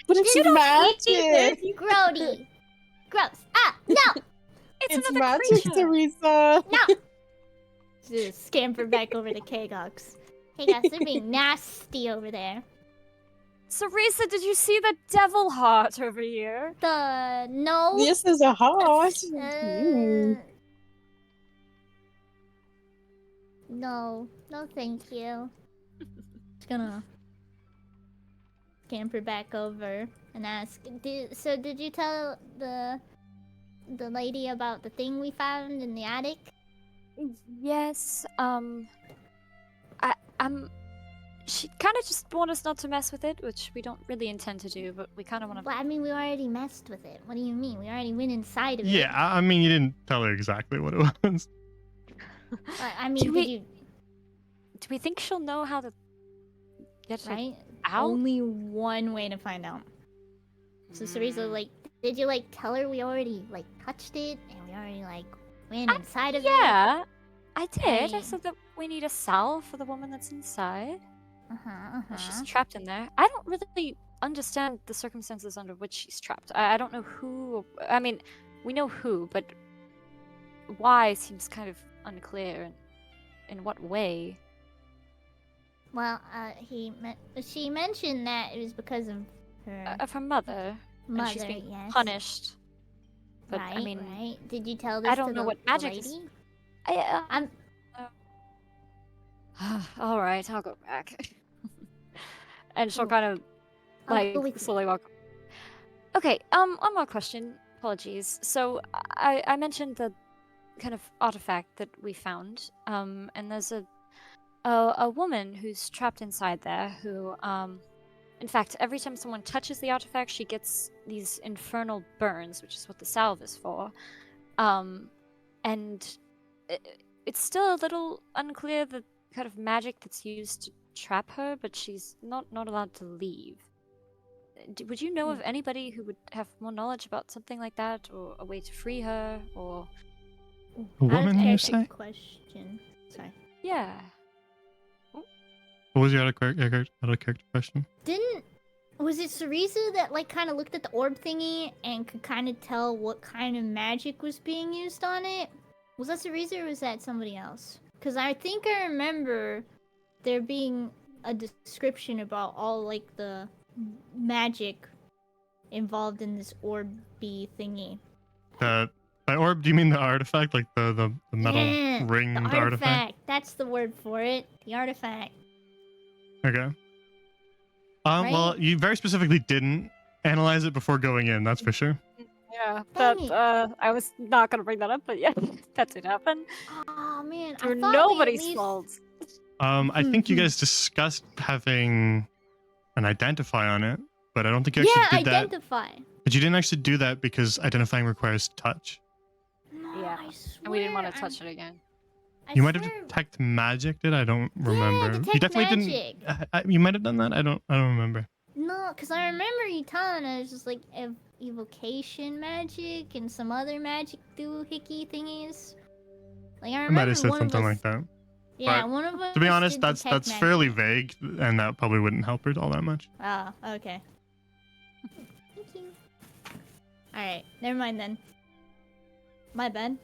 But it's You don't eat magic. this, Grody. Gross. Ah, no! It's another magic, creature. Teresa. No! Just scamper back over to Kgox. Kgox, they're being nasty over there. Sarisa, did you see the devil heart over here? No. This is a heart. Uh, no, thank you. Just gonna scamper back over and ask. Did you tell the lady about the thing we found in the attic? Yes. She kind of just want us not to mess with it, which we don't really intend to do, but we kind of want to. Well, I mean, we already messed with it. What do you mean? We already went inside of it. Yeah, I mean, you didn't tell her exactly what it was. I mean, did you? Do we think she'll know how to get it Right? out? Only one way to find out. So Sarisa, like, did you like tell her we already like touched it and we already like went inside of it? Yeah, I did. I Right. said that we need a salve for the woman that's inside. Uh-huh. She's trapped in there. I don't really understand the circumstances under which she's trapped. I don't know who. I mean, we know who, but why seems kind of unclear. And in what way? Well, she mentioned that it was because of her Of her mother. And mother. she's being Yes. punished. But right. I mean, right. Did you tell this I don't to know the, what the magic lady? is. I'm. I'm. All right, I'll go back. And she'll Cool. kind of I'll go like with you. slowly walk. Okay. One more question. Apologies. So I mentioned the kind of artifact that we found. And there's a woman who's trapped inside there who in fact every time someone touches the artifact she gets these infernal burns, which is what the salve is for. And it's still a little unclear the kind of magic that's used to trap her, but she's not allowed to leave. Would you know of anybody who would have more knowledge about something like that, or a way to free her, or A woman, you Out-of-character say? question. Sorry. yeah? What was your out of character question? Was it Sarisa that like kind of looked at the orb thingy and could kind of tell what kind of magic was being used on it? Was that Sarisa or was that somebody else? Because I think I remember there being a description about all like the magic involved in this orby thingy. By orb, do you mean the artifact, like the metal Yeah, ringed the artifact? That's the word for it. The artifact. Okay. Well, Right? you very specifically didn't analyze it before going in. That's for sure. Yeah, Dang it. I was not gonna bring that up, but yeah, that did happen. Oh man, Through I thought we at nobody's least... fault. I think you guys discussed having an identify on it, but I don't think you actually did that. identify. But you didn't actually do that because identifying requires touch. No, Yeah, I swear. And we didn't want to touch it again. You might have detect magicked it. I don't remember. You detect definitely magic. didn't. You might have done that. I don't remember. No, because I remember you telling us just like evocation magic and some other magic doohickey thingies. Like I I remember might have said one of something us, like that. Yeah, but one of us. To be honest, did that's detect magic. fairly vague, and that probably wouldn't help her all that much. Oh, okay. Thank you. All right, never mind then. My bad.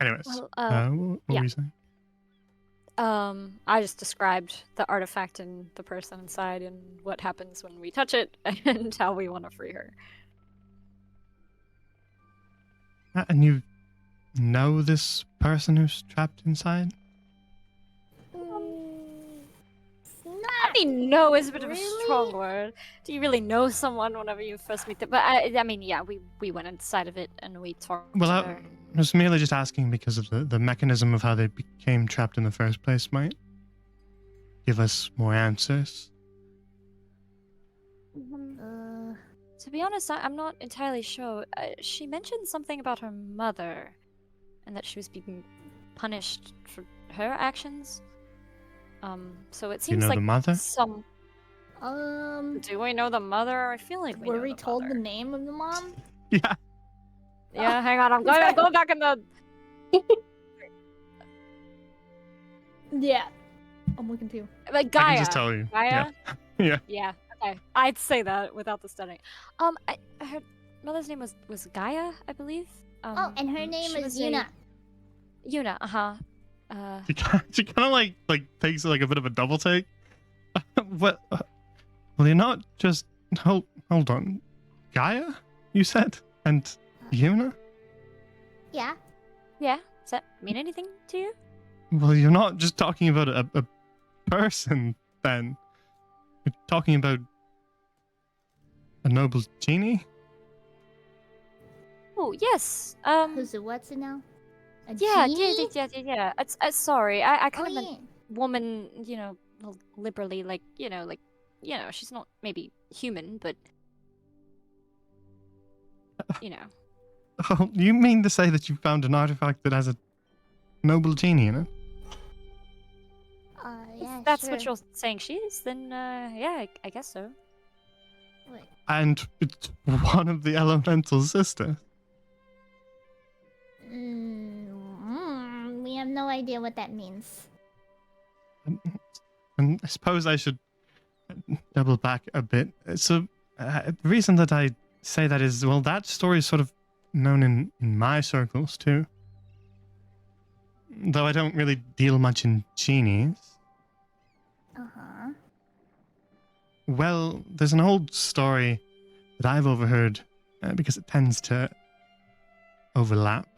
Anyways, Well, what were yeah. you saying? I just described the artifact and the person inside and what happens when we touch it and how we want to free her. And you know this person who's trapped inside? I mean, no is a bit of a really? strong word. Do you really know someone whenever you first meet them? But I mean, yeah, we went inside of it and we talked Well, to I her. was merely just asking because of the mechanism of how they became trapped in the first place might give us more answers. To be honest, I'm not entirely sure. She mentioned something about her mother, and that she was being punished for her actions. So it Do you seems know like the mother? some. Um, Do we know the mother? I feel like we were know we the told the mother. name of the mom? Yeah. Yeah, hang on. I'm going back in the. Yeah. I'm looking too. Like Gaia. I can just tell you. Gaia. Yeah. Yeah. Okay. I'd say that without the studying. Her mother's name was Gaia, I believe. Oh, and her name she is was Yuna. Yuna. She kind of like takes like a bit of a double take. What? Well, you're not just hold on, Gaia. You said and Yuna. Yeah. Yeah. Does that mean anything to you? Well, you're not just talking about a person. Then you're talking about a noble genie. Oh yes. Who's it? What's it now? A Yeah. genie? Yeah. Sorry. I kind Oh, of meant yeah. woman. Liberally, she's not maybe human, but you know. Oh, you mean to say that you found an artifact that has a noble genie in it? Yeah, If that's sure. what you're saying she is, then yeah, I guess so. Wait. And it's one of the elemental sisters. We have no idea what that means. And I suppose I should double back a bit. So, the reason that I say that is, well, that story is sort of known in my circles too. Though I don't really deal much in genies. Uh-huh. Well, there's an old story that I've overheard because it tends to overlap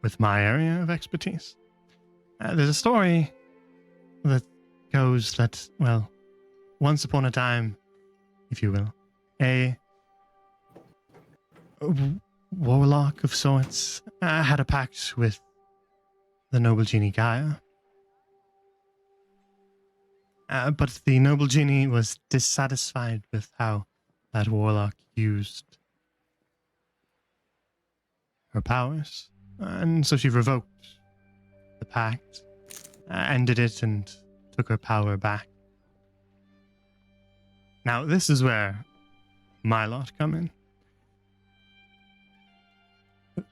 with my area of expertise. There's a story that goes that, well, once upon a time, if you will, a warlock of sorts had a pact with the noble genie Gaia. But the noble genie was dissatisfied with how that warlock used her powers, and so she revoked the pact, ended it, and took her power back. Now, this is where my lot come in.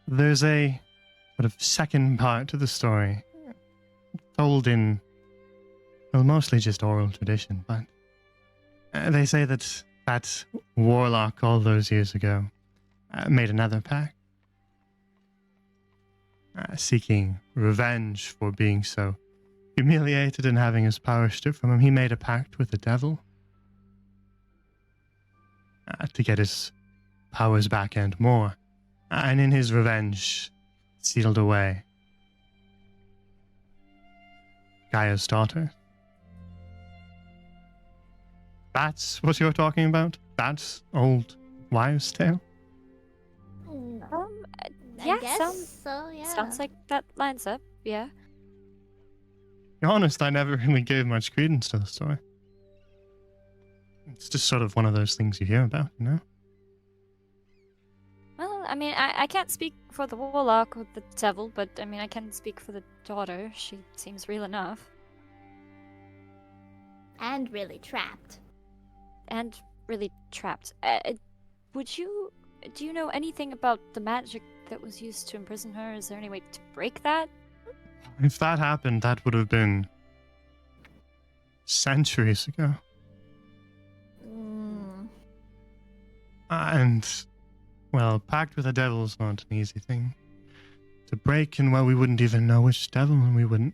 There's a sort of second part to the story, told in, well, mostly just oral tradition, but they say that that warlock all those years ago made another pact, seeking revenge for being so humiliated and having his power stripped from him. He made a pact with the devil to get his powers back and more. And in his revenge, sealed away Gaia's daughter. That's what you're talking about? That's old wives' tale? I Yeah, guess so, yeah. Sounds like that lines up. Yeah. To be honest, I never really gave much credence to the story. It's just sort of one of those things you hear about, you know? Well, I mean, I can't speak for the warlock or the devil, but I mean, I can speak for the daughter. She seems real enough. And really trapped. And really trapped. Do you know anything about the magic that was used to imprison her? Is there any way to break that? If that happened, that would have been centuries ago. And, well, pact with the devil is not an easy thing. to break, and well, we wouldn't even know which devil, and we wouldn't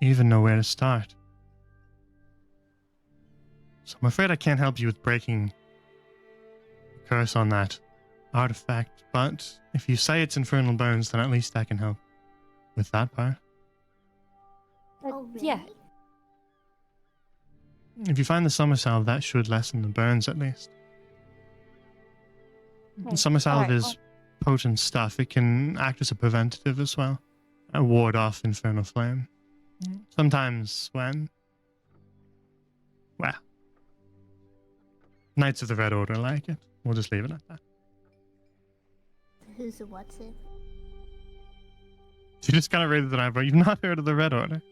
even know where to start. So I'm afraid I can't help you with breaking the curse on that artifact, but if you say it's infernal burns, then at least I can help with that part. Oh, really? Yeah. If you find the summer salve, that should lessen the burns at least. Okay, Summer salve alright, is potent stuff. It can act as a preventative as well. Ward off infernal flame. Sometimes when, well, Knights of the Red Order like it. We'll just leave it at that. Who's a what's it? You just kind of raised an eyebrow. You've not heard of the Red Order?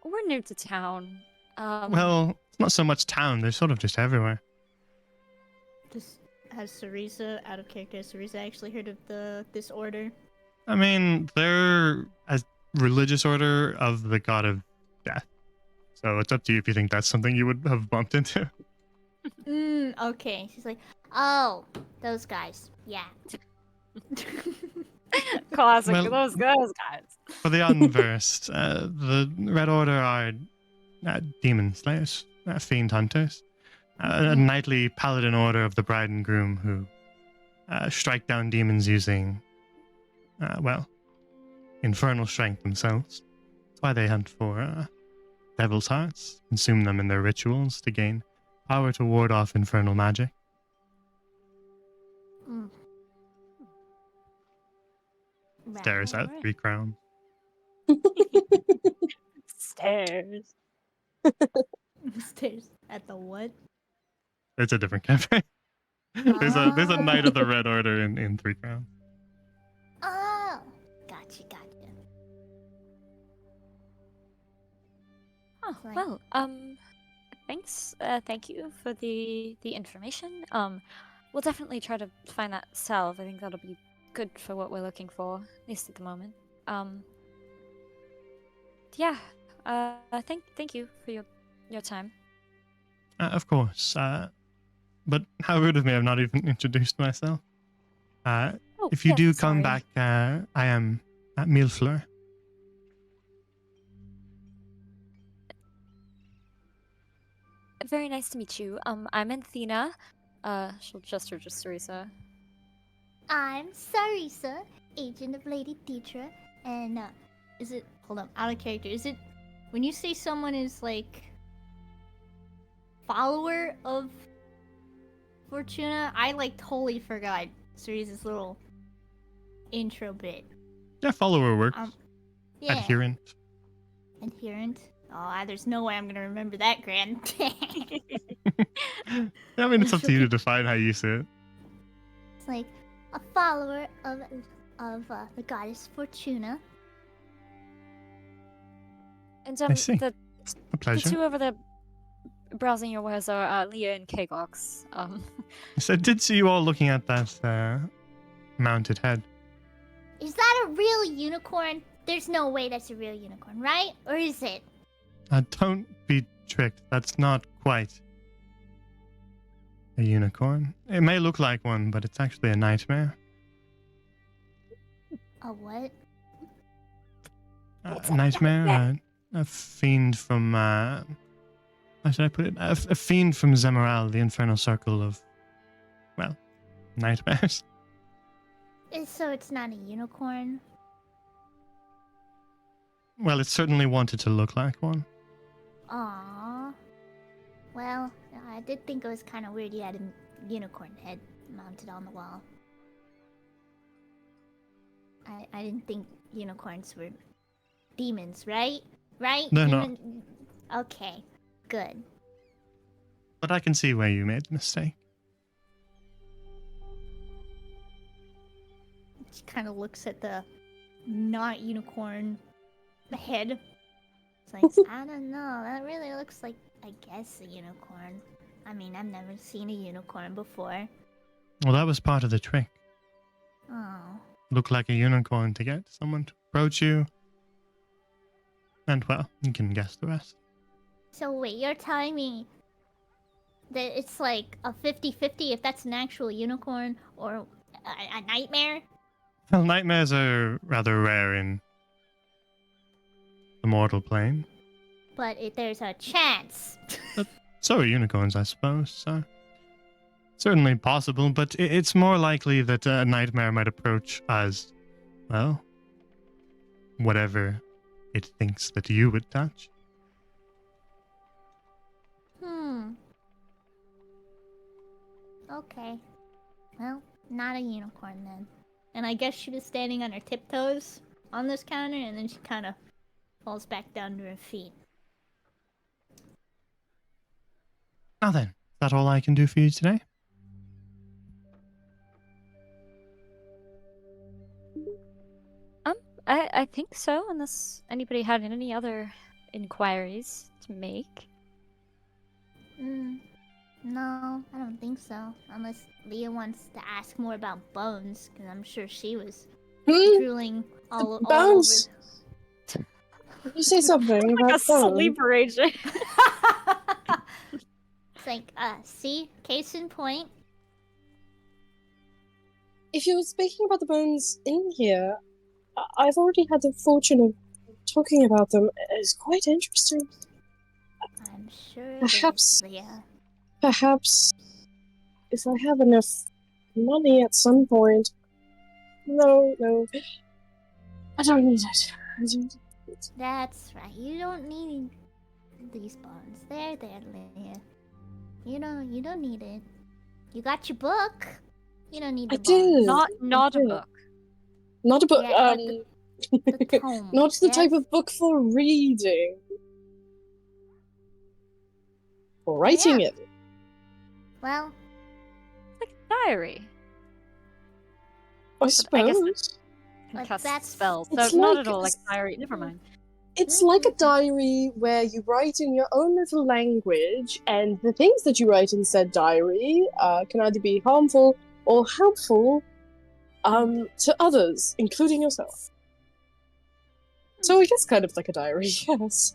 We're new to town. Well, it's not so much town. They're sort of just everywhere. Has Cereza, out of character, has Cereza actually heard of this order? I mean, they're a religious order of the god of death. So it's up to you if you think that's something you would have bumped into. Okay. She's like, oh, those guys. Yeah. Classic. Well- those guys. For the unversed, the Red Order are demon slayers, fiend hunters. A knightly paladin order of the bride and groom who strike down demons using, well, infernal strength themselves. That's why they hunt for devil's hearts, consume them in their rituals to gain power to ward off infernal magic. Mm. Stares at Right. 3 crowns. Stairs. Stares at the what? It's a different campaign. there's a Knight of the Red Order in 3 crowns. Oh, gotcha. Oh, Right. well, thanks. Thank you for the information. We'll definitely try to find that salve. I think that'll be good for what we're looking for, at least at the moment. Yeah. Thank you for your time. Of course. But how rude of me, I've not even introduced myself. Oh, If you yeah, do come sorry. back, I am at Millefleur. Very nice to meet you. I'm Anthena. She'll gesture just Teresa. I'm Sarisa, agent of Lady Deetra, and hold on, out of character, is it, when you say someone is like, follower of Fortuna, I like totally forgot Cerise's little intro bit. Yeah, follower works. Yeah. Adherent. Adherent? Oh, there's no way I'm gonna remember that, Grand. I mean, it's up to you to define how you say it. It's like a follower of the goddess Fortuna. And I see. the A pleasure. two over there browsing your wares are Leah and Kagox. So I did see you all looking at that mounted head. Is that a real unicorn? There's no way that's a real unicorn, right? Or is it? Don't be tricked. That's not quite a unicorn. It may look like one, but it's actually a nightmare. A what? What's A a nightmare? nightmare? A fiend from... how should I put it? A fiend from Zemoral, the infernal circle of... well, nightmares. So it's not a unicorn? Well, it certainly wanted to look like one. Aww. Well, I did think it was kind of weird you had a unicorn head mounted on the wall. I didn't think unicorns were demons, right? Right? They're not. Okay, good. But I can see where you made the mistake. She kind of looks at the not unicorn head. It's like, I don't know. That really looks like, I guess, a unicorn. I mean, I've never seen a unicorn before. Well, that was part of the trick. Oh. Look like a unicorn to get someone to approach you. And, well, you can guess the rest. So wait, you're telling me that it's like a 50-50 if that's an actual unicorn or a nightmare? Well, nightmares are rather rare in the mortal plane. But there's a chance. So are unicorns, I suppose. So certainly possible, but it's more likely that a nightmare might approach as, well, whatever it thinks that you would touch. Okay. Well, not a unicorn then. And I guess she was standing on her tiptoes on this counter, and then she kind of falls back down to her feet. Now then, is that all I can do for you today? I think so, unless anybody had any other inquiries to make. No, I don't think so. Unless Leah wants to ask more about Bones, because I'm sure she was drooling all over. Bones. Did you say something Like about a sleeper agent. It's like, see? Case in point. If you're speaking about the bones in here, I've already had the fortune of talking about them. It's quite interesting. I'm sure Perhaps- it is, Leah. Perhaps if I have enough money at some point. No. I don't need it. I don't need it. That's right. You don't need these bones. They're there, Leah. You don't need it. You got your book. You don't need the I do. bones. Not a Yeah. book. Not a book. Yeah, the tome. Not the type yes? of book for reading. For writing Yeah. it. Well, It's like a diary. I I guess suppose. But Cast that's- spells. So It's not like at all like a- diary. Never mind. It's like a diary where you write in your own little language, and the things that you write in said diary can either be harmful or helpful to others, including yourself. So I guess kind of like a diary, yes.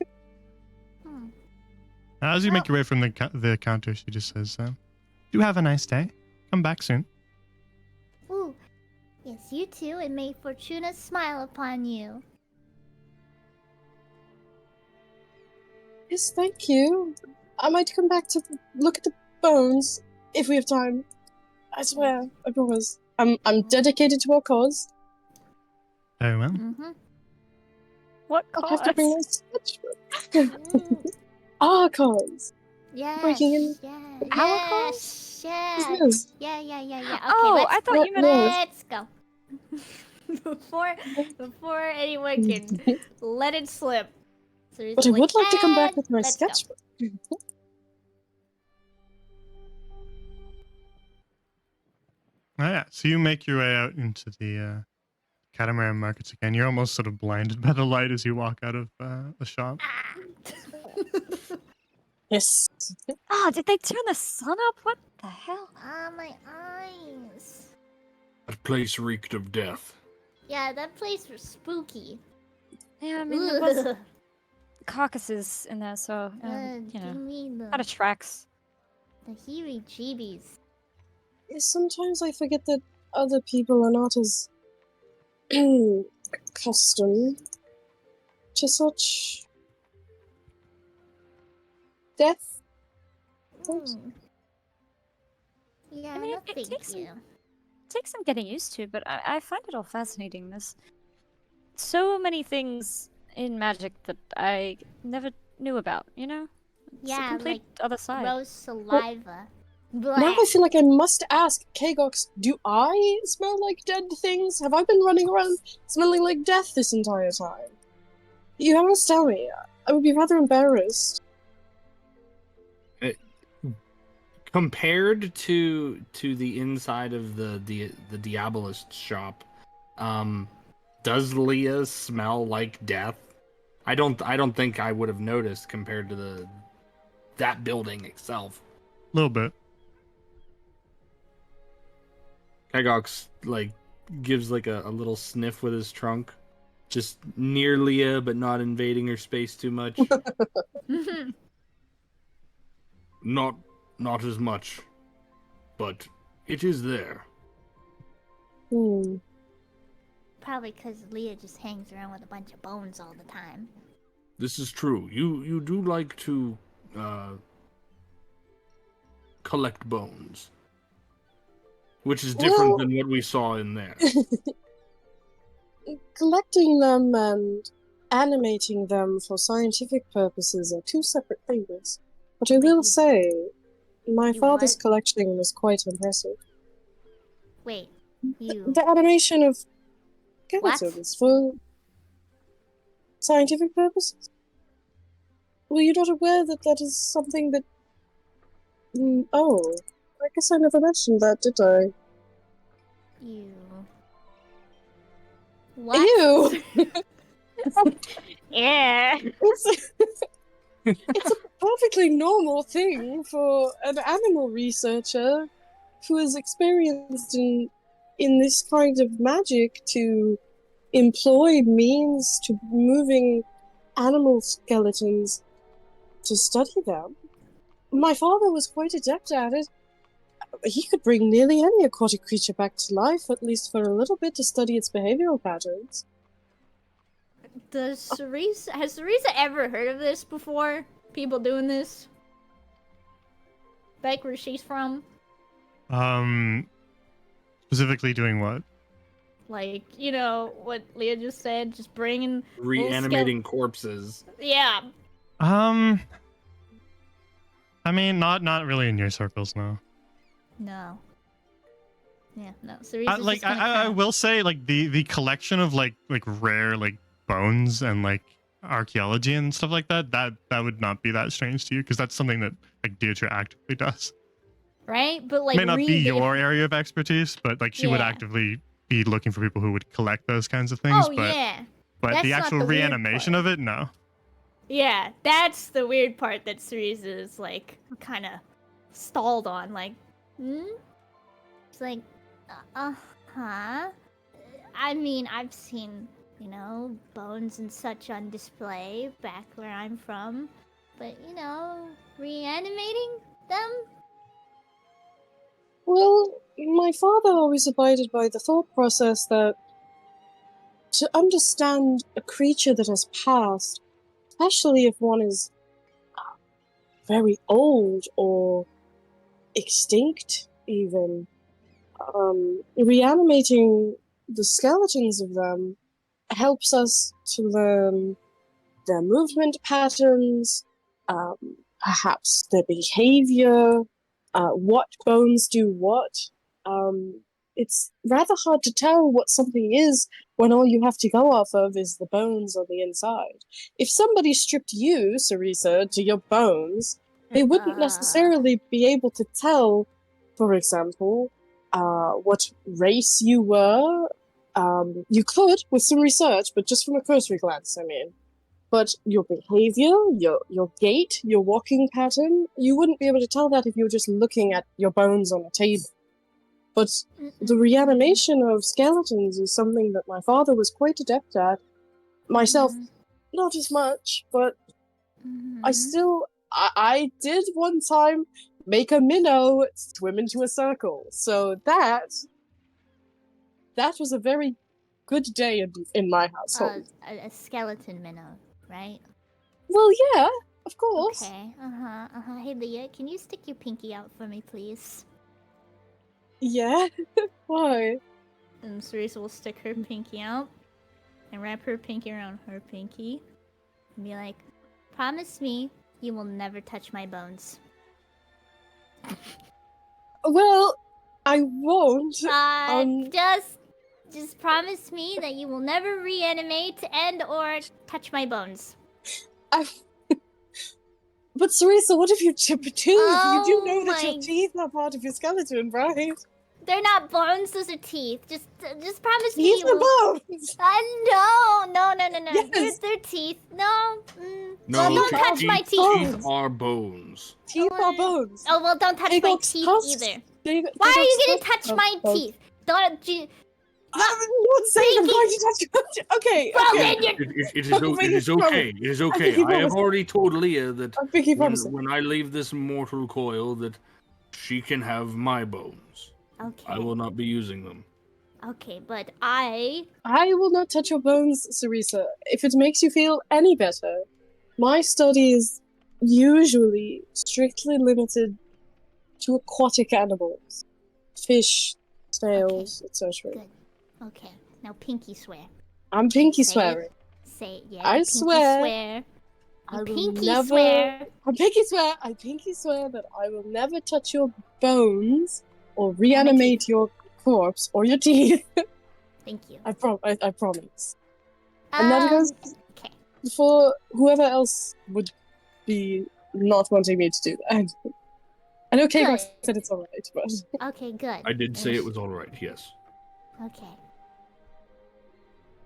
As you make your way from the counter, she just says, "Do have a nice day. Come back soon." Ooh. Yes, you too, and may Fortuna smile upon you. Yes, thank you. I might come back to look at the bones if we have time. I swear, I promise. I'm dedicated to our cause. Very well. Mm-hmm. What I'll cause? have to bring my sketchbook. Our cause. Yes. Breaking in. Yes. Our Yes. Yes. Yes. Yeah. Okay, Oh, I thought you meant. Yes. let's go. before anyone can let it slip. So he's But I would like to come back "And with my let's go." sketchbook. Oh, yeah. So you make your way out into the catamaran markets again. You're almost sort of blinded by the light as you walk out of the shop. Yes. Oh, did they turn the sun up? What the hell? Ah, my eyes. That place reeked of death. Yeah, that place was spooky. Yeah, I mean, there was carcasses in there, so you give know, me kind of tracks. the heebie-jeebies. Yes, sometimes I forget that other people are not as accustomed to such death. Yeah, I mean, no, it thank takes you. It takes some getting used to, but I find it all fascinating. There's so many things in magic that I never knew about. You know, it's Yeah, a complete other side. Rose saliva. Now I feel like I must ask, Kagox, do I smell like dead things? Have I been running around smelling like death this entire time? You must tell me. I would be rather embarrassed. Compared to the inside of the Diabolist shop, does Leah smell like death? I don't think I would have noticed compared to that building itself. A little bit. Kygox gives a little sniff with his trunk, just near Leah but not invading her space too much. Not as much, but it is there. probably because Leah just hangs around with a bunch of bones all the time. This is true. You do like to collect bones, which is different Well- than what we saw in there. Collecting them and animating them for scientific purposes are two separate things. But I Wait, will you- say, my you father's what? collection was quite impressive. Wait, you The animation of What? skeletons for scientific purposes? Were you not aware that that is something that... oh, I guess I never mentioned that, did I? you what? Ew! Yeah. It's a perfectly normal thing for an animal researcher who is experienced in this kind of magic to employ means to moving animal skeletons to study them. My father was quite adept at it. He could bring nearly any aquatic creature back to life, at least for a little bit, to study its behavioral patterns. Has Cerisa ever heard of this before? People doing this? Back where she's from? Specifically doing what? Like, you know, what Leah just said, just bringing... Reanimating corpses. Yeah. I mean, not really in your circles, no. No. Yeah, no. Cerisa's Like, just gonna I kinda- will say, like the collection of like rare like bones and like archaeology and stuff like that would not be that strange to you, because that's something that like Deirdre actively does. Right? But like May not be really- your area of expertise, but like she would Yeah. actively be looking for people who would collect those kinds of things. Oh but yeah. but That's the not actual the weird reanimation part. of it, no. Yeah, that's the weird part that Cerisa is like kind of stalled on. Like, It's like, huh? I mean, I've seen, you know, bones and such on display back where I'm from, but you know, reanimating them? Well, my father always abided by the thought process that to understand a creature that has passed, especially if one is very old or extinct, even, reanimating the skeletons of them helps us to learn their movement patterns, perhaps their behavior, what bones do what. It's rather hard to tell what something is when all you have to go off of is the bones on the inside. If somebody stripped you, Cerisa, to your bones, they wouldn't necessarily be able to tell, for example, what race you were. You could with some research, but just from a cursory glance, I mean. But your behavior, your gait, your walking pattern, you wouldn't be able to tell that if you were just looking at your bones on a table. But the reanimation of skeletons is something that my father was quite adept at. Myself, not as much, but I did one time make a minnow swim into a circle. So that was a very good day in my household. A skeleton minnow, right? Well, yeah, of course. Okay. Hey Leah, can you stick your pinky out for me, please? Yeah. Why? And Cerisa will stick her pinky out and wrap her pinky around her pinky and be like, "Promise me you will never touch my bones." Well, I won't. Just promise me that you will never reanimate and or touch my bones. But Cerisa, what if you chip a tooth? You do know that my- your teeth are part of your skeleton, right? They're not bones; those are teeth. Just promise me Teeth you are will. bones! No. Yes. They're teeth. No. No, Don't touch my teeth. Teeth are bones. Teeth are bones. Oh well, don't touch They my got teeth tusks. either. They Why got are you gonna tusks. touch my teeth? Don't you? I'm not saying I'm Pinky. going to touch your... Okay, Well, okay. then you're. It is okay. It is okay. think he I have promised. already told Leah that I think he promised. when I leave this mortal coil that she can have my bones. Okay. I will not be using them. Okay, but I will not touch your bones, Sarisa. If it makes you feel any better, my study is usually strictly limited to aquatic animals. Fish, snails, etc. good. Okay, now pinky swear. I'm pinky Say it. swearing. Say it, yeah. I you pinky swear. You I will pinky never. swear. I pinky swear that I will never touch your bones or reanimate your corpse or your teeth. Thank you. I promise. And that goes Okay. for whoever else would be not wanting me to do that. I know K-Rock Good. said it's alright, but Okay, good. I did say it was all right. Yes. Okay.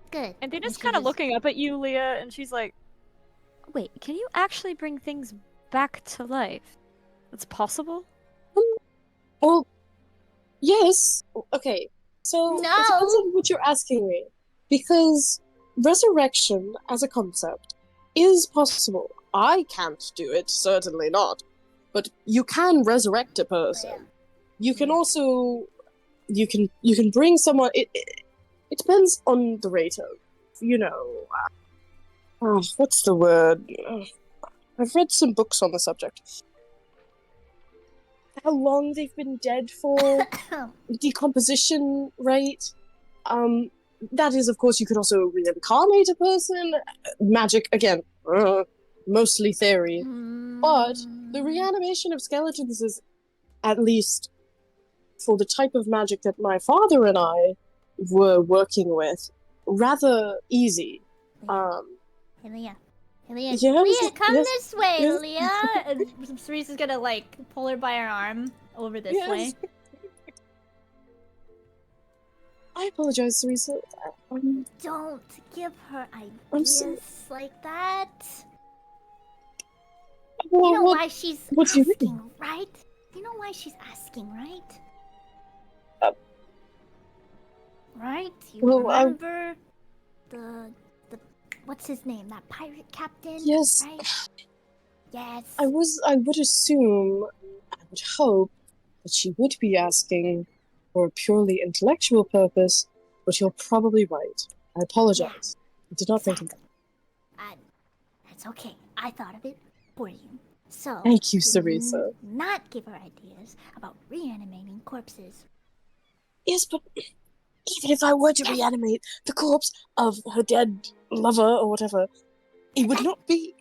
Good. And they're just she kind of looking up at you, Leah, and she's like, "Wait, can you actually bring things back to life? That's possible?" well, yes. Okay, so it depends No! on what you're asking me, because resurrection as a concept is possible. I can't do it, certainly not, but you can resurrect a person. You can also you can bring someone. It depends on the rate of, what's the word? I've read some books on the subject. How long they've been dead for, decomposition rate. That is, of course, you could also reincarnate a person. Magic, again, mostly theory. But the reanimation of skeletons is, at least for the type of magic that my father and I were working with, rather easy. Hey, Leah. Leah, Yes, Leah, come yes, this way, yes. Leah! And Cerise's gonna, pull her by her arm over this way. I apologize, Cerisa. Don't give her I'm ideas like that. Well, You know why she's what do you mean? asking, right? You know why she's asking, right? Right? You remember the what's his name? That pirate captain? Yes. Right? Yes. I would assume, I would hope that she would be asking for a purely intellectual purpose, but you're probably right. I apologize. I did not think of that. That's okay. I thought of it for you. So Thank you, do Cerisa. not give her ideas about reanimating corpses. Yes, but even if I were to reanimate the corpse of her dead lover or whatever, it would not be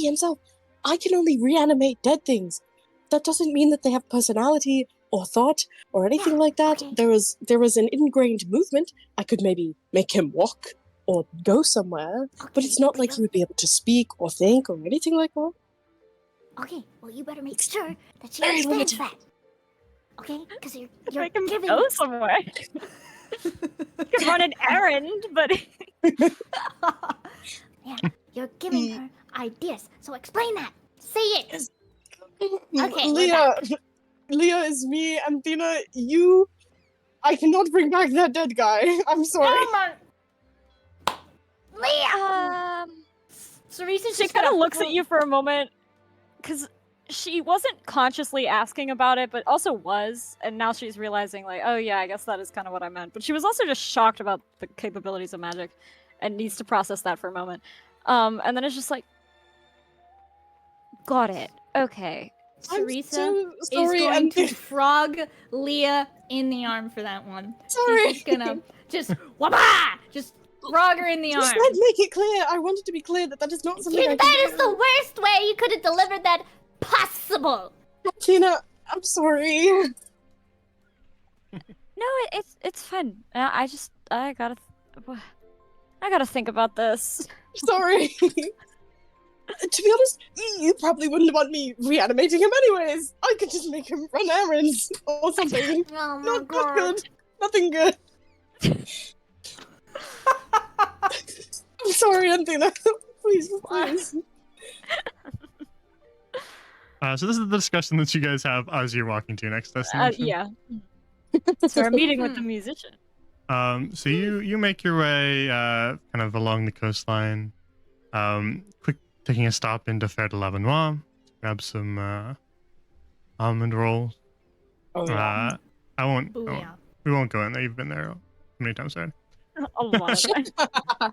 himself. I can only reanimate dead things. That doesn't mean that they have personality or thought or anything like that. okay. There is an ingrained movement. I could maybe make him walk or go somewhere, but it's not like he would be able to speak or think or anything like that. Okay, well you better make sure that she very understands limited. that. Okay, because you're Make him giving. go somewhere. You can run an errand, but Yeah, you're giving her ideas. So explain that. Say it. Okay, Leah is me, and Tina, I cannot bring back that dead guy. I'm sorry. Leah. Cerise's she just kind of gonna looks at you for a moment, because she wasn't consciously asking about it, but also was, and now she's realizing, like, oh yeah, I guess that is kind of what I meant. But she was also just shocked about the capabilities of magic, and needs to process that for a moment. And then it's just like, got it. Okay. Cerisa I'm so sorry, is going and to frog Leah in the arm for that one. sorry. She's just gonna wabah! Just frog her in the Just arm. let's make it clear. I wanted to be clear that is not something I That can is the worst way you could have delivered that possible. Tina, I'm sorry. No, it's fine. I gotta think about this. Sorry. To be honest, you probably wouldn't want me reanimating him anyways. I could just make him run errands or something. Oh my Not god. good. Nothing good. I'm sorry, Anthena. Please. So this is the discussion that you guys have as you're walking to your next destination. Yeah. So we're meeting with the musician. So you make your way kind of along the coastline, quick taking a stop into Fer de Lavenois, grab some almond rolls. Oh, yeah. I won't. Booyah. We won't go in there. You've been there many times already. A lot of time.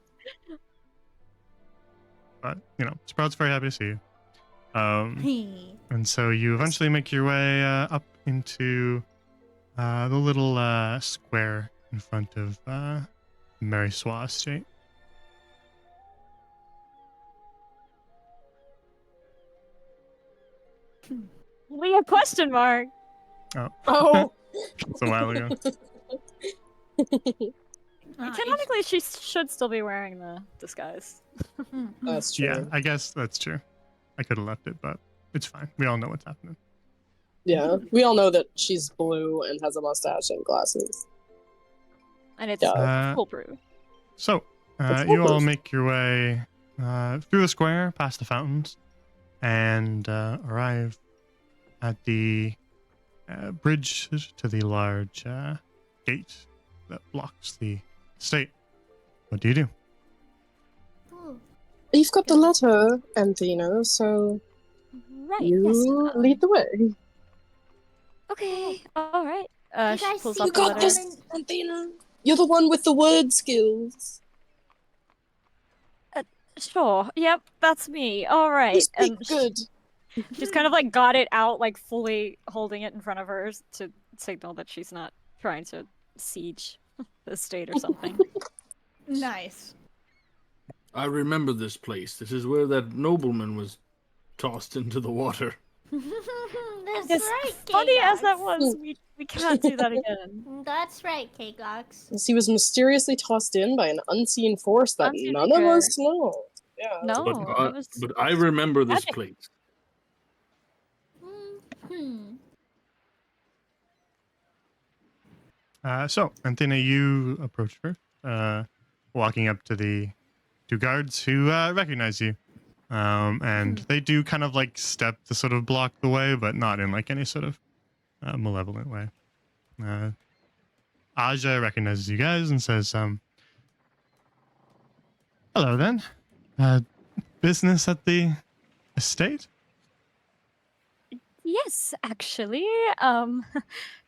But Sprout's very happy to see you. Hey. And so you eventually make your way up into the little square in front of Mary Swa Estate. Leah question mark. Oh. It's a while ago. Canonically, she should still be wearing the disguise. That's true. Yeah, I guess that's true. I could have left it, but it's fine. We all know what's happening. Yeah, we all know that she's blue and has a mustache and glasses. And it's Yeah. foolproof. So, That's you all foolproof. make your way through the square, past the fountains, and arrive at the bridge to the large gate that blocks the estate. What do you do? Ooh. You've got the letter, Anthena, so Right. you Yes. lead the way. Okay. All right. You She guys pulls see up You the got letter. this, Anthena. You're the one with the word skills. Sure. Yep, that's me. All right. You speak And good. she's kind of like got it out, like fully holding it in front of her to signal that she's not trying to siege the state or something. Nice. I remember this place. This is where that nobleman was tossed into the water. That's As right, funny as that K-Gox. was, we can't do that again. That's right, K-Gox. As he was mysteriously tossed in by an unseen force that Unseen none of figure. us know. Yeah. No, But that was I remember this magic. place. Hmm. So, Anthena, you approach her, walking up to the two guards who recognize you. And they do kind of like step to sort of block the way, but not in like any sort of malevolent way. Aja recognizes you guys and says, hello then. Business at the estate? Yes, actually.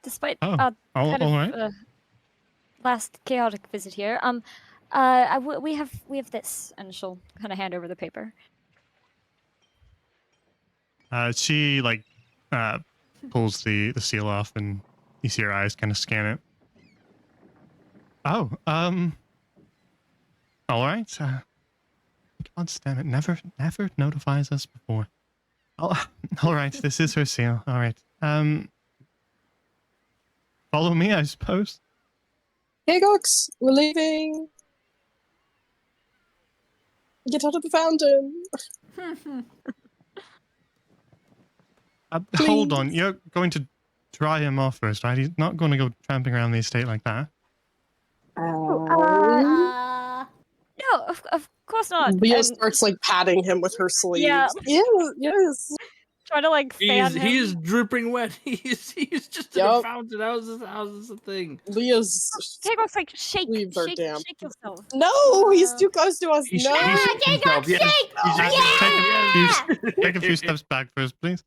Despite Oh, our all right. last chaotic visit here, we have this, and she'll kind of hand over the paper. She like pulls the seal off, and you see her eyes kind of scan it. Oh, all right. God damn it! Never notifies us before. Oh, all right. This is her seal. All right. Follow me, I suppose. Hey, Gox, we're leaving. Get out of the fountain. Hold Please. on. You're going to dry him off first, right? He's not going to go tramping around the estate like that. No, of course not. Leah And starts like patting him with her sleeves. Yeah. Yes. try to like fan him. He is dripping wet. He's just in a Yup. fountain. How's this a thing? Leah's K-Gox, like shake sleeves are damp. yourself. No, he's too close to us. He's- No. he's- K-Gox, Yes. shake! He's Take, actually- take a few steps back first, please.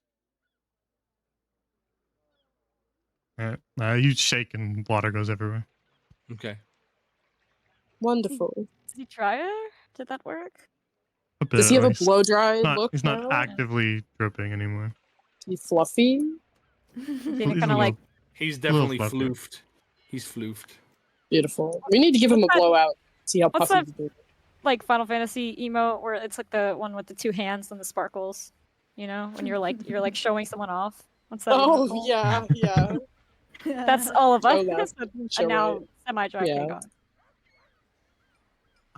You shake and water goes everywhere. Okay. Wonderful. Did he try her? Did that work? A bit, Does he have or a he's blow dry not, look he's not now? actively dripping anymore. Is he fluffy? Did He's it a kind of like He's little definitely fluffy. floofed. He's floofed. Beautiful. We need to give him a What's that- blowout. See how what's puffy that- he is. like Final Fantasy emote where it's like the one with the two hands and the sparkles? You know, when you're like showing someone off. What's that? emote Oh, called? yeah, yeah. That's all of us. Show left, but show now right. semi-dry Yeah.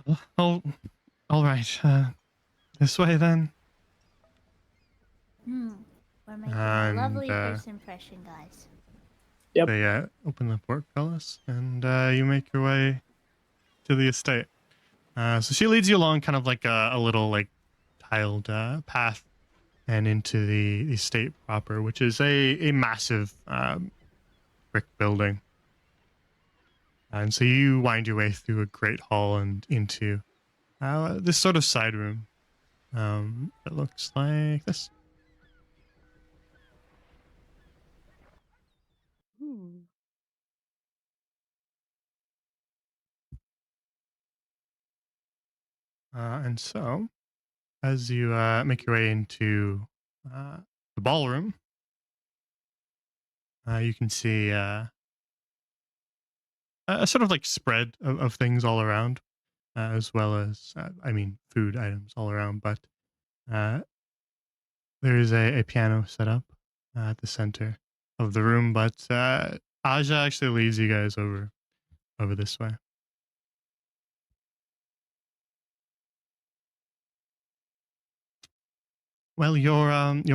K-Gox. Oh, all right. This way then. We're making And, a lovely uh, first impression, guys. Yep. They open the portcullis, and you make your way to the estate. So she leads you along kind of like a little like tiled path and into the estate proper, which is a massive brick building. And so you wind your way through a great hall and into this sort of side room that looks like this. And so, as you make your way into the ballroom, you can see a sort of like spread of things all around, as well as, I mean, food items all around. But uh, there is a piano set up at the center of the room. But Aja actually leads you guys over this way. Well, your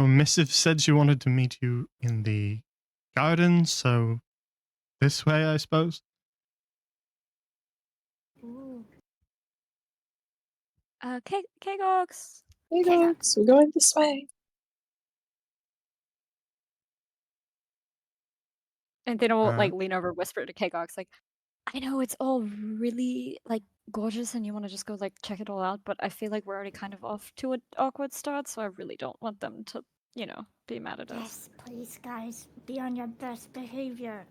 missive said she wanted to meet you in the garden, so this way, I suppose. Ooh. Kgox. Hey guys, we're going this way. And then will Uh, like lean over, whisper to Kgox, like, I know it's all really like gorgeous and you want to just go like check it all out, but I feel like we're already kind of off to an awkward start, so I really don't want them to, be mad at us. Yes, please, guys, be on your best behavior.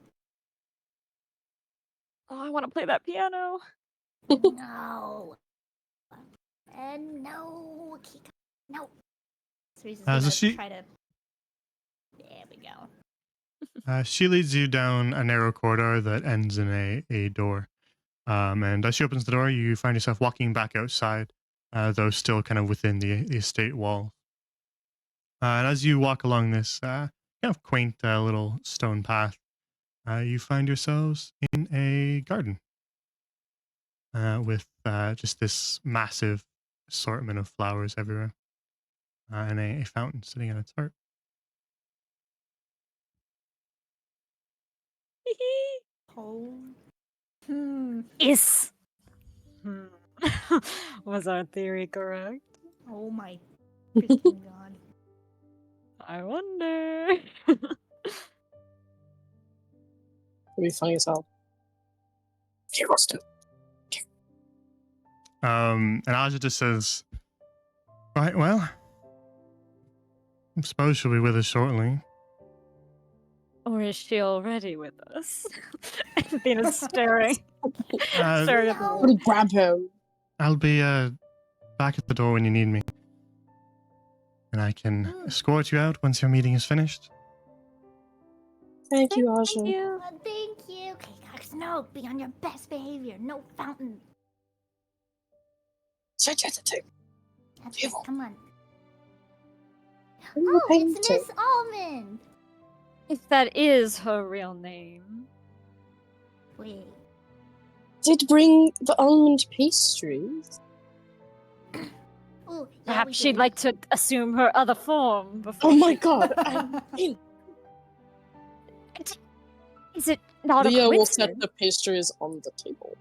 Oh, I want to play that piano. No. And no, Kika. No. Cerise's gonna so she try to. There we go. she leads you down a narrow corridor that ends in a door. And as she opens the door, you find yourself walking back outside, though still kind of within the estate wall. And as you walk along this kind of quaint little stone path, you find yourselves in a garden with just this massive assortment of flowers everywhere, and a fountain sitting at its heart. Oh. Is was our theory correct? Oh my freaking god. I wonder. It'll be funny as hell. He wants to. And Aja just says, "Right, well, I suppose she'll be with us shortly." Or is she already with us? Athena's staring. Uh, staring at the No. wall. Gonna grab him. I'll be back at the door when you need me, and I can escort you out once your meeting is finished. Thank you, Aja. Thank you. Thank you. Okay, guys, no, be on your best behavior. No fountain. Phew. Come on. Ooh, Oh, it's painting. Miss Almond. If that is her real name. Wait. Did bring the almond pastries. Oh, yeah, Perhaps we she'd did. like to assume her other form before. Oh my she- god. Is it not Leah a will set coincidence the pastries on the table.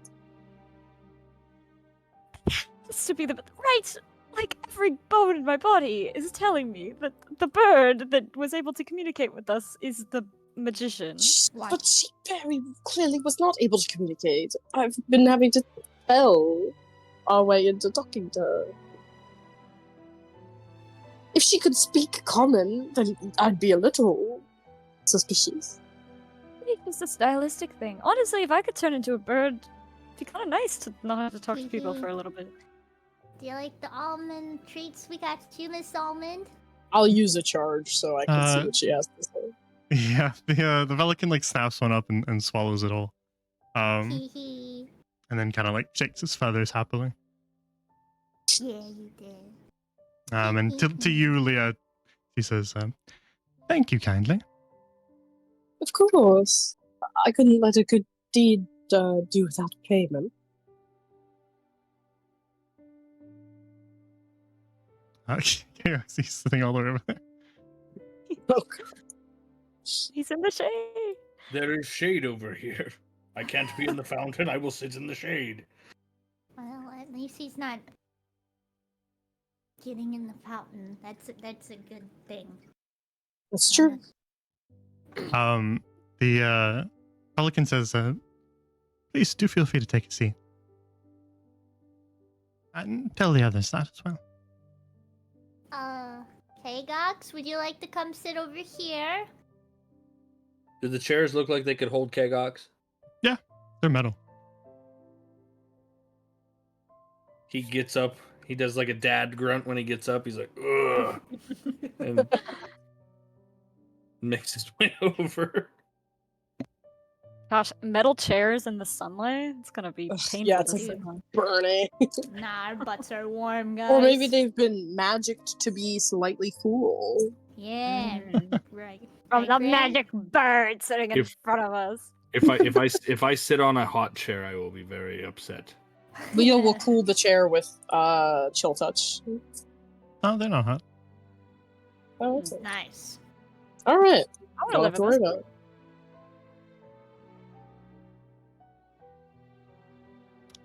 to be the right? Like every bone in my body is telling me that the bird that was able to communicate with us is the magician. Why? But she very clearly was not able to communicate. I've been having to tell our way into talking to her. If she could speak common, then I'd be a little suspicious. It's just a stylistic thing. Honestly, if I could turn into a bird, it'd be kind of nice to not have to talk to people for a little bit. Do you like the almond treats we got you, Miss Almond? I'll use a charge so I can see Uh, what she has to say. Yeah, the Velican like snaps one up and swallows it all, Hee hee. and then kind of like shakes his feathers happily. Yeah, you did. And to you, Leah, he says, "Thank you kindly." Of course. I couldn't let a good deed do without payment. Yeah, he's sitting all the way over there. Oh, God. He's in the shade. There is shade over here. I can't be in the fountain. I will sit in the shade. Well, at least he's not getting in the fountain. That's a good thing. That's true. The Pelican says, "Please do feel free to take a seat, and tell the others that as well." Kgox, would you like to come sit over here? Do the chairs look like they could hold Kgox? They're metal. He gets up He does like a dad grunt when he gets up. He's like, ugh, and makes his way over. Gosh, metal chairs in the sunlight? It's gonna be Ugh, painful yeah, to it's sit like on. burning. Nah, our butts are warm, guys. Or maybe they've been magicked to be slightly cool. Yeah, Mm. right. From Right, the Gray? magic bird sitting in If- front of us. If I sit on a hot chair, I will be very upset. Leo will cool the chair with chill touch. Oh, they're not hot. Oh, okay. Nice. All right. I want to Don't live have to in worry this. about it.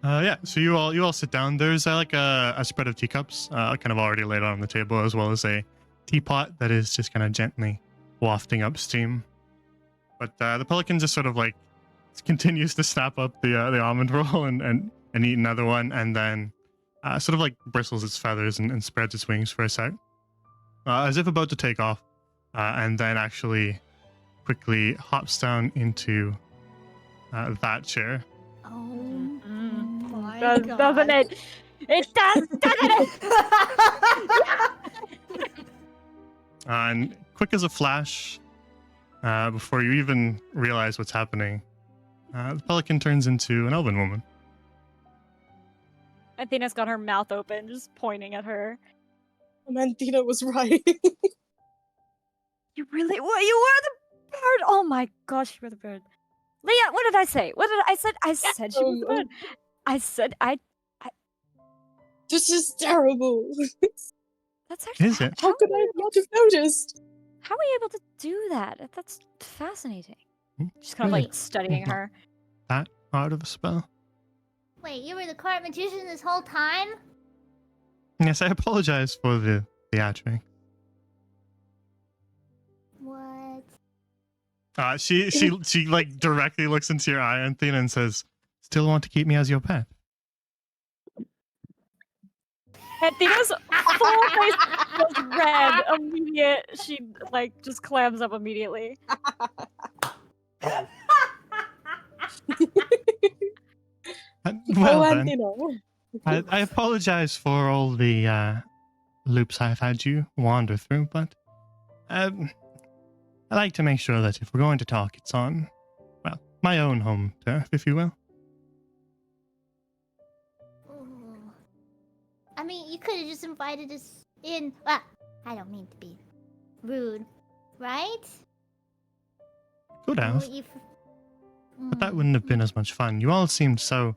Yeah, so you all sit down. There's like a spread of teacups, kind of already laid out on the table, as well as a teapot that is just kind of gently wafting up steam. But the pelican just sort of like continues to snap up the almond roll and eat another one, and then sort of like bristles its feathers and spreads its wings for a sec, as if about to take off, and then actually quickly hops down into that chair. Oh my Doesn't god. it? It does, doesn't it? And quick as a flash, before you even realize what's happening, the pelican turns into an elven woman. Athena's got her mouth open, just pointing at her. Amanthina was right. You really? What? You were the bird? Oh my gosh, you were the bird. Leah, what did I say? What did I said? I said she was the bird. I said I. This is terrible. That's actually. Is it? How could I not have noticed? How are you able to do that? That's fascinating. Hmm, Just kind of really? like studying her. That part of a spell. Wait, you were the court magician this whole time? Yes, I apologize for the theatrics. What? She like directly looks into your eye, Anthena, and says, "Still want to keep me as your pet?" Athena's full face goes red. Immediate. She like just clams up immediately. Well oh, then, Amanthina. I apologize for all the loops I've had you wander through, but I like to make sure that if we're going to talk, it's on, well, my own home turf, if you will. Ooh. I mean, you could have just invited us in. Well, I don't mean to be rude, right? Could have, Well, but that wouldn't have been as much fun. You all seemed so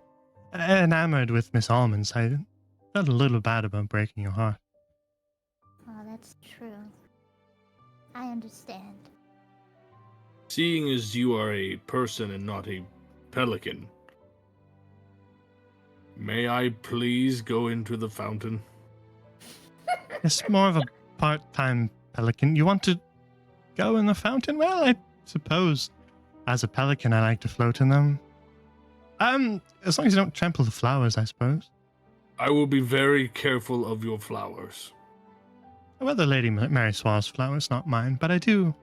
enamored with Miss Almonds. I felt a little bad about breaking your heart. Oh, that's true. I understand. Seeing as you are a person and not a pelican, may I please go into the fountain? It's more of a part-time pelican. You want to go in the fountain? Well, I suppose as a pelican, I like to float in them. As long as you don't trample the flowers, I suppose. I will be very careful of your flowers. Well, the Lady Mary Swallow's flowers, not mine, but I do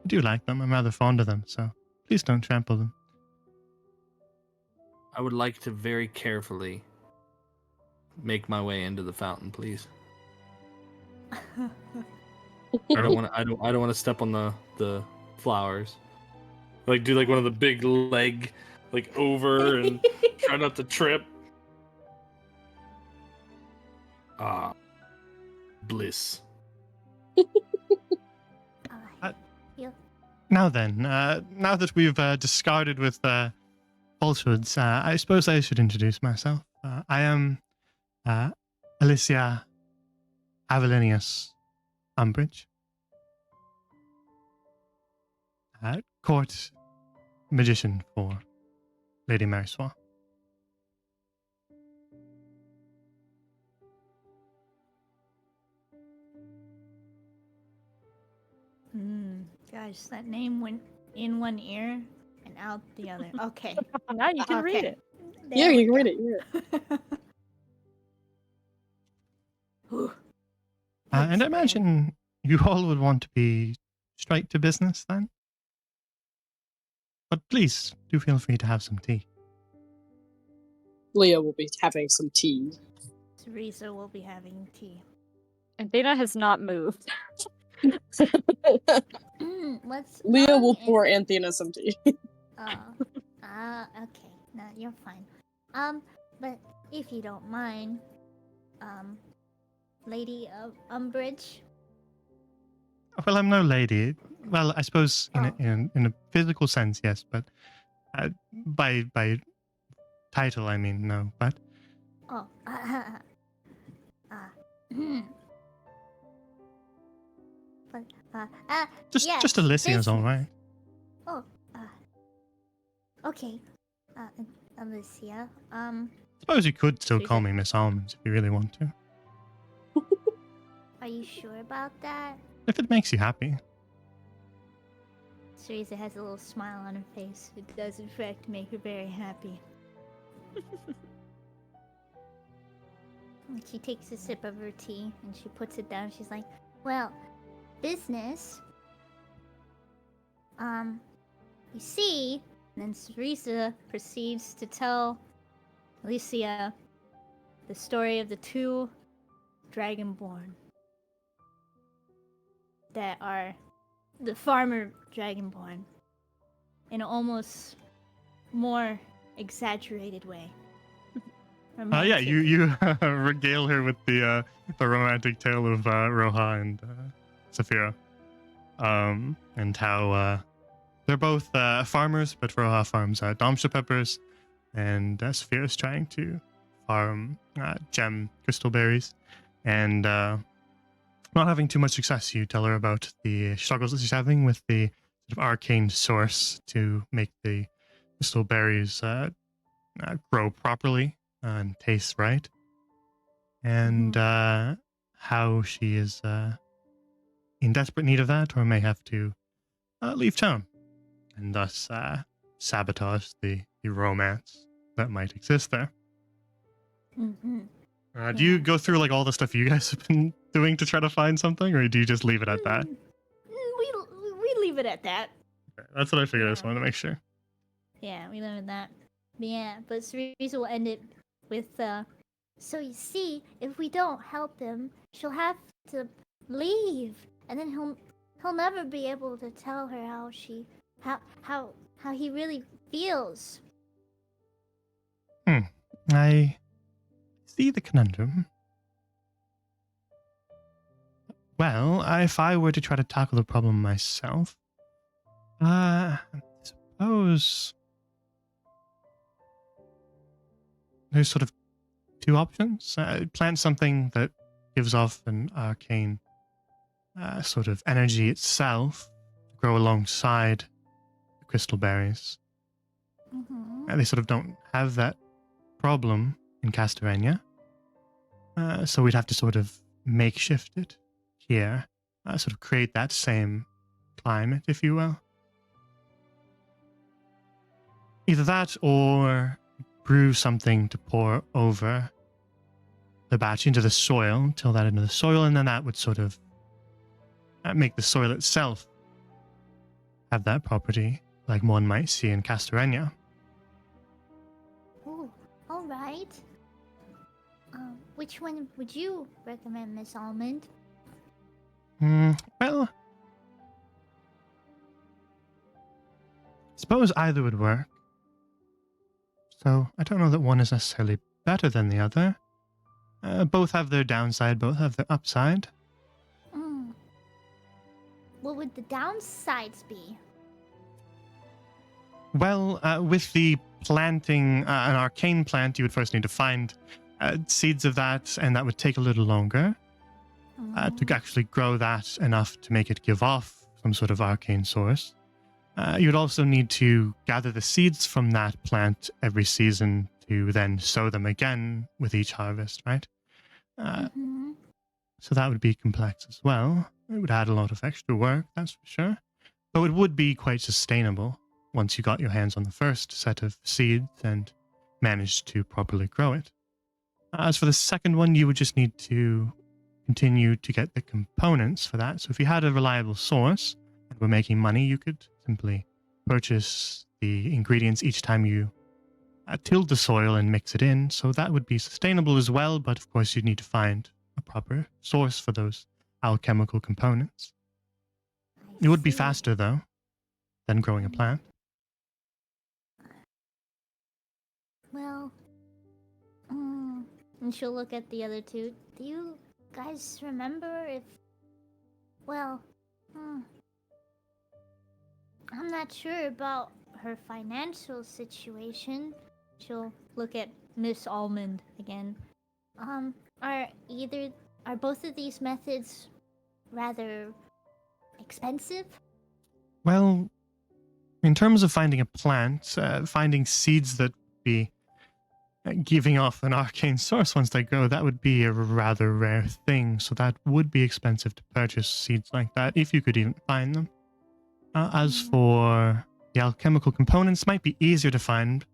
like them. I'm rather fond of them, so please don't trample them. I would like to very carefully make my way into the fountain, please. I don't want to step on the flowers. Like do like one of the big leg like over and try not to trip. Ah, bliss. Alright. Now then, now that we've discarded with falsehoods, I suppose I should introduce myself. I am Alicia Avalenius Umbridge, court magician for Lady Mary Swall. Gosh, that name went in one ear and out the other. Okay. Now you can read Okay. it. Yeah, There you we can go. read it. Yeah. Whew. And I Thanks, man. imagine you all would want to be straight to business then. But please do feel free to have some tea. Leo will be having some tea. Teresa will be having tea. And Dana has not moved. What's Leo wrong, will pour Anthea some tea. Okay. No, you're fine. But if you don't mind, Lady of Umbridge. Well, I'm no lady. Well, I suppose Oh. in a physical sense, yes, but by title, I mean no. But Oh. But yes, just Alicia's all business. right. Oh. Okay. Alicia. Suppose you could still She's call a- me Miss Almonds if you really want to, Are you sure about that? if it makes you happy. Teresa has a little smile on her face. It does, in fact, make her very happy. And she takes a sip of her tea and she puts it down. She's like, well, business. You see, and then Teresa proceeds to tell Alicia the story of the two Dragonborn that are the farmer Dragonborn in an almost more exaggerated way. Yeah, Romantic. you regale her with the romantic tale of Roja and Saphira, and how they're both farmers, but Roja farms Domsha peppers, and Saphira's trying to farm gem crystal berries, and not having too much success. You tell her about the struggles that she's having with the sort of arcane source to make the crystal berries grow properly and taste right, and how she is in desperate need of that, or may have to leave town, and thus sabotage the romance that might exist there. Mm-hmm. Do you go through like all the stuff you guys have been doing to try to find something, or do you just leave it at that? We leave it at that. Okay, that's what I figured. I just Yeah. wanted to make sure. Yeah, we live in that. But Teresa will end it with, so you see, if we don't help him, she'll have to leave, and then he'll never be able to tell her how he really feels. I see the conundrum. Well, if I were to try to tackle the problem myself, I suppose there's sort of two options. Plant something that gives off an arcane sort of energy itself to grow alongside the crystal berries. Mm-hmm. They sort of don't have that problem in Castorenia. So we'd have to sort of makeshift it here, sort of create that same climate, if you will. Either that or brew something to pour over the batch into the soil, till that into the soil, and then that would sort of make the soil itself have that property, like one might see in Castorenia. Ooh, all right. Which one would you recommend, Miss Almond? Well, suppose either would work. So I don't know that one is necessarily better than the other. Both have their downside, both have their upside. What would the downsides be? Well, with the planting an arcane plant, you would first need to find seeds of that, and that would take a little longer to actually grow that enough to make it give off some sort of arcane source. You'd also need to gather the seeds from that plant every season to then sow them again with each harvest, right? So that would be complex as well. It would add a lot of extra work, that's for sure. Though it would be quite sustainable once you got your hands on the first set of seeds and managed to properly grow it. As for the second one, you would just need to continue to get the components for that. So if you had a reliable source and were making money, you could simply purchase the ingredients each time you tilled the soil and mix it in, so that would be sustainable as well, but of course you'd need to find a proper source for those alchemical components. It would be see. faster, though, than growing a plant. Well, and she'll look at the other two. Do you guys remember if? Well, I'm not sure about her financial situation. She'll look at Miss Almond again. Are both of these methods rather expensive? Well, in terms of finding a plant, finding seeds that be giving off an arcane source once they grow, that would be a rather rare thing, so that would be expensive to purchase seeds like that, if you could even find them. As for the alchemical components, might be easier to find,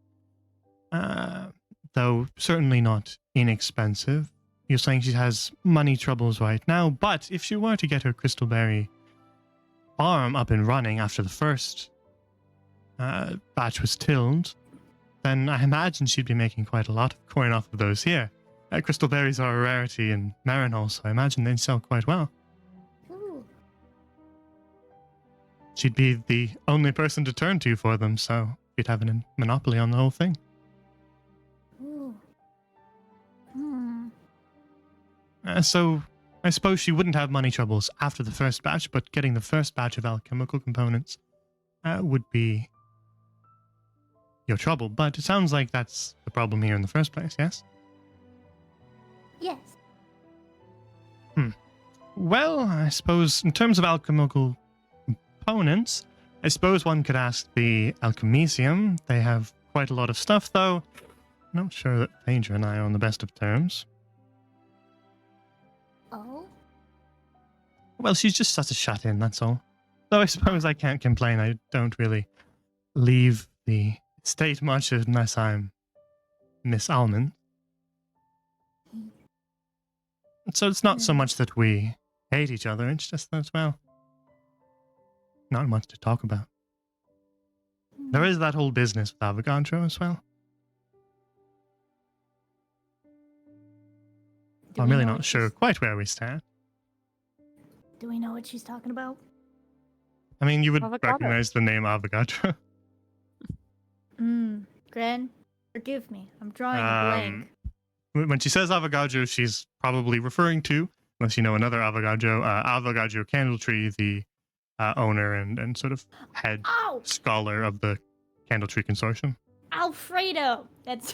though certainly not inexpensive. You're saying she has money troubles right now, but if she were to get her crystalberry farm up and running after the first batch was tilled, then I imagine she'd be making quite a lot of coin off of those here. Crystal berries are a rarity in Marinol, so I imagine they'd sell quite well. Ooh. She'd be the only person to turn to for them, so she'd have a monopoly on the whole thing. Ooh. So I suppose she wouldn't have money troubles after the first batch, but getting the first batch of alchemical components would be your trouble. But it sounds like that's the problem here in the first place, yes? Yes. Well, I suppose in terms of alchemical components, I suppose one could ask the Alchemisium. They have quite a lot of stuff, though. I'm not sure that Phaedra and I are on the best of terms. Oh. Well, she's just such a shut-in, that's all. Though I suppose I can't complain. I don't really leave the estate much unless I'm Miss Almond. So it's not so much that we hate each other, it's just that, well, not much to talk about. There is that whole business with Avogadro as well. Do I'm we really know not what sure she's- quite where we stand. Do we know what she's talking about? I mean, you would Avocado. recognize the name Avogadro. Gran, forgive me. I'm drawing a blank. When she says Avogadro, she's probably referring to, unless you know another Avogadro, Avogadro Candletree, the owner and sort of head Oh, scholar of the Candletree Consortium. Alfredo. That's.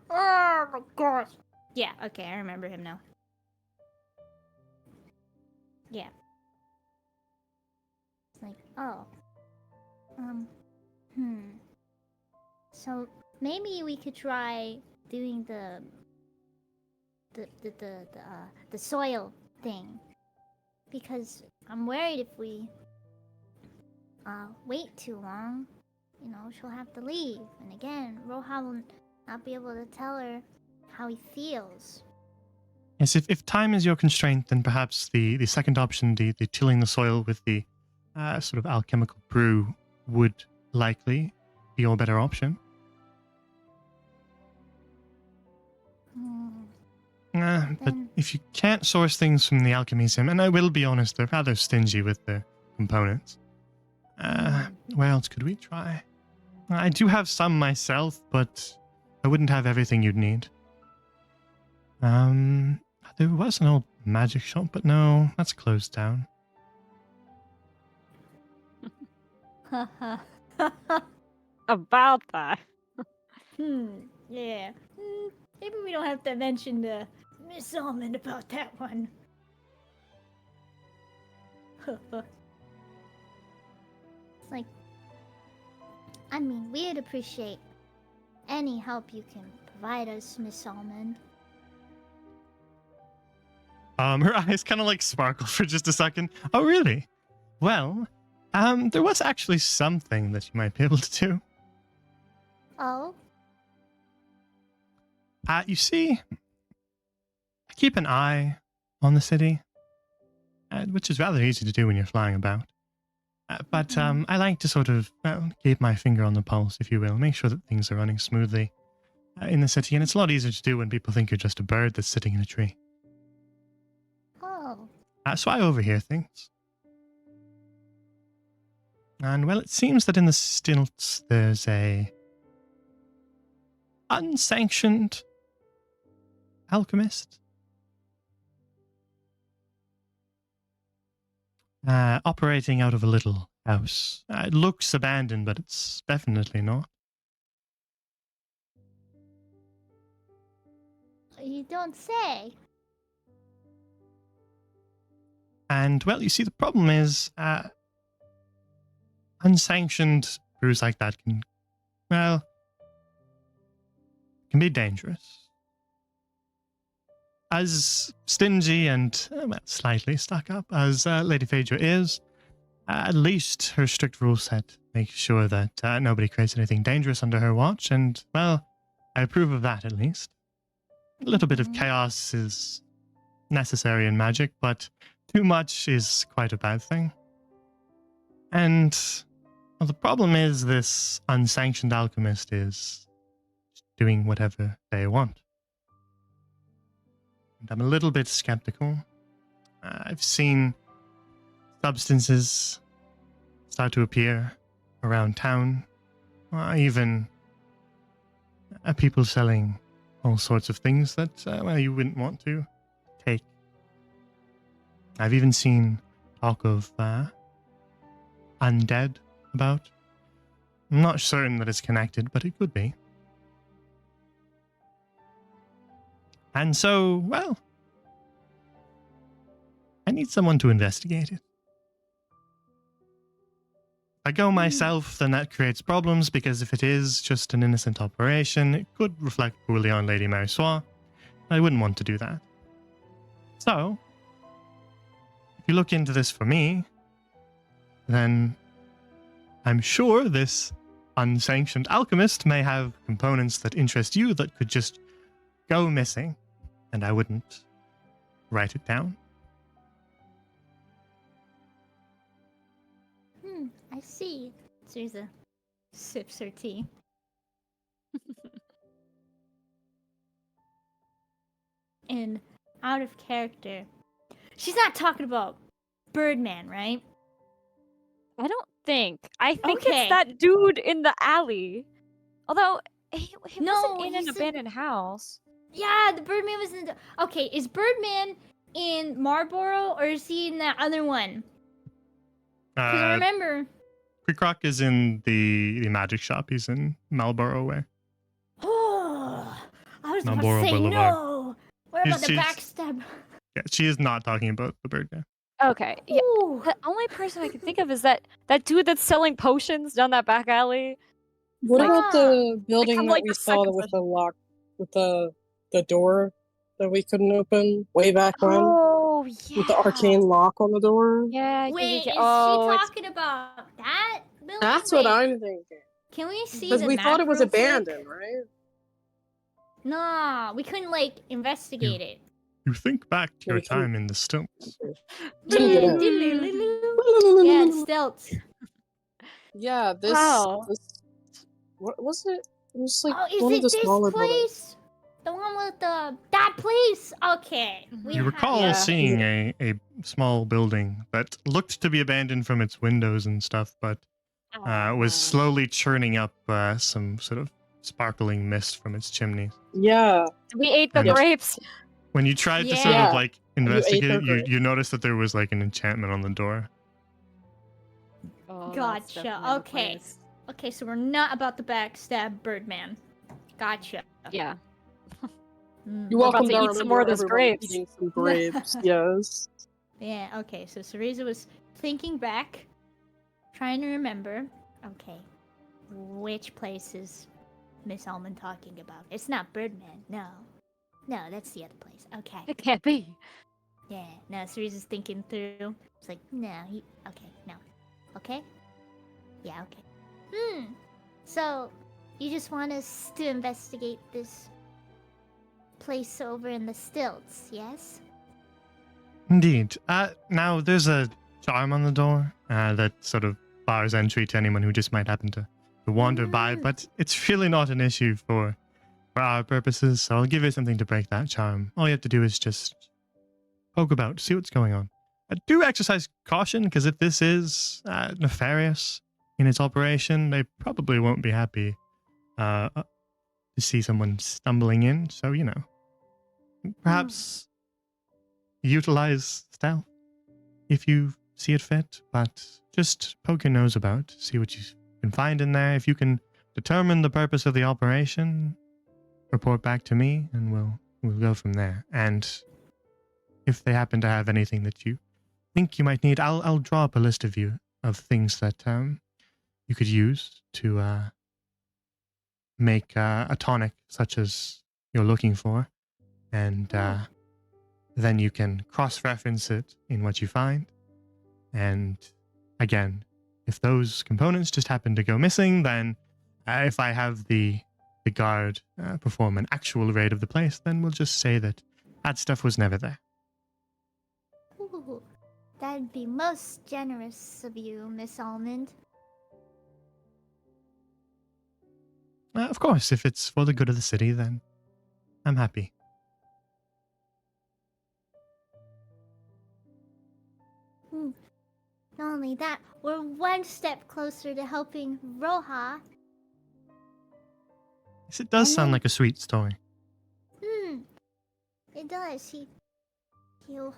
Oh my gosh. Yeah. Okay, I remember him now. Yeah. It's like, oh. So maybe we could try doing the soil thing, because I'm worried if we wait too long, she'll have to leave, and again, Rohan will not be able to tell her how he feels. Yes, if time is your constraint, then perhaps the second option, the tilling the soil with the sort of alchemical brew, would likely be your better option. But Then- if you can't source things from the Alchemisium, and I will be honest, they're rather stingy with their components. Where else could we try? I do have some myself, but I wouldn't have everything you'd need. There was an old magic shop, but no, that's closed down. About that. Yeah. Maybe we don't have to mention the Miss Almond about that one. It's like, I mean, we'd appreciate any help you can provide us, Miss Almond. Her eyes kind of like sparkle for just a second. Oh, really? Well, there was actually something that you might be able to do. Oh? You see, I keep an eye on the city, which is rather easy to do when you're flying about. But I like to sort of keep my finger on the pulse, if you will, make sure that things are running smoothly in the city. And it's a lot easier to do when people think you're just a bird that's sitting in a tree. Oh. So I overhear things. And, well, it seems that in the stilts there's a unsanctioned alchemist operating out of a little house. It looks abandoned, but it's definitely not. You don't say. And, well, you see, the problem is unsanctioned brews like that can be dangerous. As stingy and slightly stuck up as Lady Phaedra is, at least her strict rule set makes sure that nobody creates anything dangerous under her watch, and, well, I approve of that at least. A little bit of chaos is necessary in magic, but too much is quite a bad thing. And, well, the problem is this unsanctioned alchemist is doing whatever they want. And I'm a little bit skeptical. I've seen substances start to appear around town, even people selling all sorts of things that, you wouldn't want to take. I've even seen talk of undead about. I'm not certain that it's connected, but it could be. And so, well, I need someone to investigate it. If I go myself, then that creates problems, because if it is just an innocent operation, it could reflect poorly on Lady Marissois. I wouldn't want to do that. So, if you look into this for me, then I'm sure this unsanctioned alchemist may have components that interest you that could just go missing, and I wouldn't write it down. I see. Teresa sips her tea. And out of character, she's not talking about Birdman, right? I don't think. I think Okay. it's that dude in the alley. Although he No, wasn't in an he's a- abandoned house. Yeah, the Birdman was in the. Okay, is Birdman in Marlboro or is he in that other one? Because I remember. Quickrock is in the magic shop. He's in Marlborough Way. Oh, I was about Marlboro to say Boulevard. no. What about the She's- backstab? Yeah, she is not talking about the bird guy. Okay. Yeah. Ooh. The only person I can think of is that dude that's selling potions down that back alley. What Like- about the building from, that like, we the saw second with the lock, with the door that we couldn't open way back when? Oh yeah. With the arcane lock on the door? Yeah. Wait, yeah. is Oh, she it's talking about that building? That's what Wait, I'm thinking. Can we see Because the we map thought it was real quick? abandoned, right? Nah, we couldn't like investigate it. You think back to your We can- time in the stilts. Couldn't get in. Yeah, it's stealth. Yeah, this, Wow. this. What was it? It was like Oh, is one it of the this smaller place? buildings. The one with that place? Okay. Mhm. we You have recall it. seeing a small building that looked to be abandoned from its windows and stuff, but was slowly churning up some sort of sparkling mist from its chimneys. Yeah. We ate the And- grapes. When you tried to sort Yeah. of like ate investigate their it, you grapes. noticed that there was like an enchantment on the door. Oh, that's Gotcha, definitely the okay. place. Okay, so we're not about the backstab Birdman. Gotcha. Yeah. Mm. You're We're about welcome to to eat remember some more of those everybody grapes. eating some grapes. Yes. Yeah, okay, so Cereza was thinking back, trying to remember. Okay, which place is Miss Almond talking about? It's not Birdman, no. No, that's the other place. Okay. It can't be. Yeah, no, Cereza's thinking through. It's like, no, okay, no. Okay? Yeah, okay. So, you just want us to investigate this place over in the stilts, yes? Indeed. Now there's a charm on the door that sort of bars entry to anyone who just might happen to wander by, but it's really not an issue for our purposes, so I'll give you something to break that charm. All you have to do is just poke about, see what's going on. Do exercise caution, because if this is nefarious in its operation, they probably won't be happy to see someone stumbling in, so, perhaps utilize stealth if you see it fit, but just poke your nose about, see what you can find in there. If you can determine the purpose of the operation, report back to me, and we'll go from there. And if they happen to have anything that you think you might need, I'll draw up a list of things that you could use to make a tonic such as you're looking for, and then you can cross-reference it in what you find. And again, if those components just happen to go missing, then if I have the guard perform an actual raid of the place, then we'll just say that stuff was never there. Ooh, that'd be most generous of you, Miss Almond. Of course, if it's for the good of the city, then I'm happy. Not only that, we're one step closer to helping Roja. Yes, it does And sound then- like a sweet story. It does. He'll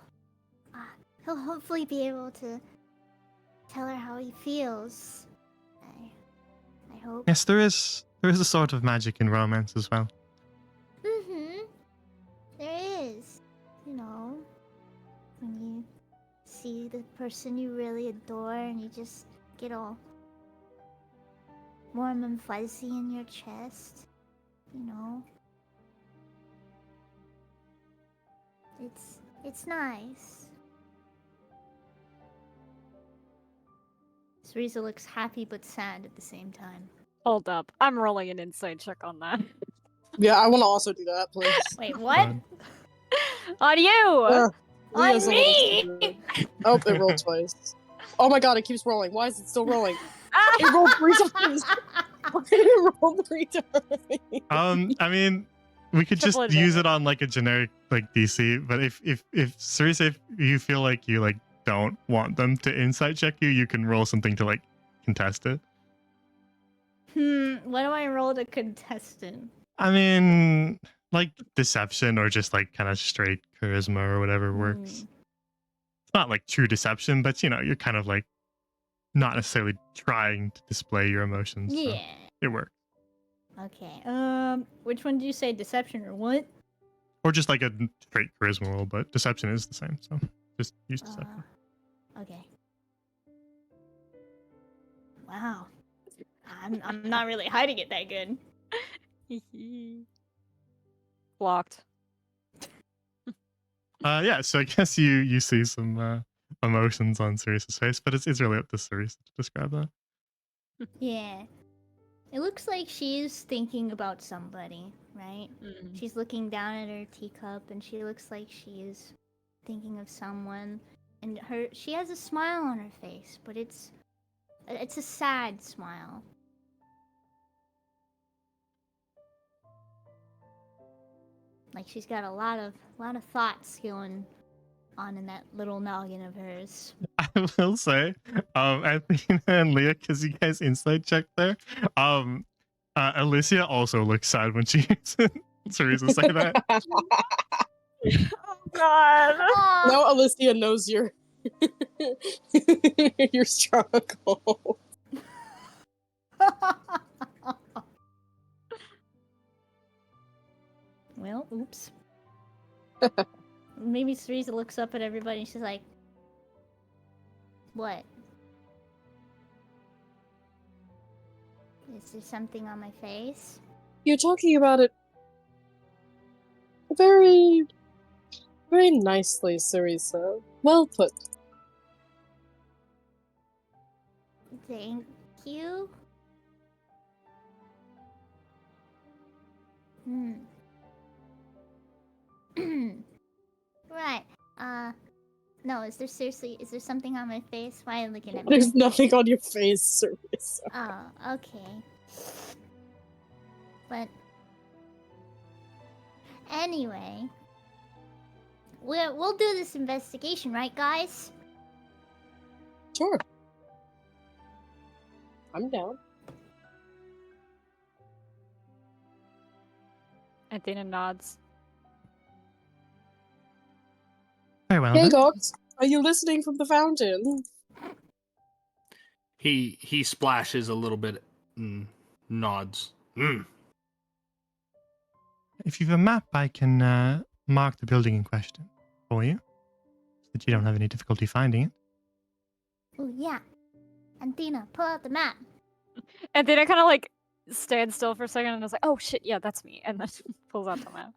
hopefully be able to tell her how he feels. I hope. Yes, there is a sort of magic in romance as well. There is. When you see the person you really adore and you just get all warm and fuzzy in your chest. It's nice. Cereza looks happy but sad at the same time. Hold up. I'm rolling an insight check on that. Yeah, I want to also do that, please. Wait, what? On you! Leah's On a little me! stupid. Oh, it rolled twice. Oh my god, it keeps rolling. Why is it still rolling? It rolled 3 times. Why did it roll 3 times? I mean, we could just Triple use advantage. it on like a generic like DC, but if seriously, if you feel like you like don't want them to insight check you, you can roll something to like contest it. What do I roll to contestant? I mean, like deception or just like kind of straight charisma or whatever works. It's not like true deception, but you're kind of like not necessarily trying to display your emotions. so Yeah. it works. Okay. Which one did you say? Deception or what? Or just like a straight charisma roll, but deception is the same, so just use deception. Okay. Wow. I'm not really hiding it that good. Blocked. Yeah, so I guess you see some emotions on Ceresa's face, but it's really up to Ceresa to describe that. Yeah. It looks like she's thinking about somebody, right? She's looking down at her teacup and she looks like she is thinking of someone, and she has a smile on her face, but it's a sad smile. Like she's got a lot of thoughts going on in that little noggin of hers. I will say, Athena and Leah, because you guys insight checked there, Alicia also looks sad when she hears Ceresa say that. Oh god. Now Alicia knows your your struggle. Well, oops. Maybe Ceresa looks up at everybody and she's like, what? Is there something on my face? You're talking about it very, very nicely, Ceresa. Well put. Thank you. Right. No, is there something on my face? Why are you looking at me? There's nothing on your face, Cerise. Oh, okay. But anyway, we'll do this investigation, right, guys? Sure. I'm down. Athena nods. Very well. Hey, then. Gaunt, are you listening from the fountain? He splashes a little bit and nods. If you've a map, I can mark the building in question for you, so that you don't have any difficulty finding it. Oh yeah. Antina, pull out the map. Athena kind of like stands still for a second and is like, "Oh shit, yeah, that's me," and then pulls out the map.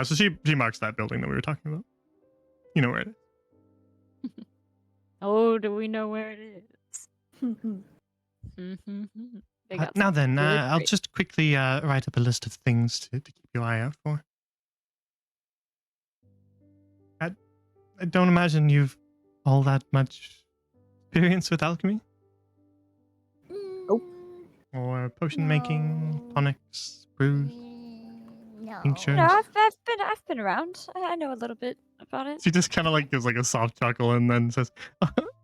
So she marks that building that we were talking about. You know where it is. Oh, do we know where it is? They got Now some then, really I'll great- just quickly write up a list of things to keep your eye out for. I don't imagine you've all that much experience with alchemy Nope. or potion making, No. tonics, brews. No. Tinctures. No, I've been around. I know a little bit about it. She just kind of like gives like a soft chuckle and then says,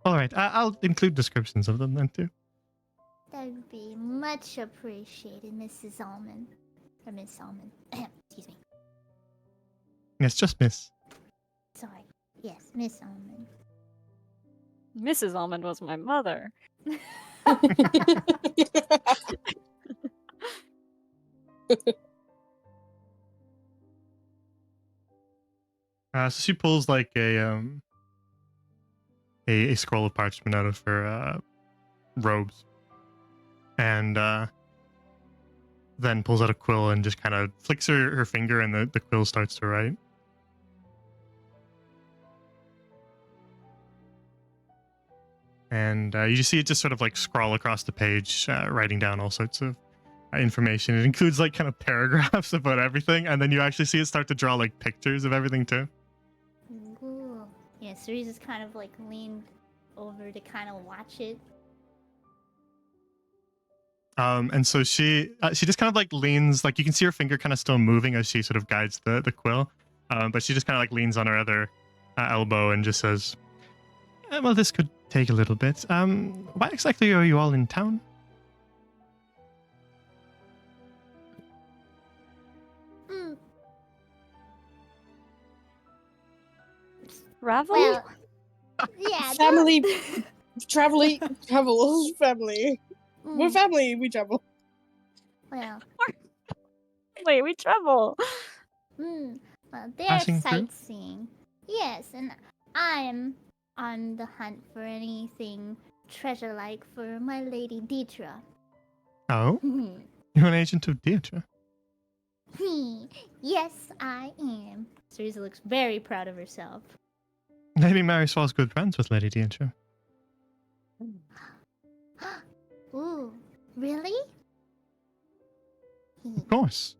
"All right, I'll include descriptions of them then too." That would be much appreciated, Mrs. Almond. Or Miss Almond. Excuse me. Yes, just miss. Sorry. Yes, Miss Almond. Mrs. Almond was my mother. So she pulls like a scroll of parchment out of her robes, and then pulls out a quill and just kind of flicks her finger, and the quill starts to write. And you see it just sort of like scroll across the page, writing down all sorts of information. It includes like kind of paragraphs about everything, and then you actually see it start to draw like pictures of everything too. Ooh. Yeah, Cerise is kind of like leaned over to kind of watch it. And so she just kind of like leans, like you can see her finger kind of still moving as she sort of guides the quill, but she just kind of like leans on her other elbow and just says, "Well, this could take a little bit. Why exactly are you all in town?" Mm, Ravel? well, yeah. Family, travel, family. We're Mm, family, we travel. well, Wait, we travel. well, they're Passing through? sightseeing. Yes, and I'm on the hunt for anything treasure-like for my lady Deetra. Oh, you're an agent of Deirdre. Yes, I am. Cerise looks very proud of herself. Lady Mariswell's good friends with Lady Deirdre. Ooh, really? Of course.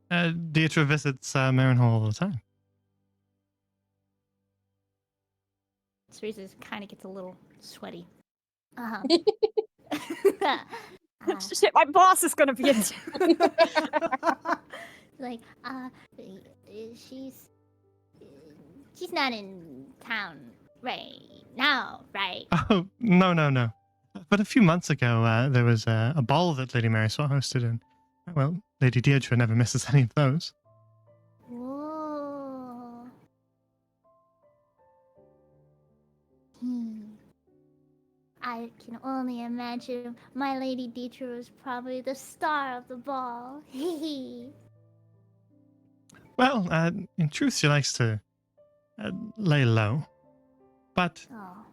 Deirdre visits Marenhall all the time. Cerise kind of gets a little sweaty. Uh-huh. Shit, my boss is gonna be in. like, she's not in town right now, right? Oh, no. But a few months ago, there was a ball that Lady Mariswell hosted, and, well, Lady Deirdre never misses any of those. Whoa. I can only imagine my Lady Deetra was probably the star of the ball. Well, in truth, she likes to lay low, but Oh.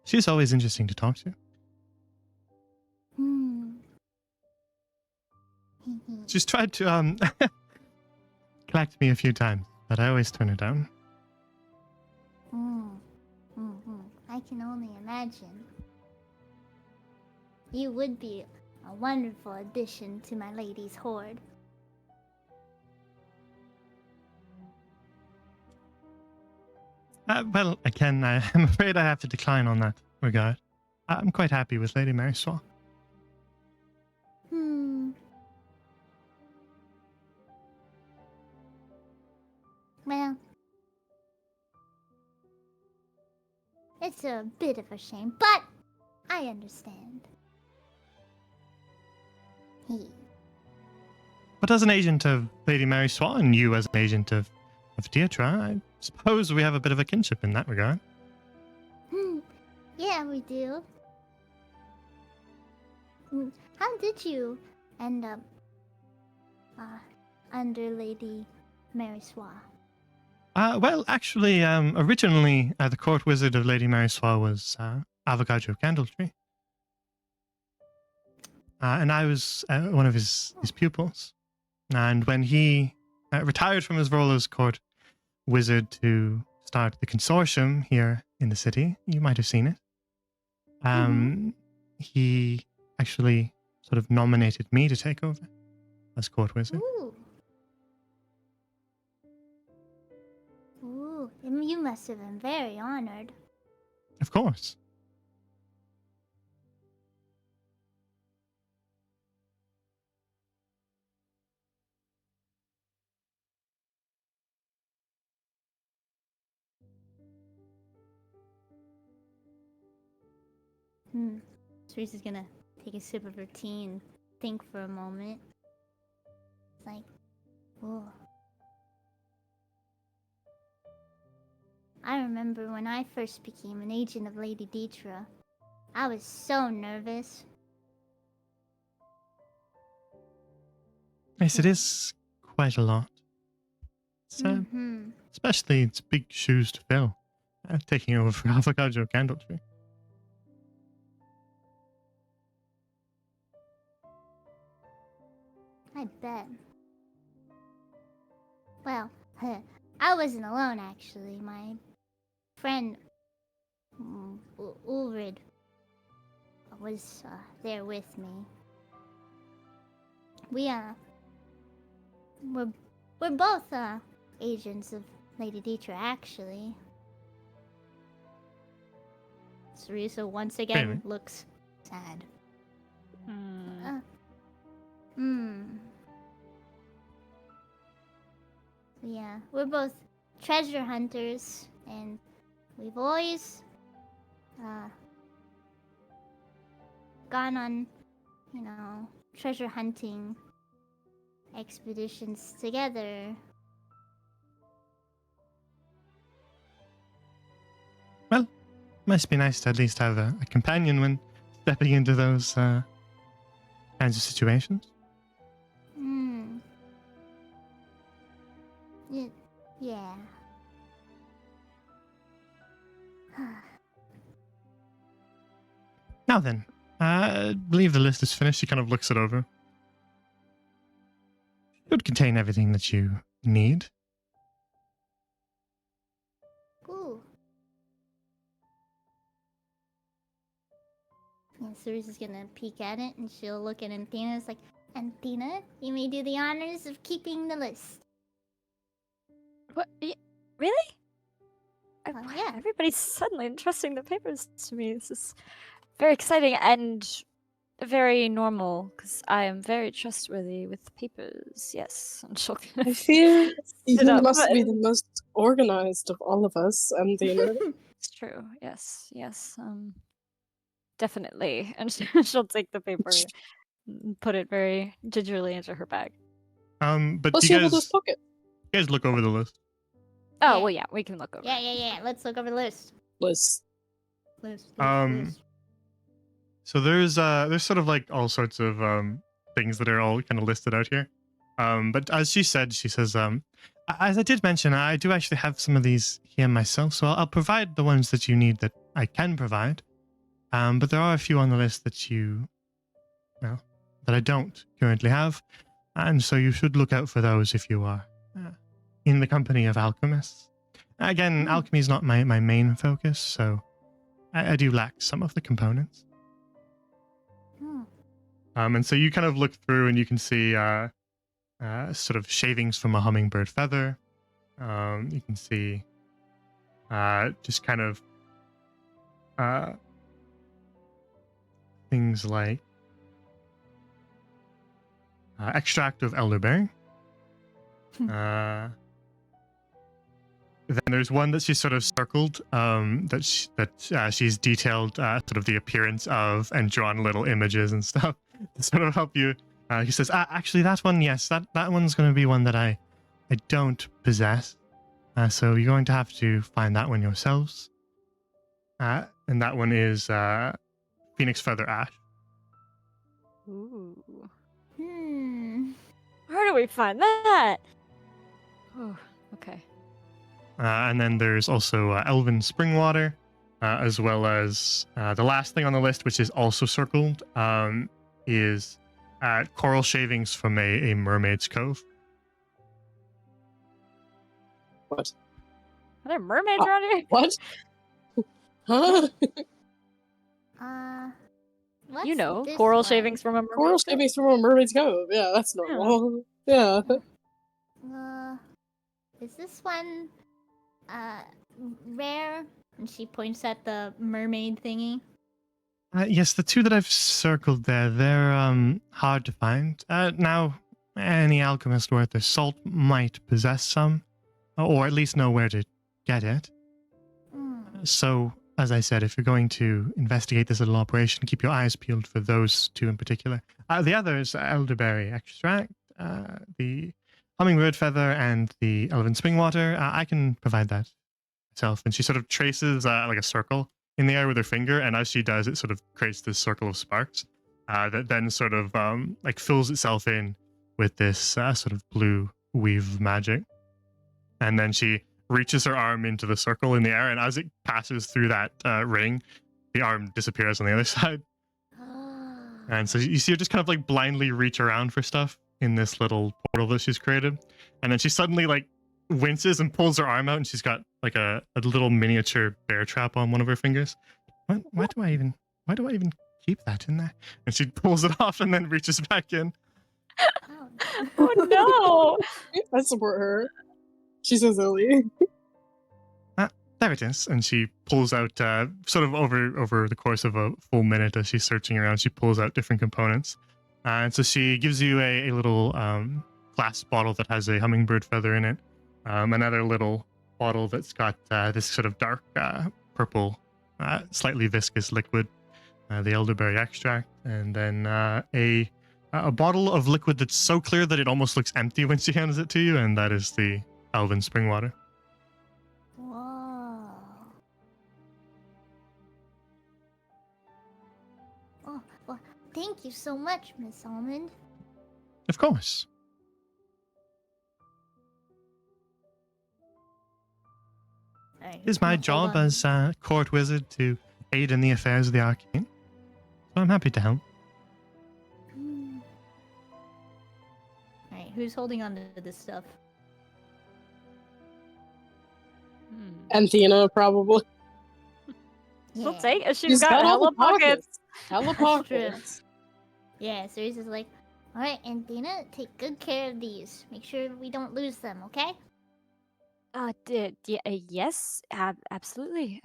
she's always interesting to talk to. She's tried to collect me a few times, but I always turn her down. I can only imagine. You would be a wonderful addition to my lady's horde. Well, again, I'm afraid I have to decline on that regard. I'm quite happy with Lady Mary Swan. Hmm. Well, it's a bit of a shame, but I understand. He. But as an agent of Lady Mary Swan, and you as an agent of Deirdre, I suppose we have a bit of a kinship in that regard. Yeah, we do. How did you end up under Lady Mary Swan? Well, actually, originally, the court wizard of Lady Mary Swan was Avogadro Candletree. And I was one of his pupils. And when he retired from his role as court wizard to start the consortium here in the city, you might have seen it. He actually sort of nominated me to take over as court wizard. Ooh. Ooh, you must have been very honored. Of course. Teresa's gonna take a sip of her tea and think for a moment. It's like, oh. I remember when I first became an agent of Lady Deetra. I was so nervous. Yes, it is quite a lot. It's, especially it's big shoes to fill. Taking over for Avogadro Candletree. I bet. Well, I wasn't alone actually. My friend Ulrid was there with me. We're both agents of Lady Deetra actually. Teresa once again Really? looks sad. Yeah, we're both treasure hunters, and we've always gone on, treasure hunting expeditions together. Well, must be nice to at least have a companion when stepping into those kinds of situations. Yeah. Now then, I believe the list is finished. She kind of looks it over. It would contain everything that you need. Cool. And Teresa's gonna peek at it, and she'll look at Anthena. It's like, Anthena, you may do the honors of keeping the list. What? Really? Yeah. Everybody's suddenly entrusting the papers to me. This is very exciting and very normal because I am very trustworthy with papers. Yes, and she'll I fear sit you up, must be the most organized of all of us, Dina. It's true. Yes, definitely. And she'll take the paper and put it very gingerly into her bag. But Plus, you you have those guys pockets. look over the list. Oh, Yeah. well, yeah, we can look over. Yeah. Let's look over the list. List. List. So there's sort of like all sorts of things that are all kind of listed out here. But as she says, as I did mention, I do actually have some of these here myself, so I'll provide the ones that you need that I can provide. But there are a few on the list that that I don't currently have, and so you should look out for those if you are in the company of alchemists. Again, alchemy is not my main focus, so I do lack some of the components. And so you kind of look through and you can see sort of shavings from a hummingbird feather. You can see just kind of things like extract of elderberry. Then there's one that she's sort of circled, she's detailed sort of the appearance of and drawn little images and stuff to sort of help you. He says, actually, that one, yes, that one's going to be one that I don't possess. So you're going to have to find that one yourselves. And that one is Phoenix Feather Ash. Ooh. Where do we find that? Oh, okay. And then there's also Elven Springwater, as well as the last thing on the list, which is also circled, is coral shavings from a mermaid's cove. What? Are there mermaids around here? What? Huh? What's You know, this coral one? shavings from a mermaid. Coral shavings from a mermaid's cove. Yeah, that's normal. Yeah. Is this one rare? And she points at the mermaid thingy. Yes, the two that I've circled there, they're hard to find. Now, any alchemist worth their salt might possess some, or at least know where to get it. So, as I said, if you're going to investigate this little operation, keep your eyes peeled for those two in particular. The others, elderberry extract, the hummingbird feather, and the elven springwater, I can provide that myself. And she sort of traces like a circle in the air with her finger, and as she does, it sort of creates this circle of sparks that then sort of like fills itself in with this sort of blue weave of magic. And then she reaches her arm into the circle in the air, and as it passes through that ring, the arm disappears on the other side. And so you see her just kind of like blindly reach around for stuff in this little portal that she's created. And then she suddenly like winces and pulls her arm out, and she's got like a little miniature bear trap on one of her fingers. Why do I even keep that in there? And she pulls it off and then reaches back in. Oh no! I support her. She's so silly. There it is. And she pulls out, sort of over the course of a full minute as she's searching around, she pulls out different components. And so she gives you a little glass bottle that has a hummingbird feather in it. Another little bottle that's got this sort of dark purple, slightly viscous liquid, the elderberry extract. And then a bottle of liquid that's so clear that it almost looks empty when she hands it to you. And that is the elven springwater. Whoa. Oh, well, thank you so much, Miss Almond. Of course. Alright, It is my hold job on. as court wizard to aid in the affairs of the arcane. So I'm happy to help. Alright, who's holding on to this stuff? Anthena, probably. She'll take it. She's She's got all hella the pockets. Hella That's true. pockets. Yeah, Ceresa's like, alright, Anthena, take good care of these. Make sure we don't lose them, okay? Yes, absolutely.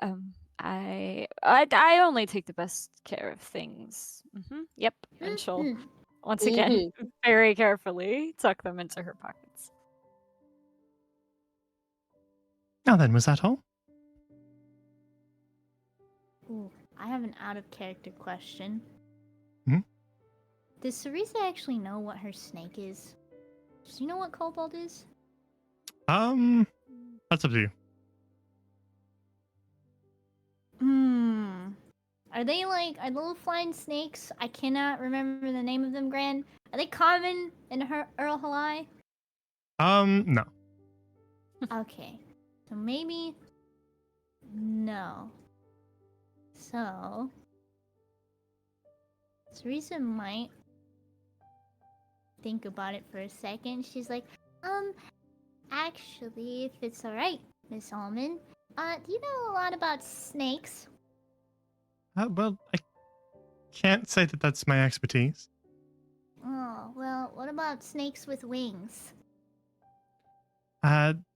I only take the best care of things. Yep, and she'll Mhm. once again very carefully tuck them into her pockets. Now then, was that all? Ooh, I have an out of character question. Hmm? Does Cerisa actually know what her snake is? Does she know what kobold is? That's up to you. Are they like are little flying snakes? I cannot remember the name of them, Gran. Are they common in Earl Halai? No. Okay. So maybe no. So Cerisa might think about it for a second. She's like, actually, if it's alright, Miss Almond, do you know a lot about snakes? Well, I can't say that that's my expertise. Oh, well, what about snakes with wings?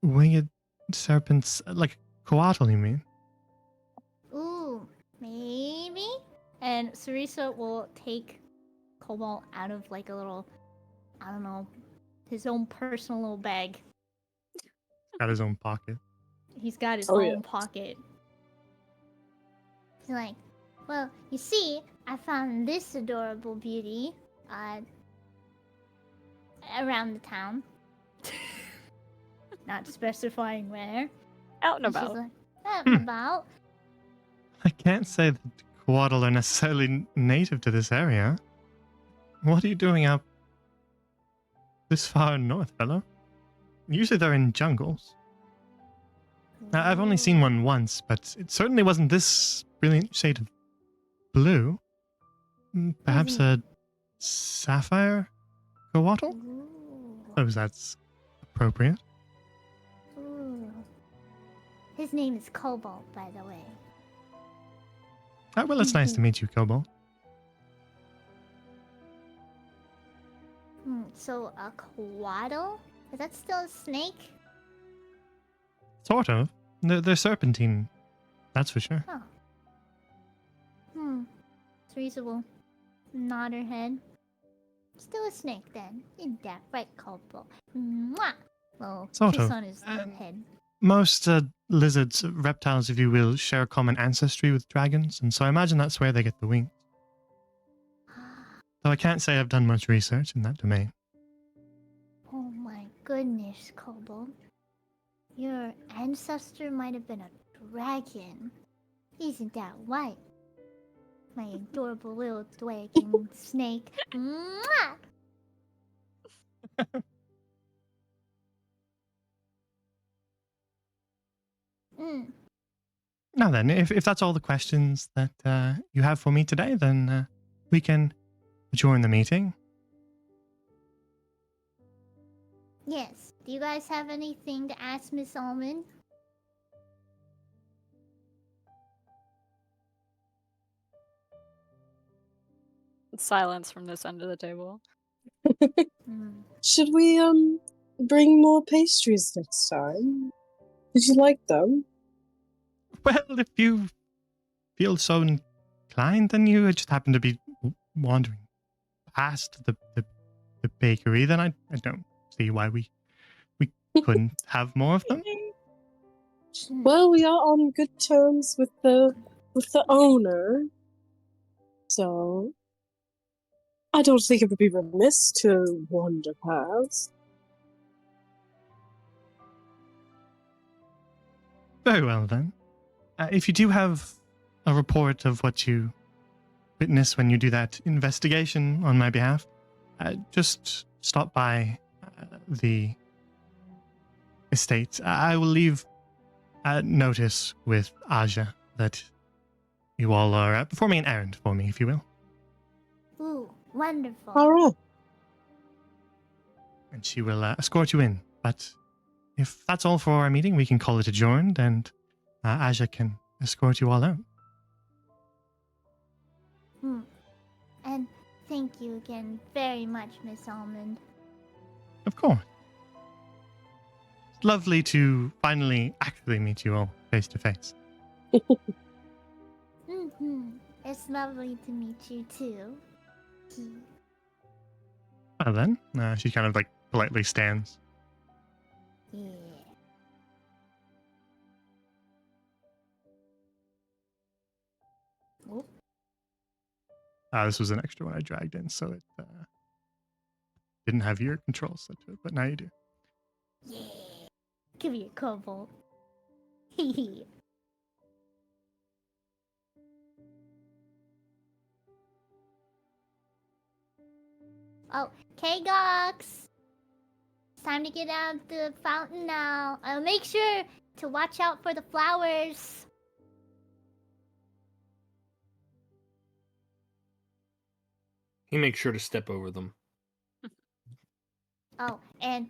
Winged serpents, like Coatl, you mean? Ooh, maybe? And Sarisa will take Cobalt out of like a little, I don't know, his own personal little bag. Got his own pocket. He's got his Oh, own yeah. pocket. He's like, well, you see, I found this adorable beauty around the town. Not specifying where. Out and And she's about. like, out and about. I can't say that Coatl are necessarily native to this area. What are you doing up this far north, fellow? Usually they're in jungles. Now, I've only seen one once, but it certainly wasn't this brilliant shade of blue. Perhaps a sapphire Coatl? Ooh. Suppose that's appropriate. Ooh. His name is Cobalt, by the way. Oh, well, it's nice to meet you, Cobalt. So a Quaddle? Is that still a snake? Sort of. They're serpentine, that's for sure. Teresa will nod her head. Still a snake then. Isn't that right, Cobalt? Mwah! Well, Sort kiss of. on his head. Most lizards, reptiles, if you will, share a common ancestry with dragons, and so I imagine that's where they get the wings. Though I can't say I've done much research in that domain. Oh my goodness, Cobalt. Your ancestor might have been a dragon. Isn't that right? My adorable little dragon snake. Mwah! Now then, if that's all the questions that you have for me today, then we can adjourn the meeting. Yes. Do you guys have anything to ask Miss Almond? Silence from this end of the table. Should we bring more pastries next time? Did you like them? Well, if you feel so inclined, then you just happen to be wandering past the bakery, then I don't see why we couldn't have more of them. Well, we are on good terms with the owner, so I don't think it would be remiss to wander past. Very well, then. If you do have a report of what you witness when you do that investigation on my behalf, just stop by the estate. I will leave a notice with Aja that you all are performing an errand for me, if you will. Ooh, wonderful. All right. And she will escort you in. But if that's all for our meeting, we can call it adjourned, and Aja can escort you all out. And thank you again very much, Miss Almond. Of course. It's lovely to finally actually meet you all face to face. It's lovely to meet you too. Well then, she kind of like politely stands. Yeah. Oop. This was an extra one I dragged in, so it didn't have your controls set to it, but now you do. Yeah. Give me a Cobalt. Hee. Oh, K-Gox! It's time to get out of the fountain now. Make sure to watch out for the flowers. He makes sure to step over them. Oh, and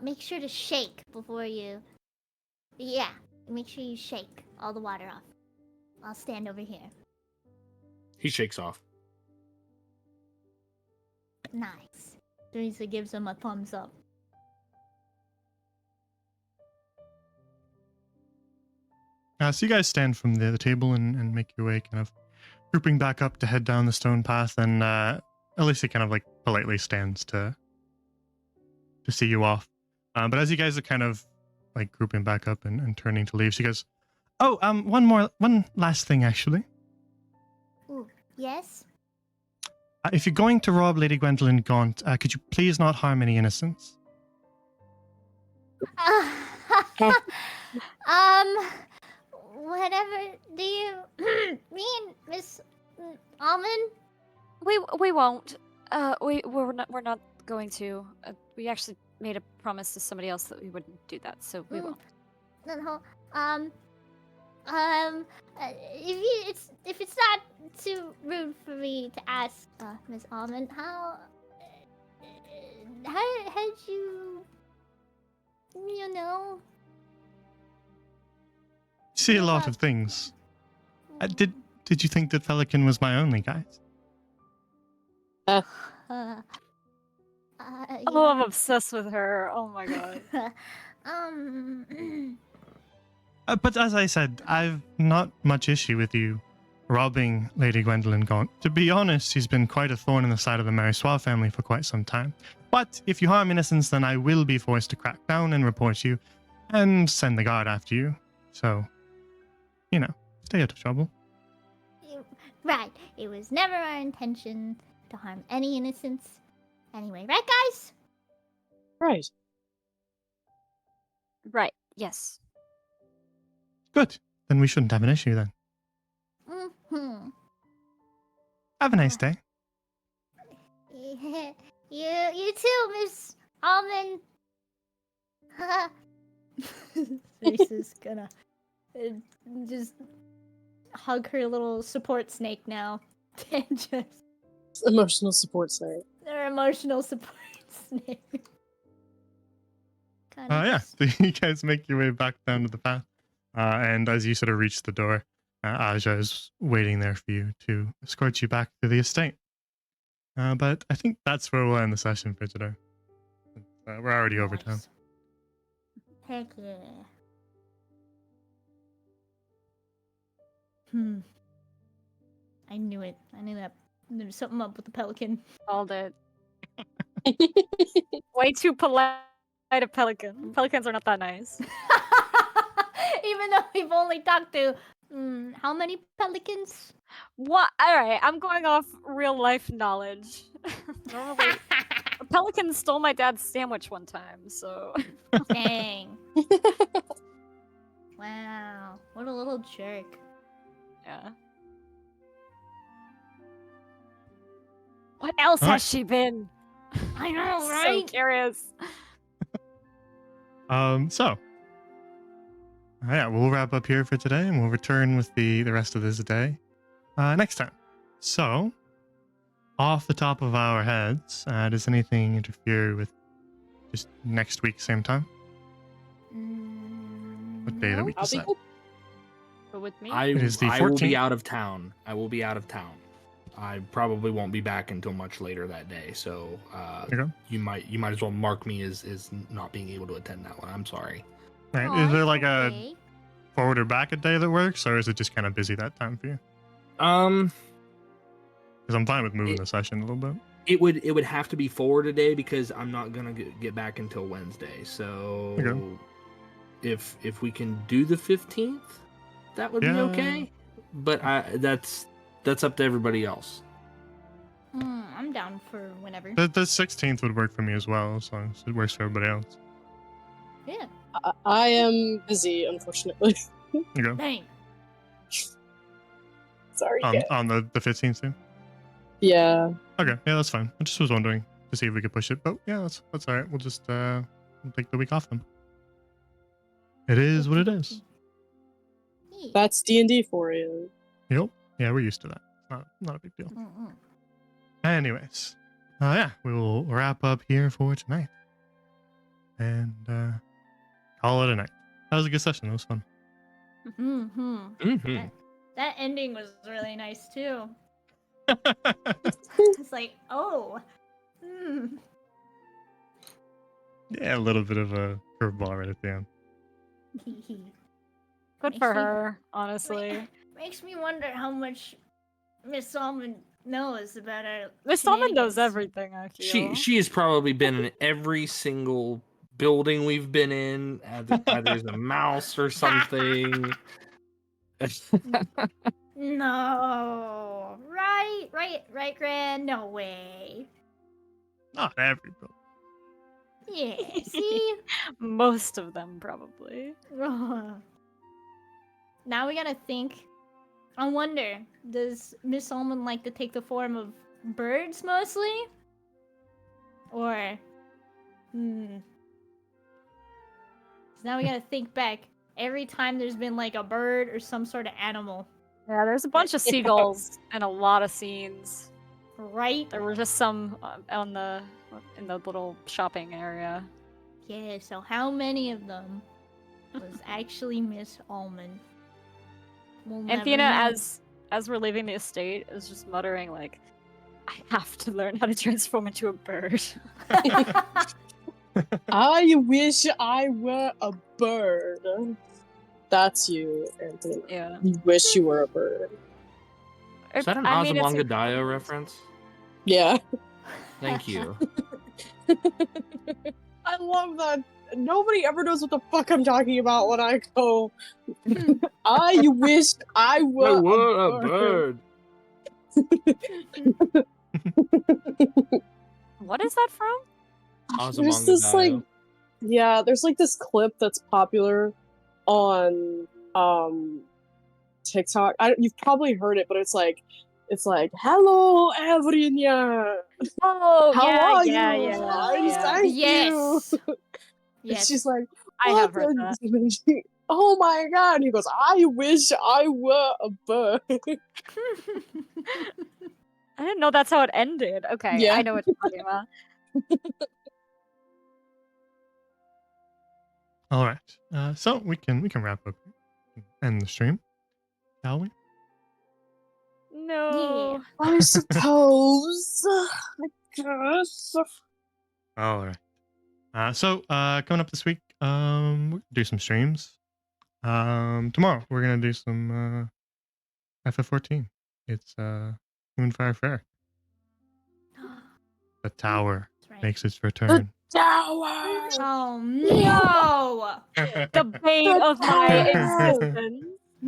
make sure to shake before you... Yeah, make sure you shake all the water off. I'll stand over here. He shakes off. Nice. Teresa gives him a thumbs up. So you guys stand from the table and make your way, kind of grouping back up to head down the stone path, and Alicia kind of like politely stands to see you off. But as you guys are kind of like grouping back up and turning to leave, she goes, "Oh, one last thing, actually. Ooh, yes? If you're going to rob Lady Gwendolyn Gaunt, could you please not harm any innocents?" Whatever do you mean, Miss Almond? We won't. We're not going to. We actually made a promise to somebody else that we wouldn't do that, so we won't. No, if it's not too rude for me to ask, Miss Almond, how had you know? See a lot about- of things. Did you think that Pelican was my only guys? Uh, Oh, I'm obsessed with her. Oh my god. um, But as I said, I've not much issue with you robbing Lady Gwendolyn Gaunt. To be honest, she's been quite a thorn in the side of the Marissois family for quite some time. But if you harm innocents, then I will be forced to crack down and report you and send the guard after you. So, stay out of trouble. right. It was never our intention to harm any innocents. Anyway, right, guys? Right. Right. Yes. Good. Then we shouldn't have an issue then. Mm-hmm. Have a nice day. You too, Miss Almond. Reese is gonna just hug her little support snake now. And just Emotional support snake. their emotional support snake. Yeah. So you guys make your way back down to the path. And as you sort of reach the door, Aja is waiting there for you to escort you back to the estate. But I think that's where we'll end the session for today. We're already over time. Nice. Heck yeah. I knew it. I knew that there was something up with the pelican. Called it. Way too polite a pelican. Pelicans are not that nice. Even though we've only talked to how many pelicans? What? Alright, I'm going off real life knowledge. Normally, a pelican stole my dad's sandwich one time, so. Dang. Wow. What a little jerk. Yeah. What else Alright. has she been? I know, So right? curious. Yeah, we'll wrap up here for today, and we'll return with the rest of this day next time. So, off the top of our heads, does anything interfere with just next week, same time? What day of the No. week I'll is be that? good. But with me? It is the I will 14th. be out of town. I will be out of town. I probably won't be back until much later that day. So Okay. you might as well mark me as not being able to attend that one. I'm sorry. Right. Aw, Is there it's like a okay. forward or back a day that works, or is it just kind of busy that time for you? Because I'm fine with moving the session a little bit. It would have to be forward a day because I'm not gonna get back until Wednesday. So Okay. if we can do the 15th, that would be Yeah. okay. But that's up to everybody else. I'm down for whenever. The 16th would work for me as well, as long as it works for everybody else. Yeah. I am busy, unfortunately. You go. Dang. Sorry. On the 15th too? Yeah. Okay, yeah, that's fine. I just was wondering to see if we could push it, but yeah, that's all right. We'll just we'll take the week off then. It is what it is. Yeah. That's D&D for you. Yep. Yeah, we're used to that. Not a big deal. Anyways, yeah, we will wrap up here for tonight and call it a night. That was a good session. It was fun. Mm-hmm. That ending was really nice too. It's like, oh. Yeah, a little bit of a curveball right at the end. Good Makes for me- her, honestly. Makes me wonder how much Miss Salmon knows about our. Miss Salmon knows shenanigans. everything, I feel. She has probably been in every single building we've been in. Either as a mouse or something. No. Right, Gran. No way. Not everybody. Yeah. See. Most of them, probably. Now we gotta think. I wonder, does Miss Salmon like to take the form of birds mostly? Or, So now we gotta think back. Every time there's been like a bird or some sort of animal, Yeah, there's a bunch of seagulls and a lot of scenes. right? There were just some in the little shopping area. Yeah, so how many of them was actually Miss Almond? We'll And never Fiona, know. as we're leaving the estate, is just muttering like, "I have to learn how to transform into a bird." I wish I were a bird. That's you, Anthony. Yeah. You wish you were a bird. Is that an I mean, it's Ozymandias important. reference? Yeah. Thank you. I love that. Nobody ever knows what the fuck I'm talking about when I go. I wish I were a bird. What is that from? There's this like, yeah, there's like this clip that's popular on TikTok. You've probably heard it, but it's like, hello, everyone. Oh, How yeah, are yeah, you? yeah, Fine, yeah. thank Yes. you. Yes. And she's like, I have "What heard the-" that. Oh my god. And he goes, I wish I were a bird. I didn't know that's how it ended. Okay, Yeah. I know what you're talking about. All right. So we can wrap up here. End the stream, shall we? No. I suppose. I guess. All right. So coming up this week, we'll do some streams. Tomorrow we're gonna do some FF14. It's Moonfire Fair. The tower That's right. makes its return. Tower! Oh no! The bane of my tower! existence.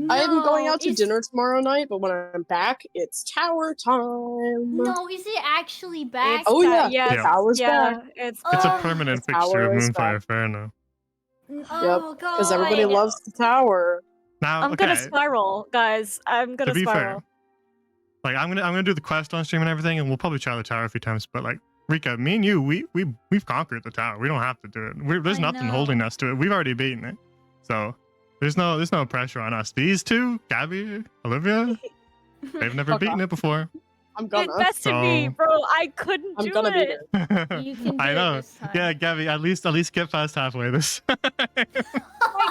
I am going No, out to is- dinner tomorrow night, but when I'm back, it's tower time. No, is it actually back? It's Oh, yeah. yes, Yeah. Tower's yeah, back. it's It's a Oh, permanent the fixture of tower is Moonfire Fair now. Oh god. Because everybody loves the tower. Now, I'm okay. gonna spiral, guys. I'm gonna To be spiral. fair, like I'm gonna do the quest on stream and everything, and we'll probably try the tower a few times. But like Rika, me and you, we've conquered the tower. We don't have to do it. There's I nothing know. holding us to it. We've already beaten it, so there's no pressure on us. These two, Gabby, Olivia, they've never Fuck beaten off. it before. I'm It gonna. bested me, So- bro. I couldn't I'm do gonna beat it. it. You can do I it know. this time. Yeah, Gabby, at least get past halfway this. Oh my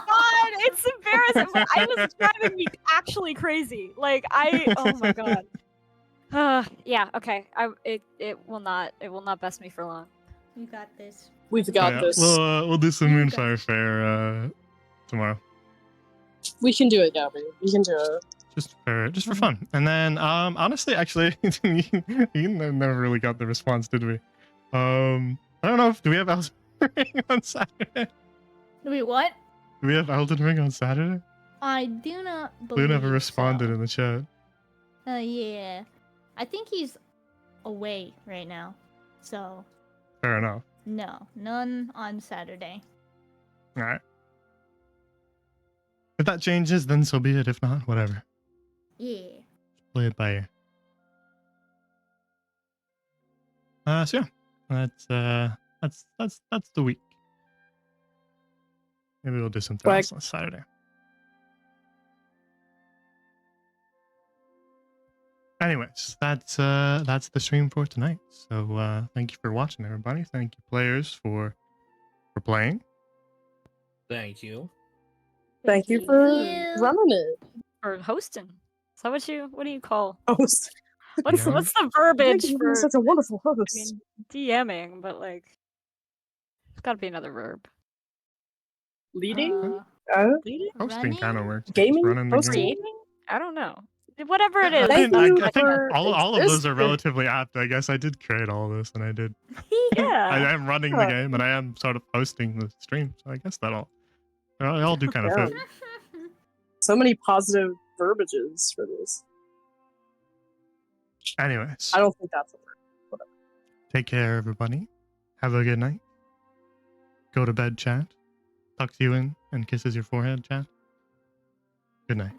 god, it's embarrassing. I was driving me actually crazy. Like oh my god. Yeah, okay. It will not best me for long. You got this. We've got this. We'll do some You got Moonfire Fair tomorrow. We can do it, Gabby. We can do it. Just for fun. And then honestly, actually, you never really got the response, did we? I don't know do we have Elden Ring on Saturday? Wait, what? Do we have Elden Ring on Saturday? I do not Blue believe never responded so. in the chat. Yeah. I think he's away right now. So, Fair enough. no. None on Saturday. Alright. If that changes, then so be it. If not, whatever. Yeah. Play it by ear. So yeah. That's the week. Maybe we'll do something Swag. else on Saturday. Anyways, that's the stream for tonight. So thank you for watching, everybody. Thank you, players, for playing. Thank you. Thank you for you. running it. Or hosting. Is that what do you call? Host. What's Yeah. what's the Thank verbiage you for for being such a wonderful I host. mean DMing, but like it's gotta be another verb. Leading? Hosting kind of Running? works. Just Gaming? running the Hosting? game. Creating? I don't know. Whatever it I is. mean, Thank you I think for all of those are existing. relatively apt. I guess I did create all this, and I did. I Yeah. am running the game, and I am sort of hosting the stream. So I guess they all do kind of Yeah. fit. So many positive verbiages for this. Anyways, I don't think that's a word. take care, everybody. Have a good night. Go to bed, chat. Tucks you in and kisses your forehead, chat. Good night.